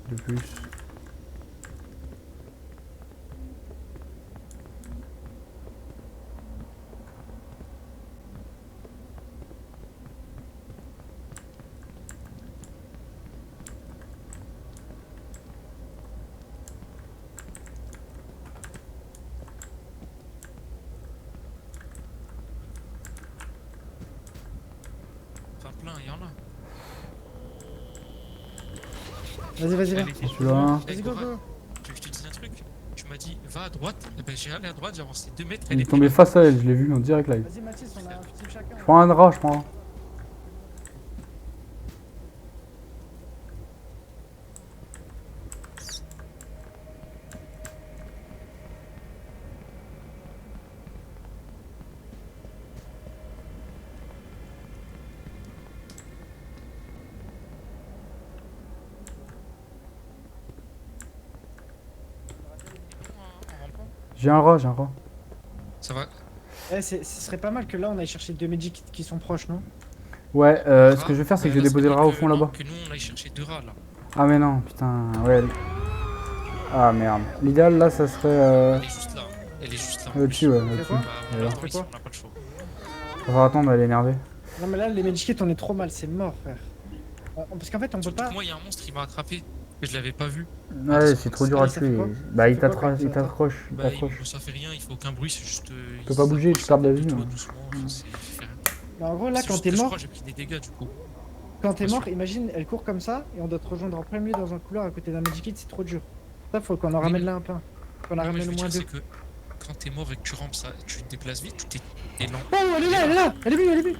Speaker 2: de plus.
Speaker 1: Vas-y, vas-y, va.
Speaker 3: Elle était
Speaker 2: Celui-là.
Speaker 1: Vas-y, go, go.
Speaker 3: Tu veux que je te dise un truc? Tu m'as dit, va à droite. Et ben, j'ai allé à droite, j'ai avancé 2 mètres.
Speaker 2: Il
Speaker 3: Elle
Speaker 2: est
Speaker 3: était
Speaker 2: tombé
Speaker 3: là.
Speaker 2: face à elle, je l'ai vu en direct live.
Speaker 1: Vas-y, Mathis, on a un fusil chacun.
Speaker 2: Je prends un drap, je prends un.
Speaker 3: En rampant.
Speaker 2: J'ai un rat, j'ai un rat.
Speaker 3: Ça va.
Speaker 1: Eh, ce serait pas mal que là on aille chercher 2 medikits qui sont proches, non?
Speaker 2: Ouais, ce que je vais faire, c'est que je vais
Speaker 3: Là,
Speaker 2: déposer le
Speaker 3: c'est
Speaker 2: rat au
Speaker 3: que-
Speaker 2: fond
Speaker 3: non,
Speaker 2: là-bas.
Speaker 3: Que nous, on aille chercher 2 rats là.
Speaker 2: Ah, mais non, putain, ouais. Ah merde. L'idéal là, ça serait.
Speaker 3: Elle est juste là. Elle est juste là. en
Speaker 2: Au-dessus,
Speaker 3: plus.
Speaker 2: ouais,
Speaker 1: C'est
Speaker 2: au-dessus.
Speaker 1: quoi
Speaker 3: Bah, on
Speaker 2: Alors.
Speaker 3: l'attend
Speaker 1: C'est
Speaker 3: ici,
Speaker 1: quoi
Speaker 3: on n'a pas le choix.
Speaker 2: On va attendre, elle est énervée.
Speaker 1: Non, mais là, les medikits, on est trop mal, c'est mort, frère. Parce qu'en fait, on peut
Speaker 3: Surtout
Speaker 1: pas.
Speaker 3: que moi, il y a un monstre, il m'a attrapé. Et je l'avais pas vu.
Speaker 2: Ouais, c'est trop dur à
Speaker 1: Allez, ça fait
Speaker 2: tuer.
Speaker 1: quoi
Speaker 2: Bah, il
Speaker 1: Ça fait quoi
Speaker 2: t'attrape,
Speaker 1: quand
Speaker 2: il
Speaker 1: ça
Speaker 2: t'accroche, il
Speaker 3: Bah,
Speaker 2: t'accroche.
Speaker 3: ça fait rien, il faut aucun bruit, c'est juste.
Speaker 2: Tu peux pas bouger, tu perds de la vie,
Speaker 3: Toi,
Speaker 2: hein.
Speaker 3: doucement, enfin, c'est- fait rien.
Speaker 1: Mais en gros, là,
Speaker 3: C'est
Speaker 1: quand
Speaker 3: juste
Speaker 1: t'es
Speaker 3: que je
Speaker 1: mort,
Speaker 3: crois que j'ai pris des dégâts du coup.
Speaker 1: quand t'es
Speaker 3: Bien
Speaker 1: mort,
Speaker 3: sûr.
Speaker 1: imagine, elle court comme ça et on doit te rejoindre en plein milieu dans un couloir à côté d'un medikit, c'est trop dur. Ça, faut qu'on en ramène là un peu. Qu'on en
Speaker 3: Non, mais je
Speaker 1: ramène
Speaker 3: veux
Speaker 1: au moins
Speaker 3: dire,
Speaker 1: deux.
Speaker 3: c'est que quand t'es mort et que tu rampes ça, tu te déplaces vite, tu t'es lent.
Speaker 1: Oh, elle est là, elle est là! Elle est vue, elle est vue!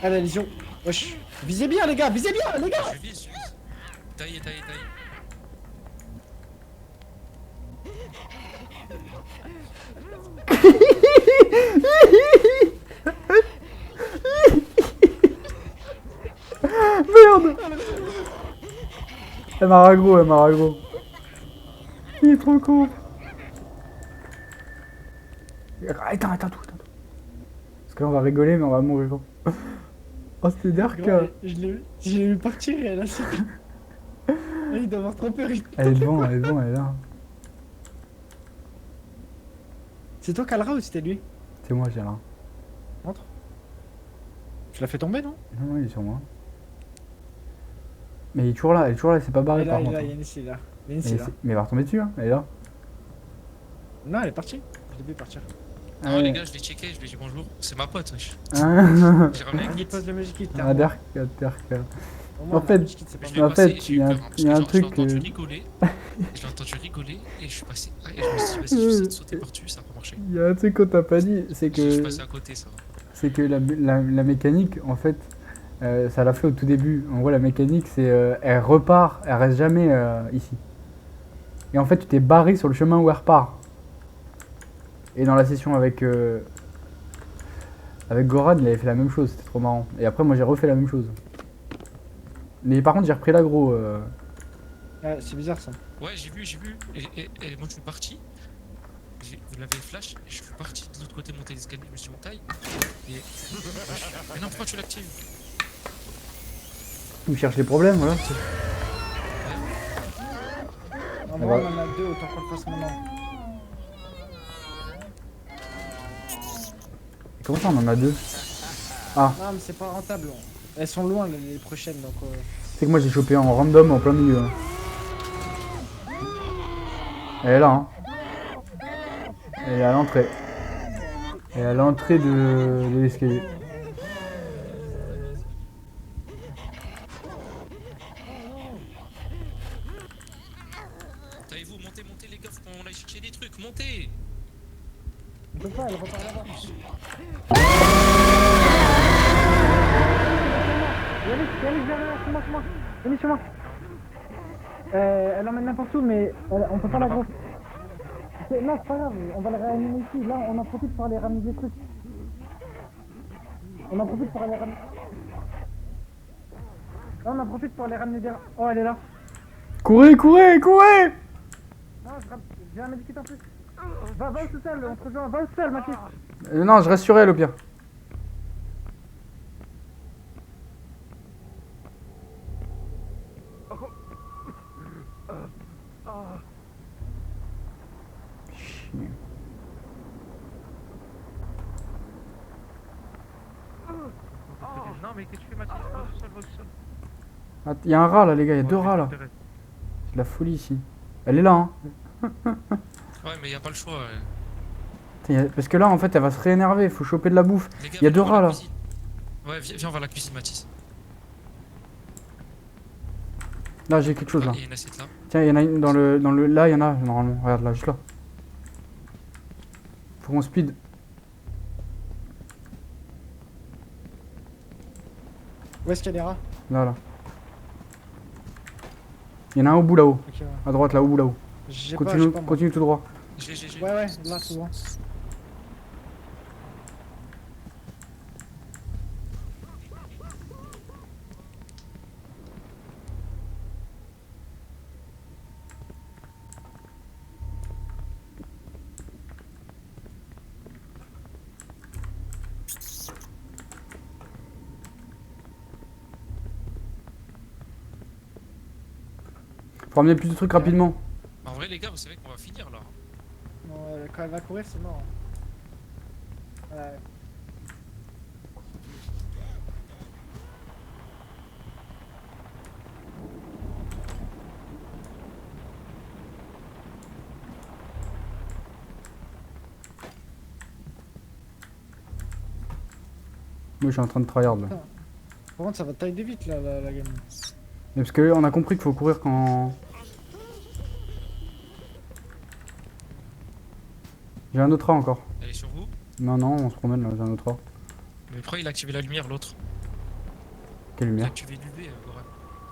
Speaker 1: Ah, la lésion. Wesh. Visez bien, les gars, visez bien, les gars!
Speaker 3: Je vise. Taille.
Speaker 2: Merde! Elle m'a raggro, elle m'a raggro. Il est trop con. Éteins tout. Parce que là, on va rigoler, mais on va mourir. Oh, c'était dark.
Speaker 1: Ouais, je l'ai vu partir et elle a sauté. Il doit avoir trop peur.
Speaker 2: Elle est devant, elle est là.
Speaker 1: C'est toi, Kalra, ou c'était lui?
Speaker 2: C'est moi, j'ai là.
Speaker 1: Entre. Tu l'as fait tomber, non?
Speaker 2: Non, il est sur moi. Mais il est toujours là, c'est pas barré
Speaker 1: Elle est
Speaker 2: par
Speaker 1: là,
Speaker 2: contre.
Speaker 1: Yanis, il est là. Yanis,
Speaker 2: Mais,
Speaker 1: il est là.
Speaker 2: mais elle va retomber dessus, hein, elle est là.
Speaker 1: Non, elle est partie. Je l'ai vu partir.
Speaker 3: Non,
Speaker 2: ouais.
Speaker 3: les gars, je l'ai checké, je lui ai dit bonjour. C'est ma pote, wesh.
Speaker 2: Ah,
Speaker 3: J'ai ramené un
Speaker 1: Vas-y,
Speaker 3: kit.
Speaker 1: pose le magic kit.
Speaker 2: ah, dark.
Speaker 1: Au moins,
Speaker 2: En fait,
Speaker 1: le magic kit, c'est pas
Speaker 3: Je
Speaker 1: mal.
Speaker 3: l'ai
Speaker 2: en fait,
Speaker 3: passé, j'ai
Speaker 2: il y
Speaker 3: eu
Speaker 2: a un-
Speaker 3: peur, hein, parce
Speaker 2: il y a
Speaker 3: que
Speaker 2: un
Speaker 3: genre, je l'ai
Speaker 2: truc,
Speaker 3: entendu rigoler. Je l'ai entendu rigoler et je suis passé. Et je me suis dit, vas-y, je vais essayer de sauter par-dessus, ça a pas marché.
Speaker 2: il y a un truc qu'on t'a pas dit, c'est
Speaker 3: Je suis
Speaker 2: que
Speaker 3: passé à côté, ça va.
Speaker 2: c'est que la mécanique, en fait, ça l'a fait au tout début. En gros, la mécanique, c'est elle repart, elle reste jamais ici. Et en fait, tu t'es barré sur le chemin où elle repart. Et dans la session avec Goran, il avait fait la même chose, c'était trop marrant. Et après, moi, j'ai refait la même chose. Mais par contre, j'ai repris l'aggro.
Speaker 1: Ouais, c'est bizarre ça.
Speaker 3: Ouais, j'ai vu. Et moi, je suis parti. Vous l'avez flash, et je suis parti de l'autre côté monter l'escalier, je me suis monté. Et. Mais non, pourquoi tu l'actives?
Speaker 2: Il cherche les problèmes, voilà.
Speaker 1: En
Speaker 2: On
Speaker 1: vrai,
Speaker 2: va-
Speaker 1: on en a deux, autant qu'on le fasse maintenant.
Speaker 2: Comment ça, on en a deux?
Speaker 1: Non, mais c'est pas rentable. Elles sont loin, les prochaines, donc.
Speaker 2: C'est que moi, j'ai chopé en random en plein milieu. Hein. Elle est là, hein. Elle est à l'entrée. Elle est à l'entrée de l'escalier.
Speaker 3: Taillez-vous, montez les gars, faut qu'on aille chercher des trucs, montez!
Speaker 1: On peut pas, elle repart là-bas. Yanis, c'est moi. Yanis, c'est moi. Elle emmène n'importe où, mais on peut pas la grosse. Non, c'est pas grave, on va la réanimer ici. Là, on en profite pour aller ramener des trucs. On en profite pour aller ramener. Là, on en profite pour aller ramener des. Oh, elle est là.
Speaker 2: Courez!
Speaker 1: Non, j'ai un médicament en plus. Va au sous-sol, on te rejoint. Va au sous-sol, Mathis.
Speaker 2: Non, je reste sur elle au pire. Chier.
Speaker 4: Non, mais qu'est-ce que tu fais, Mathis? Va au sol, va au sol.
Speaker 2: Ah, y a un rat là, les gars, y a deux
Speaker 4: Ouais,
Speaker 2: rats là.
Speaker 4: t'intéresse.
Speaker 2: C'est de la folie ici. Elle est là, hein.
Speaker 3: Ouais, mais y a pas le choix.
Speaker 2: Parce que là, en fait, elle va se réénerver. Faut choper de la bouffe.
Speaker 3: Les gars,
Speaker 2: Y a deux
Speaker 3: venez, on va
Speaker 2: rats,
Speaker 3: à la
Speaker 2: là.
Speaker 3: cuisine. Ouais, viens, on va à la cuisine, Mathis.
Speaker 2: Là, j'ai quelque chose là.
Speaker 3: Il y a une assiette là.
Speaker 2: Tiens, il y en a une dans le. Là, il y en a normalement. Regarde là, juste là. Faut qu'on speed.
Speaker 1: Où est-ce qu'il y a des rats?
Speaker 2: Là, là. Il y en a un au bout là-haut.
Speaker 1: Ok, ouais.
Speaker 2: À droite, là, au bout là-haut.
Speaker 1: J'ai pas,
Speaker 2: Continue,
Speaker 1: j'ai pas, moi.
Speaker 2: continue tout droit.
Speaker 3: J'ai.
Speaker 1: Ouais, ouais, là, souvent.
Speaker 2: Faut ramener plus de trucs rapidement.
Speaker 3: En vrai, les gars, vous savez qu'on va finir là.
Speaker 1: Non, quand elle va courir, c'est mort. Ouais.
Speaker 2: Moi, je suis en train de tryhard là.
Speaker 1: Par contre, ça va tailler vite là, la game.
Speaker 2: Mais parce que on a compris qu'il faut courir quand. J'ai un autre A encore.
Speaker 3: Elle est sur vous.
Speaker 2: Non, non, on se promène là, j'ai un autre A.
Speaker 3: Mais pourquoi il a activé la lumière, l'autre?
Speaker 2: Quelle
Speaker 3: Il a
Speaker 2: lumière.
Speaker 3: activé l'UV, Goran.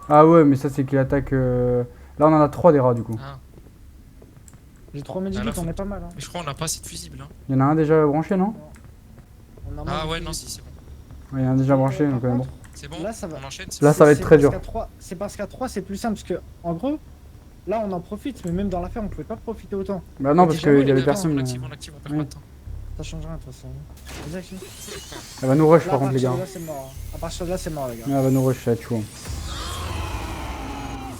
Speaker 2: Ah ouais, mais ça c'est qu'il attaque. Là, on en a 3 des rats du coup.
Speaker 3: Ah.
Speaker 1: J'ai 3 médikits,
Speaker 3: là,
Speaker 1: on
Speaker 3: faut-
Speaker 1: est pas mal. Hein.
Speaker 3: Mais je crois qu'on n'a pas assez de fusibles. Hein.
Speaker 2: Il y en a un déjà branché, non?
Speaker 1: On a
Speaker 3: Ah
Speaker 1: moins de
Speaker 3: ouais, non,
Speaker 1: fusibles.
Speaker 3: si, c'est bon.
Speaker 2: Ouais, il y en a un déjà branché,
Speaker 1: Par
Speaker 2: donc bon.
Speaker 1: contre,
Speaker 3: C'est bon,
Speaker 1: Là, ça va.
Speaker 3: on enchaîne. c'est
Speaker 2: Là,
Speaker 3: bon.
Speaker 2: ça va être très dur.
Speaker 1: C'est parce qu'à 3, c'est plus simple. Parce que, en gros, là, on en profite, mais même dans l'affaire, on pouvait pas profiter autant.
Speaker 2: Bah non,
Speaker 1: Mais
Speaker 2: parce
Speaker 1: déjà, ouais,
Speaker 2: qu'il y
Speaker 1: les
Speaker 2: avait
Speaker 1: gars,
Speaker 2: personne.
Speaker 3: On active, on perd
Speaker 2: Oui.
Speaker 3: pas de temps.
Speaker 1: Ça change rien de toute façon. Vas-y, active.
Speaker 2: Elle va nous rush
Speaker 1: Là,
Speaker 2: par contre, les gars.
Speaker 1: Là, c'est mort. Hein. À partir de là, c'est mort, les gars.
Speaker 2: Elle va nous rush, ça va être chaud.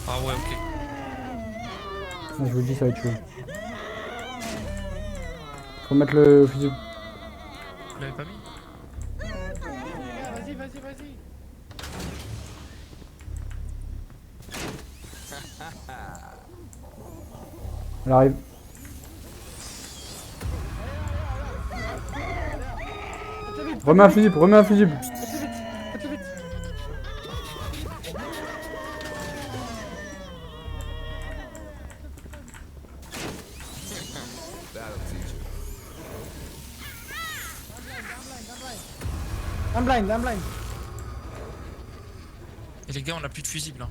Speaker 3: Ah ouais, ok.
Speaker 2: Je vous le dis, ça va être chaud. Faut mettre le fusil.
Speaker 3: Vous l'avez pas mis?
Speaker 1: Vas-y, vas-y, vas-y.
Speaker 2: Elle arrive.
Speaker 1: Faites-le vite,
Speaker 2: Remets un fusible, remets un fusible.
Speaker 1: faites-le vite, faites-le vite. Un blind, un blind.
Speaker 3: Et les gars, on a plus de fusibles. Hein.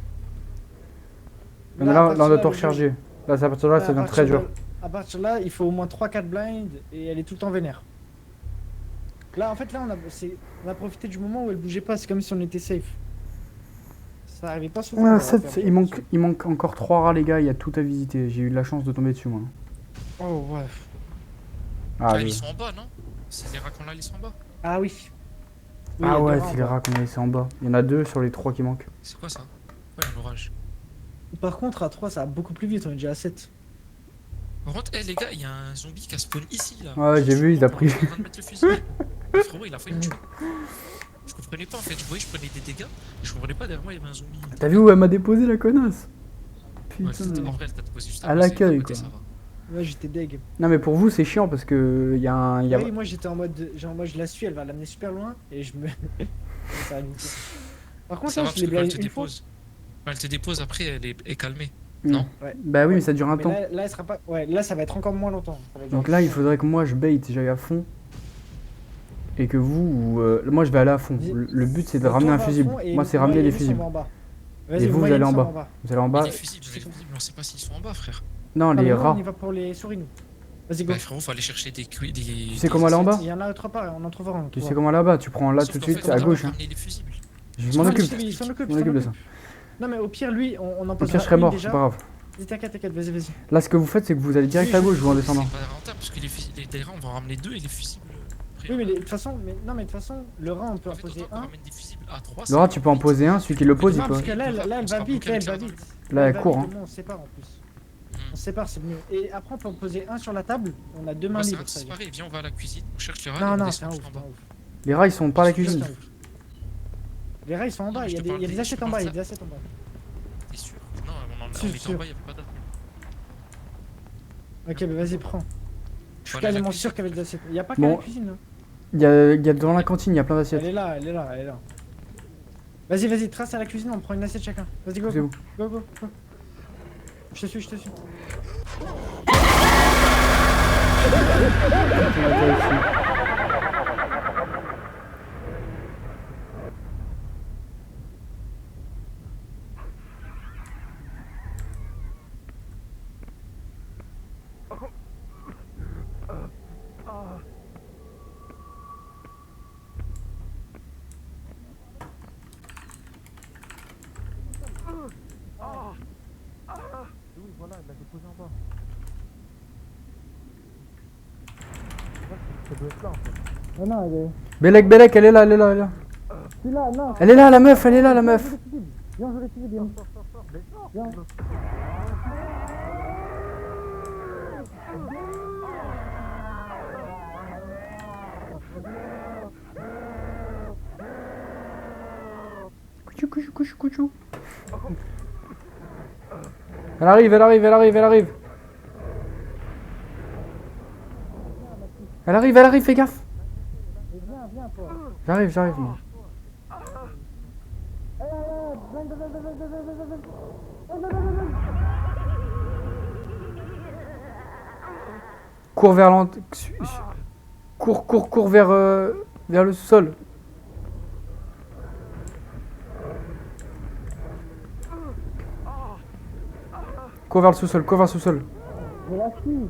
Speaker 2: Mais là, on doit tout recharger. Là, à partir de là, ça devient très dur.
Speaker 1: À partir de là, il faut au moins 3-4 blinds et elle est tout le temps vénère. Là, en fait, là, on a profité du moment où elle bougeait pas. C'est comme si on était safe. Ça arrivait pas souvent.
Speaker 2: Ouais,
Speaker 1: dans la
Speaker 2: 7,
Speaker 1: ferme.
Speaker 2: il manque encore 3 rats, les gars. Il y a tout à visiter. J'ai eu de la chance de tomber dessus, moi.
Speaker 1: Oh, ouais.
Speaker 2: Ah,
Speaker 3: Ils
Speaker 2: oui.
Speaker 3: sont en bas, non? C'est les rats qu'on a, ils sont en bas.
Speaker 1: Ah oui. Oui, il y
Speaker 2: Ah
Speaker 1: a
Speaker 2: ouais,
Speaker 1: deux
Speaker 2: c'est
Speaker 1: rangs,
Speaker 2: les rats qu'on a laissés en bas. Il y en a 2 sur les 3 qui manquent.
Speaker 3: C'est quoi ça? Ouais, un orage.
Speaker 1: Par contre, à 3, ça va beaucoup plus vite. On est déjà à 7.
Speaker 3: Par contre, les gars, il y a un zombie qui a spawn ici là.
Speaker 2: Ouais, j'ai vu, il a pris.
Speaker 3: On est en train de mettre le fusil. Le frérot, il a failli me tuer. Je comprenais pas en fait. Je voyais, je prenais des dégâts. Et je comprenais pas derrière moi, il y avait un zombie.
Speaker 2: T'as vu où elle m'a déposé, la connasse?
Speaker 3: Ouais,
Speaker 2: Putain.
Speaker 3: en vrai, elle t'a posé juste
Speaker 2: À
Speaker 3: après,
Speaker 2: l'accueil,
Speaker 3: c'est à côté,
Speaker 2: quoi.
Speaker 3: ça va.
Speaker 1: Ouais, j'étais deg.
Speaker 2: Non, mais pour vous, c'est chiant parce que il y a un.
Speaker 1: Oui, moi j'étais en mode. Genre, moi je la suis, elle va l'amener super loin et je me. Ça va niquer. Par contre,
Speaker 3: Ça
Speaker 1: là,
Speaker 3: va
Speaker 1: je
Speaker 3: parce
Speaker 1: l'ai
Speaker 3: que quand elle
Speaker 1: blind
Speaker 3: te
Speaker 1: une fois.
Speaker 3: dépose. Quand elle te dépose, après, elle est calmée.
Speaker 2: Hmm.
Speaker 3: Non.
Speaker 1: Ouais.
Speaker 2: Bah oui, mais ça dure un
Speaker 1: Mais
Speaker 2: temps.
Speaker 1: là, elle sera pas. Ouais, là, ça va être encore moins longtemps. Ça va
Speaker 2: Donc
Speaker 1: durer-
Speaker 2: là, il faudrait que moi je bait, j'aille à fond. Et que vous. Moi, je vais aller à fond. Le but, c'est de
Speaker 1: Donc,
Speaker 2: ramener
Speaker 1: toi,
Speaker 2: un
Speaker 1: va à
Speaker 2: fusible.
Speaker 1: fond et
Speaker 2: Moi, c'est
Speaker 1: moi
Speaker 2: ramener
Speaker 1: et
Speaker 2: les
Speaker 1: Yanis, on
Speaker 2: fusibles.
Speaker 1: va en bas.
Speaker 2: Et
Speaker 1: Vas-y,
Speaker 2: vous,
Speaker 1: moi
Speaker 2: vous
Speaker 1: et
Speaker 2: allez en
Speaker 1: Yanis, on
Speaker 2: bas.
Speaker 1: va
Speaker 2: Vous allez en
Speaker 3: Il y
Speaker 2: bas.
Speaker 3: a des fusibles, mais on sait pas s'ils sont en bas, frère.
Speaker 2: Non,
Speaker 1: Non, mais
Speaker 2: les
Speaker 1: nous,
Speaker 2: rats.
Speaker 1: on y va pour les souris, nous. Vas-y, go.
Speaker 3: Bah, frérot, faut aller chercher des.
Speaker 2: Tu sais comment aller en bas?
Speaker 1: Il y en a autre part, on en trouvera un.
Speaker 2: Tu sais comment là-bas? Tu prends là tout de suite, à gauche. Hein.
Speaker 3: Les fusibles.
Speaker 2: Je m'en occupe.
Speaker 1: Il s'en occupe,
Speaker 2: Je m'en occupe de ça.
Speaker 1: Non, mais au pire, lui, on en
Speaker 2: Au
Speaker 1: posera
Speaker 2: pire, je serais
Speaker 1: une
Speaker 2: mort, c'est
Speaker 1: déjà.
Speaker 2: pas grave.
Speaker 1: Vas-y, t'inquiète, vas-y, vas-y.
Speaker 2: Là, ce que vous faites, c'est que vous allez direct
Speaker 1: Oui,
Speaker 2: à gauche, vous en
Speaker 3: C'est
Speaker 2: descendant.
Speaker 3: pas rentable parce que les rats, on va en ramener 2 et les fusibles. Après,
Speaker 1: Oui, mais de toute façon, non, mais de toute façon, le rat, on peut en
Speaker 3: en fait,
Speaker 1: poser
Speaker 3: autant qu'on
Speaker 1: un.
Speaker 3: ramène des fusibles à 3.
Speaker 2: Le rat, tu peux en poser un, celui qui le pose, il
Speaker 1: Non,
Speaker 2: peut.
Speaker 1: parce que là, elle
Speaker 3: On
Speaker 1: va
Speaker 3: sera
Speaker 1: vite,
Speaker 3: bloqué
Speaker 1: là,
Speaker 3: avec
Speaker 1: elle va
Speaker 3: ça
Speaker 1: vite.
Speaker 2: Là, elle
Speaker 1: va
Speaker 2: court,
Speaker 1: vite,
Speaker 2: hein.
Speaker 1: et moi, on se sépare en plus. On se sépare, c'est mieux. Et après, on peut en poser un sur la table. On a deux mains libres. ça
Speaker 3: C'est
Speaker 1: veut dire.
Speaker 3: pareil, viens, on va à la cuisine, on cherche les rats.
Speaker 1: Non,
Speaker 3: et on
Speaker 1: non, c'est un
Speaker 3: descend
Speaker 1: ouf.
Speaker 3: jusqu'en bas.
Speaker 2: Les rats, ils sont pas à la
Speaker 1: C'est un
Speaker 2: cuisine.
Speaker 1: ouf. Les rats, ils sont en
Speaker 3: Non,
Speaker 1: bas.
Speaker 3: mais
Speaker 1: Il y a
Speaker 3: je te
Speaker 1: des
Speaker 3: parle des-
Speaker 1: assiettes
Speaker 3: je
Speaker 1: en
Speaker 3: te
Speaker 1: bas. Il y a
Speaker 3: parle
Speaker 1: des assiettes en bas.
Speaker 3: T'es sûr? Non, on
Speaker 1: Sûr,
Speaker 3: était en
Speaker 1: sûr.
Speaker 3: bas, il y avait pas d'âme.
Speaker 1: Ok, bah vas-y, prends. Je suis
Speaker 3: Voilà, la
Speaker 1: quasiment
Speaker 3: cuisine.
Speaker 1: sûr qu'il y avait des assiettes. Il y a pas que
Speaker 2: Bon.
Speaker 1: la cuisine. Hein.
Speaker 2: Il y a devant la cantine, il y a plein
Speaker 1: Elle
Speaker 2: d'assiettes.
Speaker 1: est là, elle est là, elle est là. Vas-y, vas-y, trace à la cuisine, on prend une assiette chacun. Vas-y, go,
Speaker 2: C'est
Speaker 1: go,
Speaker 2: où?
Speaker 1: go, go, go. Je te suis, je te suis.
Speaker 2: On va dire ici.
Speaker 4: Oui, voilà, elle l'a déposé en bas. Ça doit être là en fait.
Speaker 1: Oh non, elle est.
Speaker 2: Belek, elle est là, elle est là, elle est là.
Speaker 1: Celui-là, non.
Speaker 2: Elle est là, la meuf, elle est là, la meuf.
Speaker 1: Viens, je l'ai tué, viens.
Speaker 4: Mais non,
Speaker 1: Viens.
Speaker 2: Couchou. Elle arrive. Elle arrive, fais gaffe.
Speaker 1: Viens, toi.
Speaker 2: J'arrive, moi. Cours vers Cours vers le sol. Cours vers le sous-sol.
Speaker 1: Je la suis.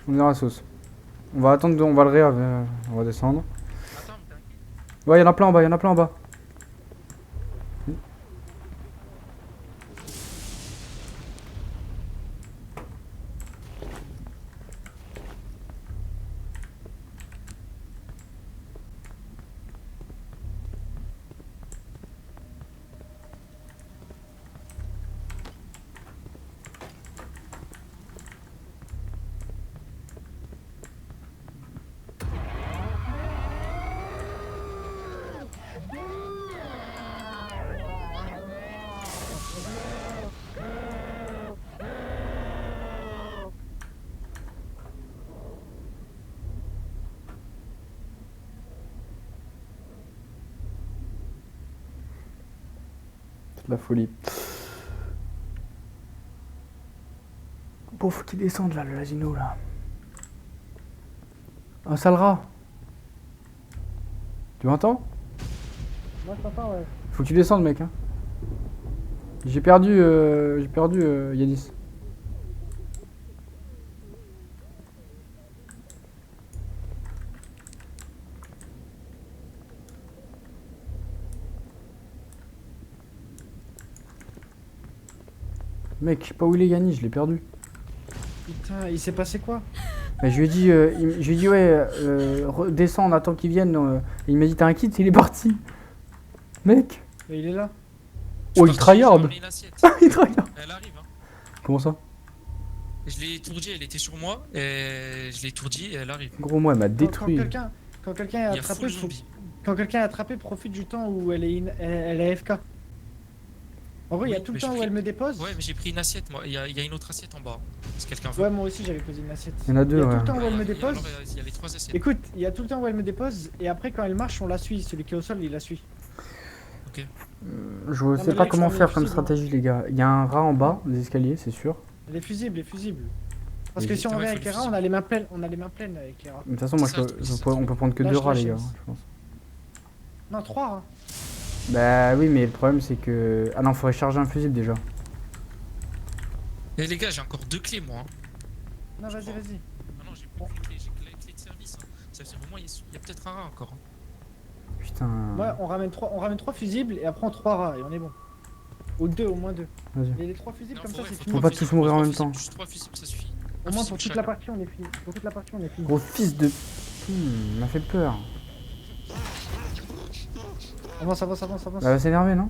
Speaker 2: On est dans la sauce. On va attendre, on va le réa, on va descendre.
Speaker 3: Attends, mais t'inquiète.
Speaker 2: Ouais, y'en a plein en bas, C'est de la folie. Bon, faut qu'il descende là, le Lasino là. Un sale rat. Tu m'entends?
Speaker 1: Moi, je t'entends, ouais.
Speaker 2: Faut que tu descendes, mec. Hein. J'ai perdu Yanis. Mec, je sais pas où il est Yanis, je l'ai perdu.
Speaker 1: Putain, il s'est passé quoi?
Speaker 2: Mais je lui ai dit, ouais, descends, on attend qu'il vienne. Il m'a dit, t'as un kit, il est parti. Mec.
Speaker 1: Mais il est là.
Speaker 2: Oh,
Speaker 3: Je
Speaker 2: il
Speaker 3: suis parti,
Speaker 2: tryhard.
Speaker 3: j'ai ramené une assiette.
Speaker 2: Il tryhard.
Speaker 3: Elle arrive, hein.
Speaker 2: Comment ça?
Speaker 3: Je l'ai étourdie, elle était sur moi, et je l'ai étourdie et elle arrive.
Speaker 2: Gros, moi, elle m'a détruit.
Speaker 1: Quand quelqu'un est
Speaker 3: Il y a
Speaker 1: attrapé,
Speaker 3: full zombie.
Speaker 1: quand quelqu'un est attrapé, profite du temps où elle est, elle est AFK. En vrai, il y a
Speaker 3: Oui,
Speaker 1: tout le
Speaker 3: mais
Speaker 1: temps
Speaker 3: j'ai
Speaker 1: où
Speaker 3: pris-
Speaker 1: elle me dépose.
Speaker 3: Ouais, mais j'ai pris une assiette, moi. Il y a une autre assiette en bas. Si quelqu'un veut.
Speaker 1: Ouais, moi aussi j'avais posé une assiette.
Speaker 2: Il y en a deux,
Speaker 1: Il y a
Speaker 2: ouais.
Speaker 1: tout le temps où elle me
Speaker 3: Et
Speaker 1: dépose.
Speaker 3: alors, il y a les 3 assiettes.
Speaker 1: Écoute, il y a tout le temps où elle me dépose et après quand elle marche, on la suit. Celui qui est au sol, il la suit.
Speaker 2: Je
Speaker 1: mais
Speaker 2: sais
Speaker 1: là,
Speaker 2: pas
Speaker 1: ils
Speaker 2: comment
Speaker 1: sont
Speaker 2: faire comme
Speaker 1: fusibles, hein.
Speaker 2: stratégie, les gars. Il y a un rat en bas des escaliers, c'est sûr.
Speaker 1: Elle est fusible, elle est fusible. Parce
Speaker 2: Mais
Speaker 1: que si on
Speaker 3: ouais,
Speaker 1: revient
Speaker 3: faut
Speaker 1: avec
Speaker 3: les
Speaker 1: les rats, on a les mains pleines, on a les mains pleines avec les rats.
Speaker 2: De toute façon, moi,
Speaker 3: C'est ça, c'est ça.
Speaker 2: on peut prendre que
Speaker 1: Là,
Speaker 2: deux
Speaker 1: je
Speaker 2: rats,
Speaker 1: lâche
Speaker 2: les gars,
Speaker 1: James.
Speaker 2: je pense.
Speaker 1: Non, 3 rats.
Speaker 2: Bah oui, mais le problème, c'est que... Ah non, faudrait charger un fusible, déjà.
Speaker 3: Et les gars, j'ai encore 2 clés, moi. Hein.
Speaker 1: Non, vas-y,
Speaker 3: crois.
Speaker 1: vas-y.
Speaker 3: Ah non, j'ai plus qu'une clé, j'ai que la clé de service. Hein. Ça veut dire au moins, il y a peut-être un rat encore. Hein.
Speaker 2: Putain.
Speaker 1: Ouais, on ramène 3 fusibles et après on 3 rats et on est bon. Ou 2, au moins 2.
Speaker 2: Vas-y.
Speaker 1: Et les 3 fusibles
Speaker 3: Non,
Speaker 1: comme ça,
Speaker 3: ouais,
Speaker 1: c'est
Speaker 3: faut
Speaker 1: fini.
Speaker 2: Faut pas
Speaker 3: fusibles,
Speaker 2: tous mourir en
Speaker 3: trois
Speaker 2: même
Speaker 3: fusibles,
Speaker 2: temps.
Speaker 3: Juste 3 fusibles, ça suffit.
Speaker 1: Au
Speaker 3: Un
Speaker 1: moins
Speaker 3: fusible
Speaker 1: pour toute
Speaker 3: chaque.
Speaker 1: la partie, on est fini. Pour toute la partie, on est fini.
Speaker 2: Gros fils de... Il m'a fait peur.
Speaker 1: Avance.
Speaker 2: Elle va s'énerver, non?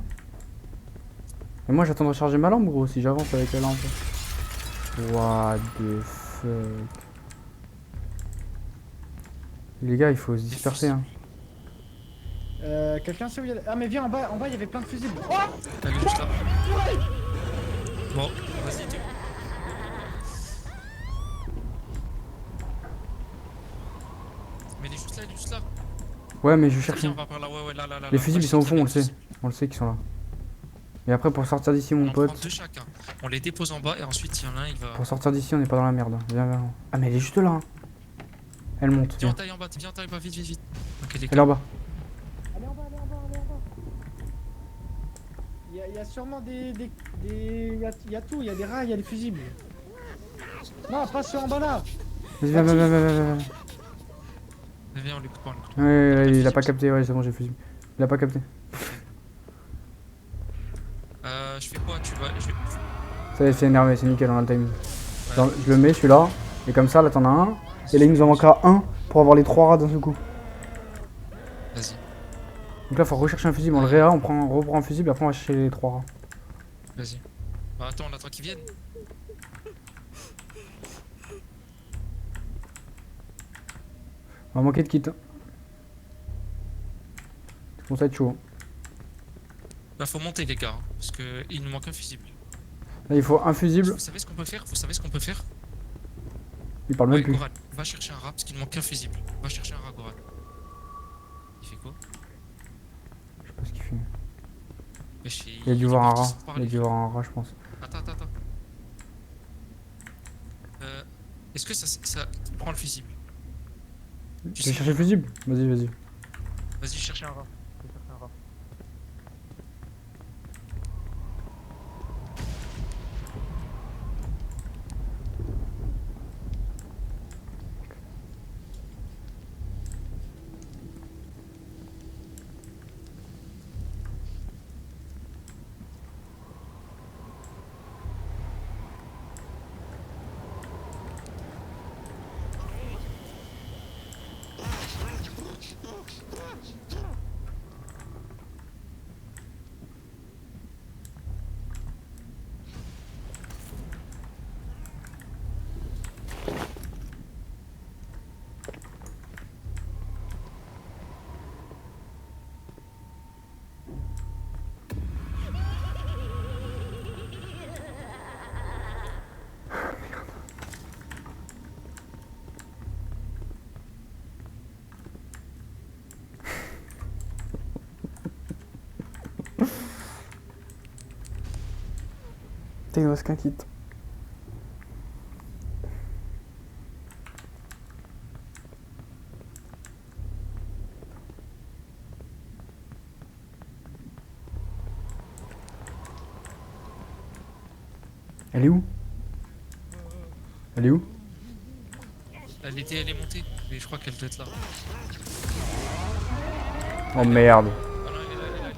Speaker 2: Et moi, j'attends de recharger ma lampe, gros, si j'avance avec la lampe. What the fuck. Les gars, il faut se disperser, hein.
Speaker 1: Quelqu'un sait où il y a... Ah mais viens en bas il y avait plein de fusibles. Oh
Speaker 3: Elle est juste là. Bon, vas-y, Théo. Mais elle est juste là, il est juste là.
Speaker 2: Ouais, mais je cherche.
Speaker 3: Viens, on va par là, ouais, là.
Speaker 2: Les
Speaker 3: là.
Speaker 2: fusibles,
Speaker 3: Ouais,
Speaker 2: ils sont au
Speaker 3: j'ai
Speaker 2: fond, on le
Speaker 3: trouvé
Speaker 2: sait.
Speaker 3: les fusibles.
Speaker 2: On le sait qu'ils sont là. Et après, pour sortir d'ici,
Speaker 3: On
Speaker 2: mon
Speaker 3: en prend
Speaker 2: pote.
Speaker 3: deux chacun. On les dépose en bas et ensuite, il y en a un, il va.
Speaker 2: Pour sortir d'ici, on n'est pas dans la merde. Viens, viens. Ah, mais elle est juste là. Hein. Elle monte.
Speaker 3: Viens, on
Speaker 2: Viens.
Speaker 3: taille en bas, viens, on taille en bas, vite. Ok, les
Speaker 2: Elle est en bas.
Speaker 1: Allez en bas, allez en bas, allez en bas. Il y a sûrement il y a tout, il y a des rails, il y a des fusibles. Non, pas sur en bas là.
Speaker 2: Vas-y, viens, viens, viens, viens, viens.
Speaker 3: Viens, on les coupe pas, on les coupe pas.
Speaker 2: Ouais, il a
Speaker 3: fusible,
Speaker 2: pas capté. Ouais, c'est bon, j'ai fusible. Il a pas capté.
Speaker 3: Je fais quoi? Tu vas. Je vais.
Speaker 2: Ça y est, c'est énervé, c'est nickel, on a le timing.
Speaker 3: Ouais.
Speaker 2: Genre, je le mets celui-là. Et comme ça, là, t'en as un. Et là, il nous en manquera un pour avoir les 3 rats d'un seul coup.
Speaker 3: Vas-y,
Speaker 2: Donc là, faut rechercher un fusible. On le réa, on reprend un fusible. Après, on va chercher les 3 rats.
Speaker 3: vas-y. Bah, attends, on attend qu'ils viennent.
Speaker 2: On va manquer de kit. Bon, ça va être chaud. Hein.
Speaker 3: Là, faut monter, les gars, hein, parce que il nous manque un fusible.
Speaker 2: Là, il faut un fusible.
Speaker 3: Vous savez ce qu'on peut faire? Vous savez ce qu'on peut faire?
Speaker 2: Il parle
Speaker 3: Ouais,
Speaker 2: même plus.
Speaker 3: Goran, va chercher un rat parce qu'il nous manque un fusible. Va chercher un rat, Goran. Il fait quoi?
Speaker 2: Je sais pas ce qu'il fait.
Speaker 3: Wesh,
Speaker 2: Il a dû voir un
Speaker 3: parti
Speaker 2: rat.
Speaker 3: sans
Speaker 2: Il
Speaker 3: parler.
Speaker 2: a dû voir un rat, je pense.
Speaker 3: Attends. Est-ce que ça prend le fusible?
Speaker 2: Tu veux chercher le fusible? Vas-y, vas-y.
Speaker 3: Vas-y, cherche un rat.
Speaker 4: Je vais chercher un rat.
Speaker 2: Putain, il nous reste qu'un kit. Elle est où? Elle est où?
Speaker 3: Elle est montée, mais je crois qu'elle doit être là.
Speaker 2: Oh merde.
Speaker 3: Ah non, elle est là.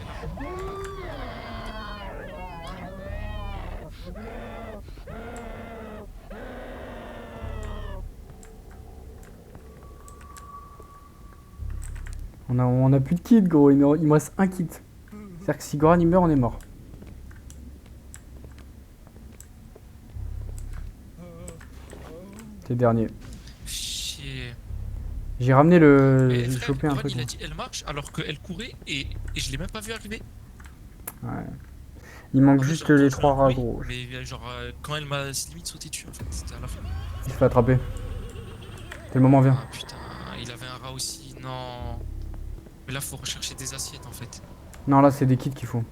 Speaker 2: On a plus de kit, gros. Il me reste un kit. C'est-à-dire que si Goran il meurt, on est mort. C'est le dernier.
Speaker 3: Chier.
Speaker 2: J'ai ramené le.
Speaker 3: Mais
Speaker 2: J'ai
Speaker 3: frère,
Speaker 2: chopé un
Speaker 3: Goran,
Speaker 2: truc.
Speaker 3: il a
Speaker 2: Là.
Speaker 3: dit elle marche alors qu'elle courait et je l'ai même pas vu arriver.
Speaker 2: Ouais. Il manque
Speaker 3: En fait,
Speaker 2: juste
Speaker 3: j'ai
Speaker 2: les
Speaker 3: entendu
Speaker 2: 3
Speaker 3: un
Speaker 2: rats,
Speaker 3: bruit,
Speaker 2: gros.
Speaker 3: Mais quand elle m'a limite sauté dessus en fait, c'était à la fin.
Speaker 2: Il se fait attraper. C'est le moment, viens.
Speaker 3: Ah putain, il avait un rat aussi, non. Mais là faut rechercher des assiettes en fait.
Speaker 2: Non, là, c'est des kits qu'il faut.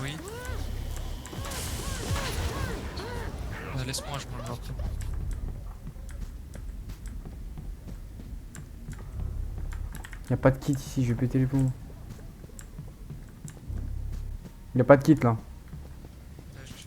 Speaker 3: Oui. Laisse-moi, je m'en vais après.
Speaker 2: Y a pas de kit ici, je vais péter les plombs. Y a pas de kit là.
Speaker 3: Là, je cherche.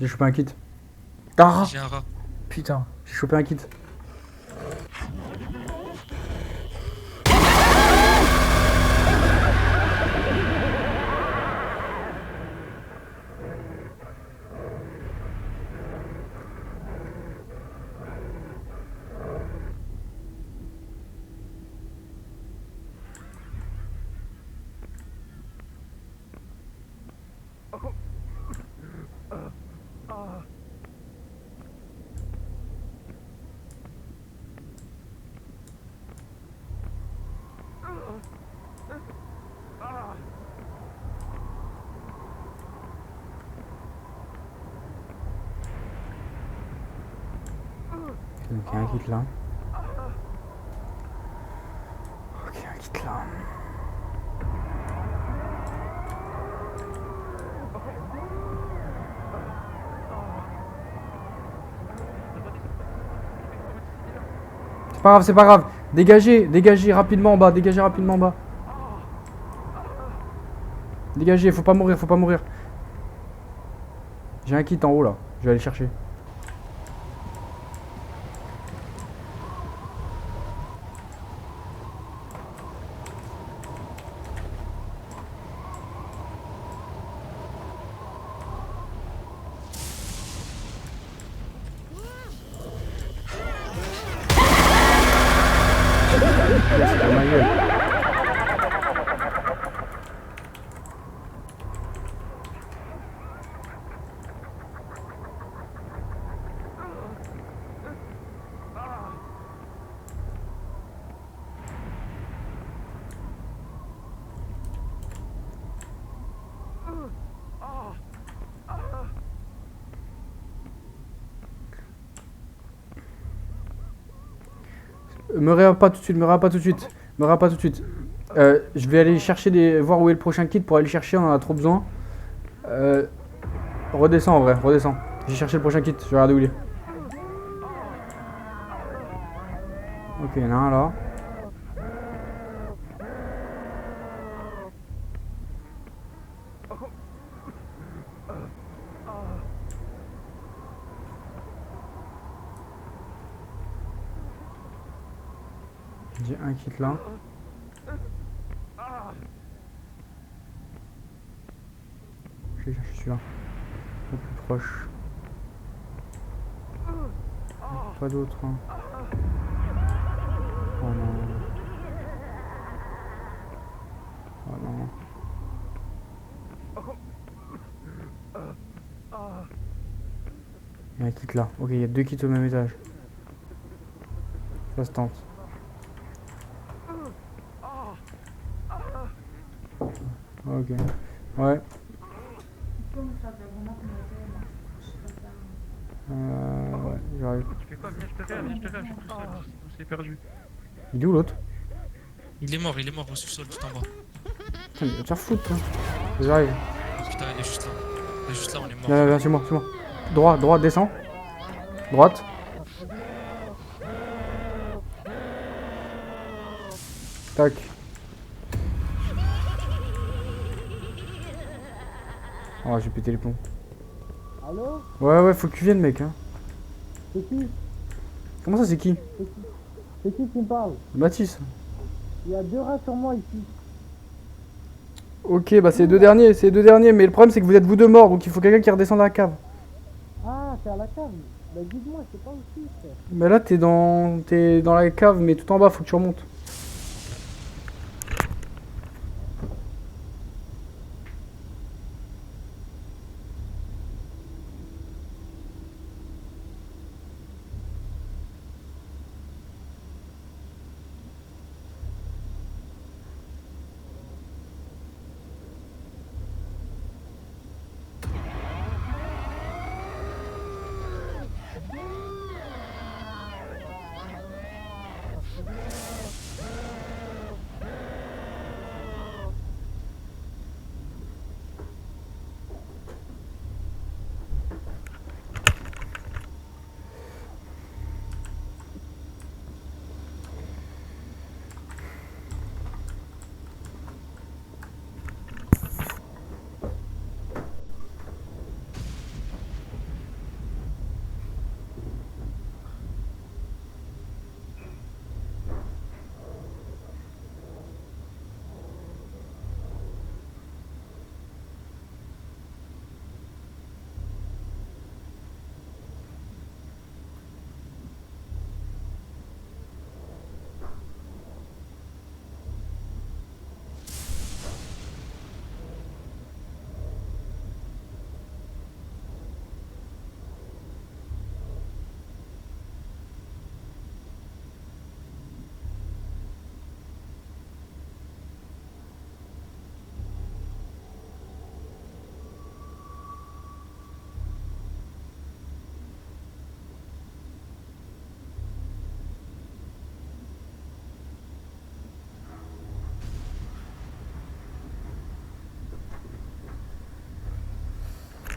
Speaker 2: J'ai chopé un kit. Ah
Speaker 3: J'ai un rat.
Speaker 4: Putain.
Speaker 2: j'ai chopé un kit. Donc il y a un kit là. Ok, un kit là. C'est pas grave, c'est pas grave. Dégagez, dégagez rapidement en bas, dégagez rapidement en bas. Dégagez, faut pas mourir, faut pas mourir. J'ai un kit en haut là, je vais aller le chercher. C'est dans ma gueule. Me réa pas tout de suite, me réa pas tout de suite. Me réa pas tout de suite. Je vais aller chercher voir où est le prochain kit pour aller le chercher, on en a trop besoin. Redescends en vrai, redescends. J'ai cherché le prochain kit, je vais regarder où il est. Ok, il y en a un là. J'ai un kit là. Je vais chercher celui-là. Le plus proche. Pas d'autre. Hein. Oh non. Oh non. Il y a un kit là. Ok, il y a deux kits au même étage. Ça se tente. Ok. Ouais. Ouais, j'arrive.
Speaker 4: Tu fais quoi? Viens, je te viens, je te viens, je suis tout seul. Je l'ai perdu.
Speaker 2: Il est où l'autre?
Speaker 3: Il est mort au sous-sol tout en bas.
Speaker 2: Putain, il va te faire foutre, toi. J'arrive.
Speaker 3: Putain, il est juste là. Il est juste là, on est mort.
Speaker 2: Viens, viens, c'est moi, c'est moi. Droit, droit, descends. Droite. Tac. Oh, j'ai pété les plombs.
Speaker 1: Allô?
Speaker 2: Ouais, ouais, faut que tu viennes, mec. Hein.
Speaker 1: C'est qui?
Speaker 2: Comment ça, c'est qui?
Speaker 1: C'est qui me parle?
Speaker 2: Mathis.
Speaker 1: Il y a 2 rats sur moi ici.
Speaker 2: Ok, bah c'est les deux derniers, mais le problème c'est que vous êtes vous deux morts, donc il faut quelqu'un qui redescende à la cave.
Speaker 1: Ah, t'es à la cave. Bah guide-moi, je sais pas où c'est.
Speaker 2: Bah là, t'es dans la cave, mais tout en bas, faut que tu remontes.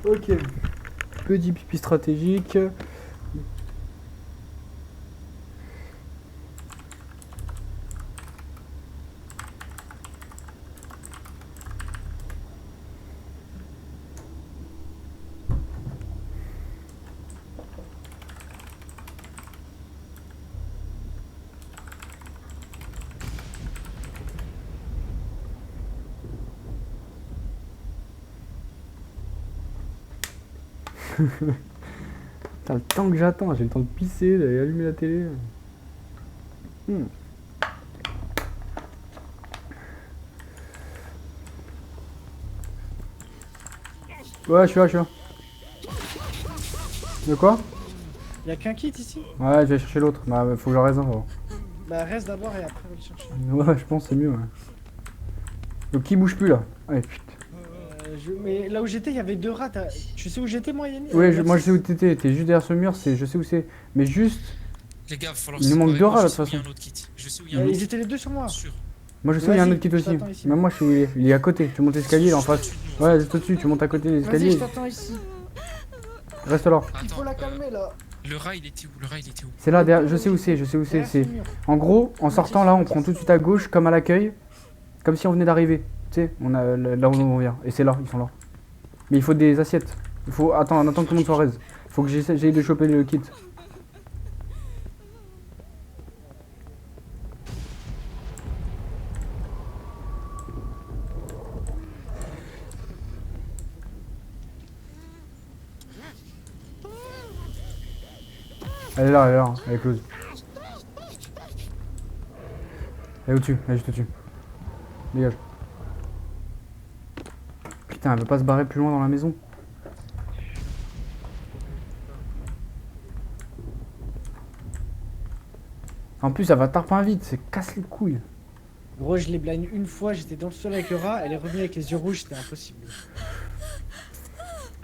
Speaker 2: Ok. Petit pipi stratégique. T'as le temps que j'attends, j'ai le temps de pisser, d'aller allumer la télé. Hmm. Ouais, je suis là, je suis là. De quoi?
Speaker 1: Y'a qu'un kit ici?
Speaker 2: Ouais, je vais chercher l'autre. Bah, faut que je le réserve avant.
Speaker 1: Bah reste d'abord et après on va le chercher.
Speaker 2: Ouais, je pense que c'est mieux, ouais. Donc, qui bouge plus là? Allez, putain.
Speaker 1: Mais là où j'étais, il y avait 2 rats. Tu sais où j'étais moi, Yannick?
Speaker 2: Ouais, moi je sais où t'étais. T'es juste derrière ce mur, je sais où c'est. Mais juste,
Speaker 3: Les gars, il va falloir
Speaker 2: il nous manque
Speaker 3: séparer.
Speaker 2: 2
Speaker 3: Moi,
Speaker 2: rats
Speaker 3: je
Speaker 2: de
Speaker 3: sais
Speaker 2: toute
Speaker 3: où il y a
Speaker 2: façon.
Speaker 3: un autre kit. Je sais où il y a un autre
Speaker 1: Ils
Speaker 3: kit.
Speaker 1: étaient les 2 sur moi.
Speaker 3: Sûr.
Speaker 2: Moi je sais où il y a un
Speaker 1: Vas-y,
Speaker 2: autre kit
Speaker 1: je
Speaker 2: aussi.
Speaker 1: t'attends ici.
Speaker 2: Même moi je sais où il est. Il est à côté. Tu montes l'escalier, il est en face.
Speaker 3: Juste au-dessus de nous, en
Speaker 2: Ouais, juste au-dessus, tu montes à côté de
Speaker 1: Vas-y,
Speaker 2: l'escalier.
Speaker 1: je t'attends ici.
Speaker 2: Reste là.
Speaker 3: fait.
Speaker 1: Il faut
Speaker 3: Attends,
Speaker 1: la calmer là.
Speaker 3: le rat, il était où? Le rat, il était où?
Speaker 2: C'est là, derrière, je sais où c'est, je sais où c'est.
Speaker 1: Derrière ce mur.
Speaker 2: En gros, en sortant là, on prend tout de suite à gauche, comme à l'accueil. Comme si on venait d'arriver. Tu sais, on a là où on vient. Et c'est là, ils sont là. Mais il faut des assiettes. Il faut. Attends, on attend que tout le monde soit raise. Faut que j'essaye de choper le kit. Elle est là, elle est close. Elle est au-dessus, elle est juste au-dessus. Dégage. Putain, elle veut pas se barrer plus loin dans la maison. En plus, elle va tarpin vite, c'est casse les couilles.
Speaker 1: Gros, je l'ai blind une fois, j'étais dans le sol avec le rat, elle est revenue avec les yeux rouges, c'était impossible.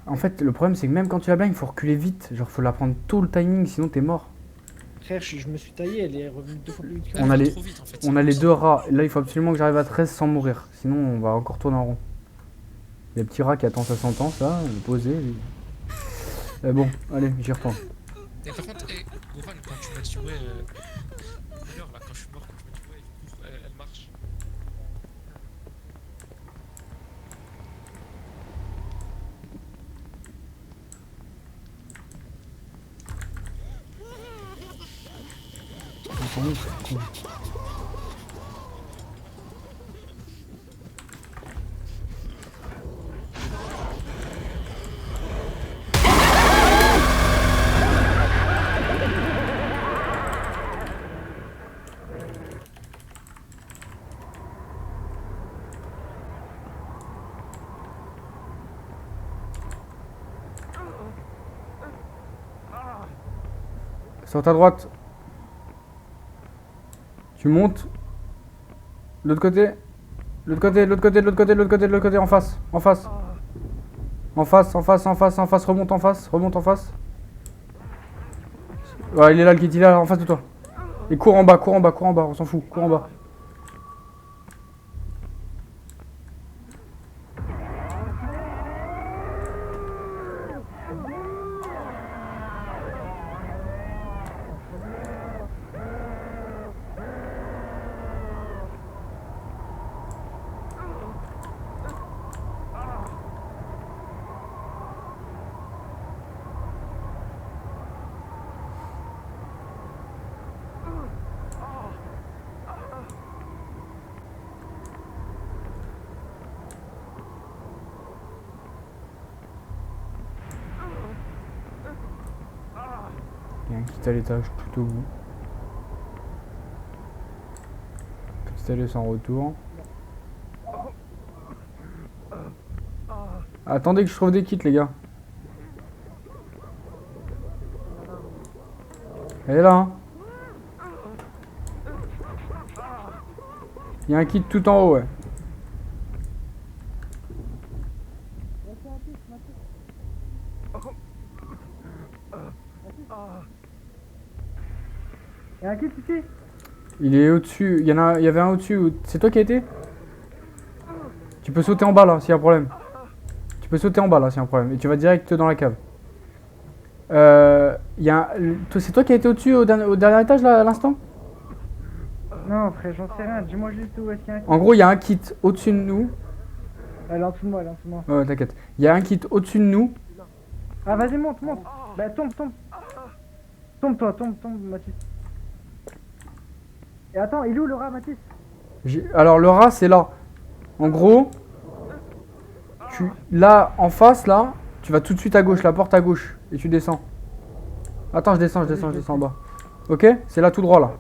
Speaker 2: En fait, le problème, c'est que même quand tu la blindes, il faut reculer vite. Genre, faut la prendre tôt le timing, sinon t'es mort.
Speaker 1: Frère, je me suis taillé, elle est revenue 2 fois plus vite que
Speaker 3: Elle
Speaker 2: On
Speaker 3: va
Speaker 2: a les-
Speaker 3: trop vite, en fait,
Speaker 2: On
Speaker 3: c'est
Speaker 2: a les
Speaker 3: pour
Speaker 2: 2 rats. Là, il faut absolument que j'arrive à 13 sans mourir. Sinon, on va encore tourner en rond. Les petits rats qui attendent sa sentence, là, posé. Bon, allez, j'y retourne.
Speaker 3: ça. Et par contre, Goran, quand tu m'as dit, ouais, tout à l'heure, là, quand je suis mort, quand tu m'as dit, ouais, il court, elle marche.
Speaker 2: Attends, c'est con. Sur ta droite. Tu montes. L'autre côté. L'autre côté, l'autre côté, l'autre côté, l'autre côté, l'autre côté, en face. En face. En face, en face, en face, en face. Remonte en face. Remonte en face. Ouais, il est là le kit, il est là en face de toi. Et cours en bas, cours en bas, cours en bas, on s'en fout, cours en bas. Il y a un kit à l'étage tout au bout. Petit allée sans retour. Attendez que je trouve des kits, les gars. Elle est là, hein. Il y a un kit tout en haut, ouais.
Speaker 1: Y'a un kit ici?
Speaker 2: Il est au-dessus. Il y avait un au-dessus. C'est toi qui as été? Tu peux sauter en bas là, s'il y a un problème. Tu peux sauter en bas là, c'est un problème. Et tu vas direct dans la cave. C'est toi qui as été au-dessus au dernier étage là à l'instant?
Speaker 1: Non, frère, j'en sais rien. Dis-moi juste où est-ce qu'il y a un kit.
Speaker 2: En gros, il y a un kit au-dessus de nous.
Speaker 1: Elle est en dessous de moi, elle est en dessous de moi.
Speaker 2: Ouais, t'inquiète. Il y a un kit au-dessus de nous.
Speaker 1: Ah, vas-y, monte, monte. Bah, tombe, tombe. Tombe, toi, tombe, Mathis. Et attends, il est où le rat, Mathis?
Speaker 2: Alors, le rat, c'est là. En gros, là, en face, là, tu vas tout de suite à gauche, la porte à gauche. Et tu descends. Attends, je descends en bas. Ok? C'est là tout droit, là.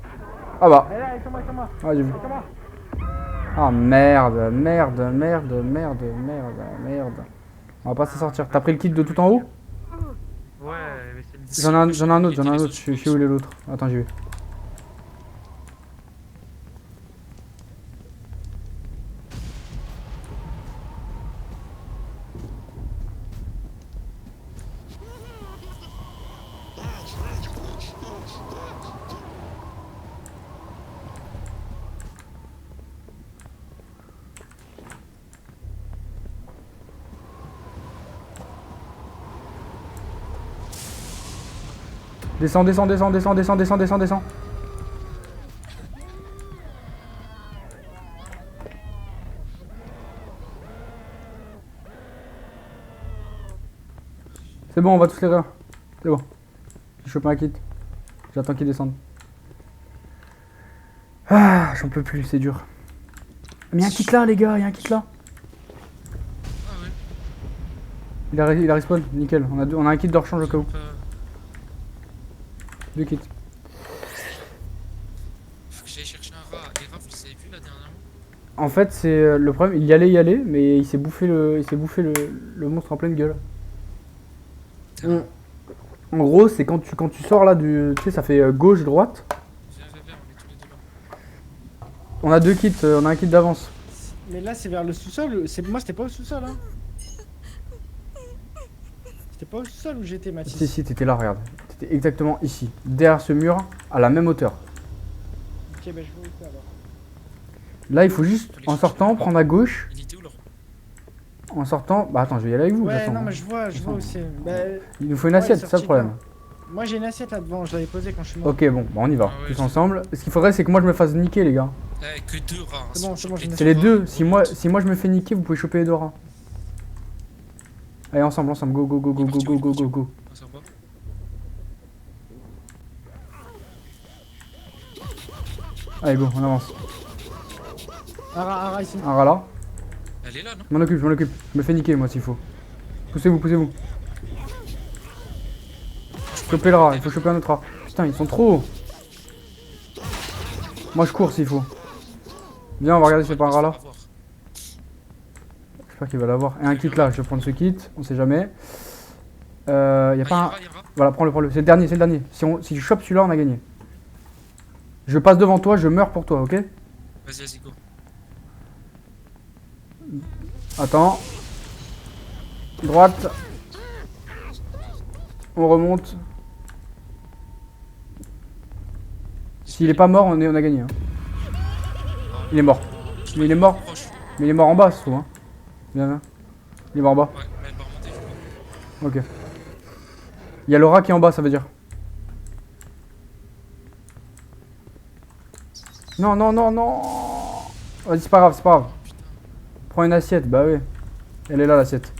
Speaker 2: Ah bah.
Speaker 1: Elle est là, elle est sur moi, elle est sur moi.
Speaker 2: Ah, j'ai vu.
Speaker 1: Elle est sur moi.
Speaker 2: Ah merde. On va pas s'en sortir. T'as pris le kit de tout en haut?
Speaker 4: Ouais, mais c'est le
Speaker 2: J'en ai un autre. Je sais où il est l'autre. Attends, j'y vais. Descends. C'est bon, on va tous les rire. C'est bon. J'ai chopé un kit. J'attends qu'ils descendent. Ah, j'en peux plus, c'est dur. Mais y'a un kit là, les gars, y'a un kit là.
Speaker 3: Ah ouais.
Speaker 2: Il a respawn, nickel. On a un kit de rechange au cas où. Deux kits.
Speaker 3: Faut que j'aille chercher un rat. Les rats, vous les avez vus là dernièrement?
Speaker 2: En fait, c'est le problème. Il y allait, mais il s'est bouffé le monstre en pleine gueule. En gros, c'est quand tu sors là du. Tu sais, ça fait gauche, droite.
Speaker 3: Viens, on est tous les deux là.
Speaker 2: On a deux kits, on a un kit d'avance.
Speaker 1: Mais là, c'est vers le sous-sol. Moi, c'était pas au sous-sol, hein. C'était pas au sous-sol où j'étais, Mathis.
Speaker 2: Si, t'étais là, regarde. T'étais exactement ici. Derrière ce mur, à la même hauteur.
Speaker 1: Ok, bah je vois où c'est alors.
Speaker 2: Là, il faut juste, en sortant, prendre à gauche.
Speaker 3: Il était où, Laurent?
Speaker 2: En sortant. Bah attends, je vais y aller avec vous. de toute
Speaker 1: Ouais,
Speaker 2: façon.
Speaker 1: non, mais je vois où c'est. Bah,
Speaker 2: Il nous faut une
Speaker 1: Ouais,
Speaker 2: assiette, c'est ça le
Speaker 1: sorti
Speaker 2: problème.
Speaker 1: moi, j'ai une assiette là devant. Je l'avais posée quand je suis mort.
Speaker 2: Ok, bon, bah on y va.
Speaker 3: Ah ouais,
Speaker 2: Tous
Speaker 3: c'est-
Speaker 2: ensemble. Ce qu'il faudrait, c'est que moi je me fasse niquer, les gars.
Speaker 3: Eh, que deux rats. Hein.
Speaker 1: C'est bon,
Speaker 3: Si
Speaker 1: c'est bon,
Speaker 3: vous
Speaker 1: j'ai
Speaker 3: chopez
Speaker 2: C'est les
Speaker 3: rats,
Speaker 2: deux.
Speaker 3: on
Speaker 2: Si moi
Speaker 3: remonte.
Speaker 2: je me fais niquer, vous pouvez choper les deux rats. Allez, ensemble. Go.
Speaker 3: Ah, c'est en bas.
Speaker 2: Allez, go, on avance.
Speaker 1: Un rat ici.
Speaker 2: Un rat là.
Speaker 3: Elle est là, non?
Speaker 2: Je m'en occupe. Je me fais niquer, moi, s'il faut. Poussez-vous. Choper le rat, il faut choper un autre rat. Putain, ils sont trop hauts. Moi, je cours s'il faut. Viens, on va regarder si c'est pas un rat là. J'espère qu'il va l'avoir. Et un kit là, je vais prendre ce kit, on sait jamais. Y a pas un. Voilà, prends-le. C'est le dernier. Si je chope celui-là, on a gagné. Je passe devant toi, je meurs pour toi, ok?
Speaker 3: Vas-y, go.
Speaker 2: Attends. Droite. On remonte. S'il est pas mort, on a gagné. Hein. Il est mort. Mais il est mort.
Speaker 3: Proche.
Speaker 2: Mais il est mort en bas, ce trou, hein. Viens. Il est mort en bas.
Speaker 3: Ouais, mais elle va remonter, je crois.
Speaker 2: Ok. Il y a le rat qui est en bas, ça veut dire. Non. Vas-y, c'est pas grave. Prends une assiette, bah oui. Elle est là, l'assiette.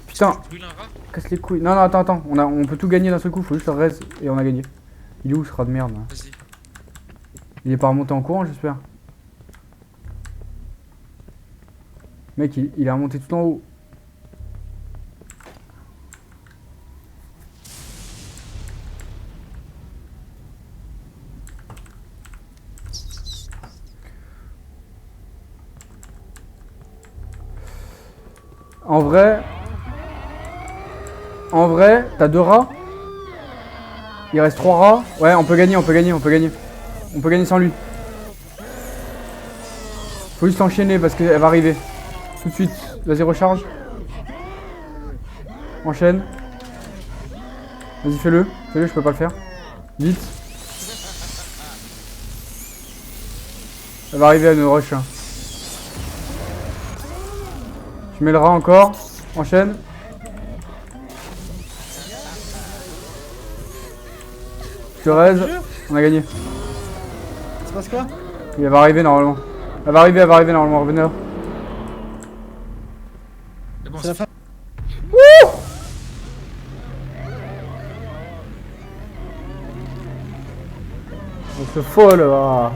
Speaker 2: Putain,
Speaker 3: Tu brûles un rat?
Speaker 2: casse les couilles. Non, attends. On peut tout gagner d'un seul coup, faut juste le raise et on a gagné. Il est où ce rat de merde là?
Speaker 3: Vas-y.
Speaker 2: Il est pas remonté en courant, j'espère. Mec, il est remonté tout en haut. En vrai, t'as deux rats. Il reste 3 rats. Ouais, on peut gagner. On peut gagner sans lui. Faut juste enchaîner parce qu'elle va arriver. Tout de suite. Vas-y, recharge. Enchaîne. Vas-y, fais-le, je peux pas le faire. Vite. Elle va arriver à nous rush. Hein. Je mets le rat encore. Enchaîne. Tu raise. On a gagné.
Speaker 1: Ça passe quoi?
Speaker 2: Il va arriver normalement. Elle va arriver normalement. Revenez là.
Speaker 3: Mais bon,
Speaker 1: C'est la fin.
Speaker 2: On se folle là.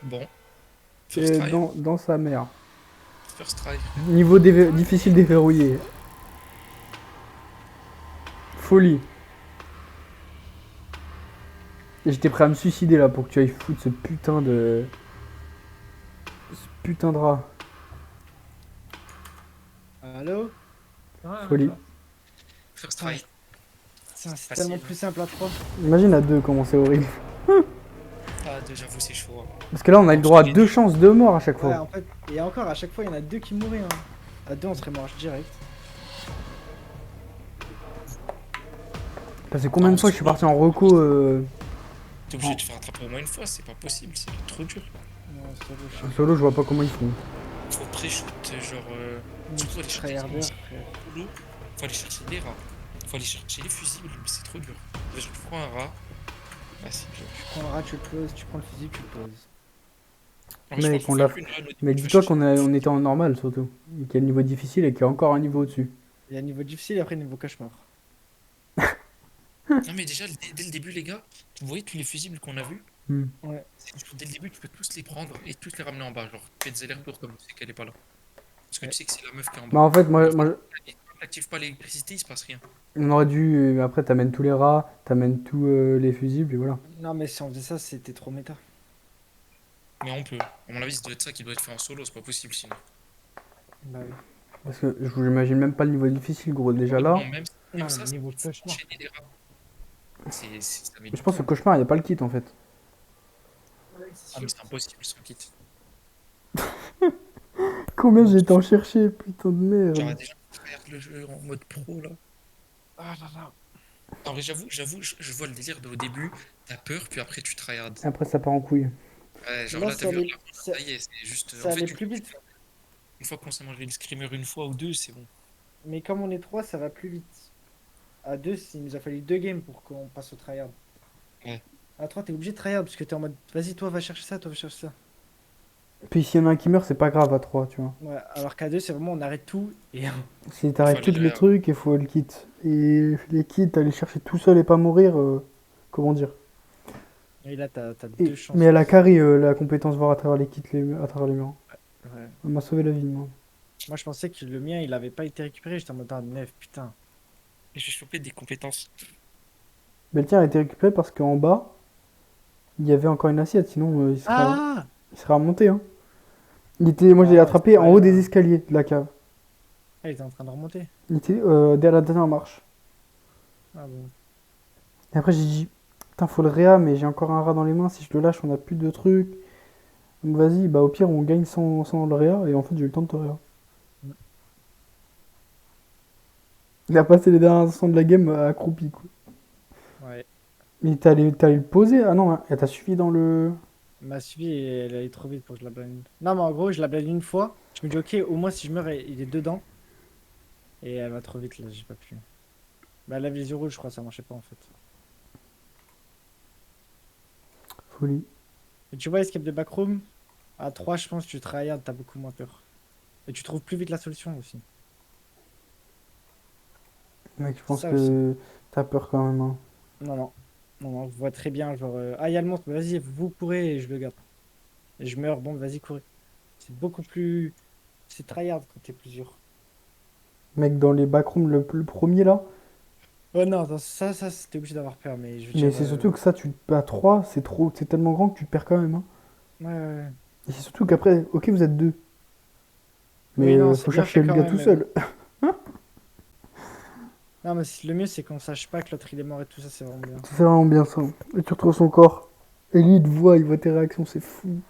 Speaker 3: bon.
Speaker 2: Et
Speaker 3: First try.
Speaker 2: dans sa mère.
Speaker 3: First try.
Speaker 2: Niveau difficile déverrouillé. Folie. Et j'étais prêt à me suicider là pour que tu ailles foutre ce putain de... Ce putain de rat.
Speaker 1: Allô?
Speaker 2: Folie.
Speaker 3: First try.
Speaker 1: C'est
Speaker 3: Facile.
Speaker 1: tellement plus simple à 3.
Speaker 2: Imagine à deux comment c'est horrible.
Speaker 3: Ah, j'avoue, c'est chaud. Hein.
Speaker 2: Parce que là on a eu le droit à 2 chances de mort à chaque
Speaker 1: Ouais,
Speaker 2: fois.
Speaker 1: en fait, et encore, à chaque fois, il y en a 2 qui mouraient. Hein. À 2, on serait mort direct.
Speaker 2: Parce que combien de fois je suis parti en reco
Speaker 3: T'es obligé de faire attraper au moins une fois, c'est pas possible, c'est trop dur.
Speaker 1: Non, c'est pas beau,
Speaker 2: en solo, je vois pas comment ils font.
Speaker 3: Faut pré-shoot, genre. Surtout aller chercher
Speaker 1: Tryharder,
Speaker 3: les
Speaker 1: frère.
Speaker 3: boulot, faut aller chercher les rats, faut aller chercher les fusibles, mais c'est trop dur. Déjà, tu prends un rat, bah c'est dur.
Speaker 1: Tu prends le rat, tu le poses. Tu prends le fusil, tu le poses.
Speaker 3: Alors, je
Speaker 2: Mec,
Speaker 3: pense qu'il
Speaker 2: on
Speaker 3: faut
Speaker 2: l'a
Speaker 3: faire une run au début,
Speaker 2: Mais
Speaker 3: tu vas
Speaker 2: dis-toi
Speaker 3: chercher-
Speaker 2: on était en normal surtout. Et qu'il y a le niveau difficile et qu'il y a encore un niveau au-dessus.
Speaker 1: Il y a niveau difficile et après niveau cauchemar.
Speaker 3: Non, mais déjà, dès le début, les gars, vous voyez tous les fusibles qu'on a vus?
Speaker 2: Hmm.
Speaker 1: Ouais.
Speaker 3: Dès le début, tu peux tous les prendre et tous les ramener en bas. Genre, tu fais des allers-retours comme tu sais qu'elle est pas là. Parce que tu sais que c'est la meuf qui est en
Speaker 2: Bah
Speaker 3: bas.
Speaker 2: en fait, moi
Speaker 3: Et quand t'actives pas l'électricité, il se passe rien.
Speaker 2: on aurait dû... après t'amènes tous les rats, t'amènes tous les fusibles et voilà.
Speaker 1: Non, mais si on faisait ça, c'était trop méta.
Speaker 3: Mais on peut. À mon avis, ça doit être ça qui doit être fait en solo, c'est pas possible sinon.
Speaker 1: Bah oui.
Speaker 2: Parce que je vous imagine même pas le niveau difficile gros déjà là.
Speaker 3: Bon, même
Speaker 1: Non,
Speaker 3: ça,
Speaker 1: mais
Speaker 3: c'est
Speaker 1: niveau
Speaker 3: faut
Speaker 1: cauchemar.
Speaker 3: enchaîner les rats. Ça met
Speaker 2: Mais
Speaker 3: du
Speaker 2: je pense que
Speaker 3: temps.
Speaker 2: cauchemar il y a pas le kit en fait.
Speaker 3: Ah, mais c'est impossible sans kit.
Speaker 2: Combien j'ai été en chercher, putain de
Speaker 3: Genre,
Speaker 2: merde.
Speaker 3: déjà, regarde le jeu en mode pro là.
Speaker 1: Ah là là.
Speaker 3: En vrai, j'avoue, je vois le délire de au début, t'as peur, puis après tu tryhard.
Speaker 2: Après ça part en couille.
Speaker 3: Ouais, genre
Speaker 1: Là,
Speaker 3: là,
Speaker 1: ça
Speaker 3: t'as vu,
Speaker 1: allait,
Speaker 3: là,
Speaker 1: ça,
Speaker 3: ça y est, c'est juste.
Speaker 1: ça
Speaker 3: En fait,
Speaker 1: allait plus vite.
Speaker 3: une fois qu'on s'est mangé le screamer une fois ou deux, c'est bon.
Speaker 1: Mais comme on est 3, ça va plus vite. À 2, il nous a fallu 2 games pour qu'on passe au tryhard.
Speaker 3: Ouais.
Speaker 1: À 3, t'es obligé de tryhard parce que t'es en mode vas-y, toi va chercher ça, toi va chercher ça.
Speaker 2: Puis s'il y en a un qui meurt, c'est pas grave à 3, tu vois.
Speaker 1: Ouais, alors qu'à 2, c'est vraiment on arrête tout et.
Speaker 2: Si t'arrêtes
Speaker 3: Fallait
Speaker 2: tous les
Speaker 3: le-
Speaker 2: trucs, il faut le kit. Et les kits, aller chercher tout seul et pas mourir, comment dire.
Speaker 1: Et là, t'as
Speaker 2: Et-
Speaker 1: 2 chances.
Speaker 2: mais elle a carry la compétence voir à travers les kits, à travers les murs.
Speaker 1: Ouais.
Speaker 2: Elle m'a sauvé la vie, moi.
Speaker 1: Moi, je pensais que le mien, il avait pas été récupéré. J'étais en mode ah, 9, putain.
Speaker 3: Et j'ai chopé des compétences.
Speaker 2: Mais le tien a été récupéré parce qu'en bas, il y avait encore une assiette, sinon
Speaker 1: Ah
Speaker 2: il serait remonté. Hein. Moi, je l'ai
Speaker 1: Ah,
Speaker 2: attrapé
Speaker 1: c'est
Speaker 2: en
Speaker 1: pas
Speaker 2: haut
Speaker 1: grave.
Speaker 2: des escaliers de la cave.
Speaker 1: Ah, il était en train de remonter.
Speaker 2: Il était derrière la dernière marche.
Speaker 1: Ah bon.
Speaker 2: Et après, j'ai dit, putain, faut le réa, mais j'ai encore un rat dans les mains. Si je le lâche, on a plus de trucs. Donc vas-y, bah au pire, on gagne sans le réa. Et en fait, j'ai eu le temps de te réa.
Speaker 1: Mm.
Speaker 2: Il a passé les derniers instants de la game accroupi, quoi.
Speaker 1: Ouais.
Speaker 2: Mais t'es allé le poser? Ah non, hein, elle t'a suffi dans le...
Speaker 1: Elle m'a suivi et elle allait trop vite pour que je la blind. Non, mais en gros, je la blind une fois. Je me dis, ok, au moins si je meurs, il est dedans. Et elle va trop vite là, j'ai pas pu. Bah, elle avait les yeux rouges, je crois, ça marchait pas en fait.
Speaker 2: Folie.
Speaker 1: Et tu vois, escape de backroom, à 3, je pense que tu tryhard, t'as beaucoup moins peur. Et tu trouves plus vite la solution aussi.
Speaker 2: Mec, je pense
Speaker 1: Ça
Speaker 2: que t'as peur quand même. Hein.
Speaker 1: Non, non. Non, non, je vois très bien. Genre, ah, il y a le monstre, vas-y, vous courez et je le garde. Et je meurs, bon, vas-y, courez. C'est beaucoup plus. C'est tryhard quand t'es plusieurs.
Speaker 2: Mec, dans les backrooms, le premier là.
Speaker 1: Oh non, attends, ça c'était obligé d'avoir peur, mais je veux
Speaker 2: Mais
Speaker 1: dire.
Speaker 2: c'est surtout que ça, tu te bats 3, c'est trop, c'est tellement grand que tu te perds quand même. Hein.
Speaker 1: Ouais, ouais, ouais.
Speaker 2: Et c'est surtout qu'après, ok, vous êtes deux.
Speaker 1: Oui,
Speaker 2: Mais
Speaker 1: non,
Speaker 2: faut
Speaker 1: c'est bien
Speaker 2: chercher
Speaker 1: fait
Speaker 2: le
Speaker 1: quand
Speaker 2: gars
Speaker 1: même.
Speaker 2: tout
Speaker 1: Mais bon.
Speaker 2: seul.
Speaker 1: Non, mais le mieux, c'est qu'on sache pas que l'autre il est mort et tout ça, c'est vraiment bien.
Speaker 2: C'est vraiment bien ça. Et tu retrouves son corps. Et lui, il te voit tes réactions, c'est fou.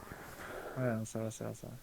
Speaker 1: Ouais, non, ça va, ça va, ça va.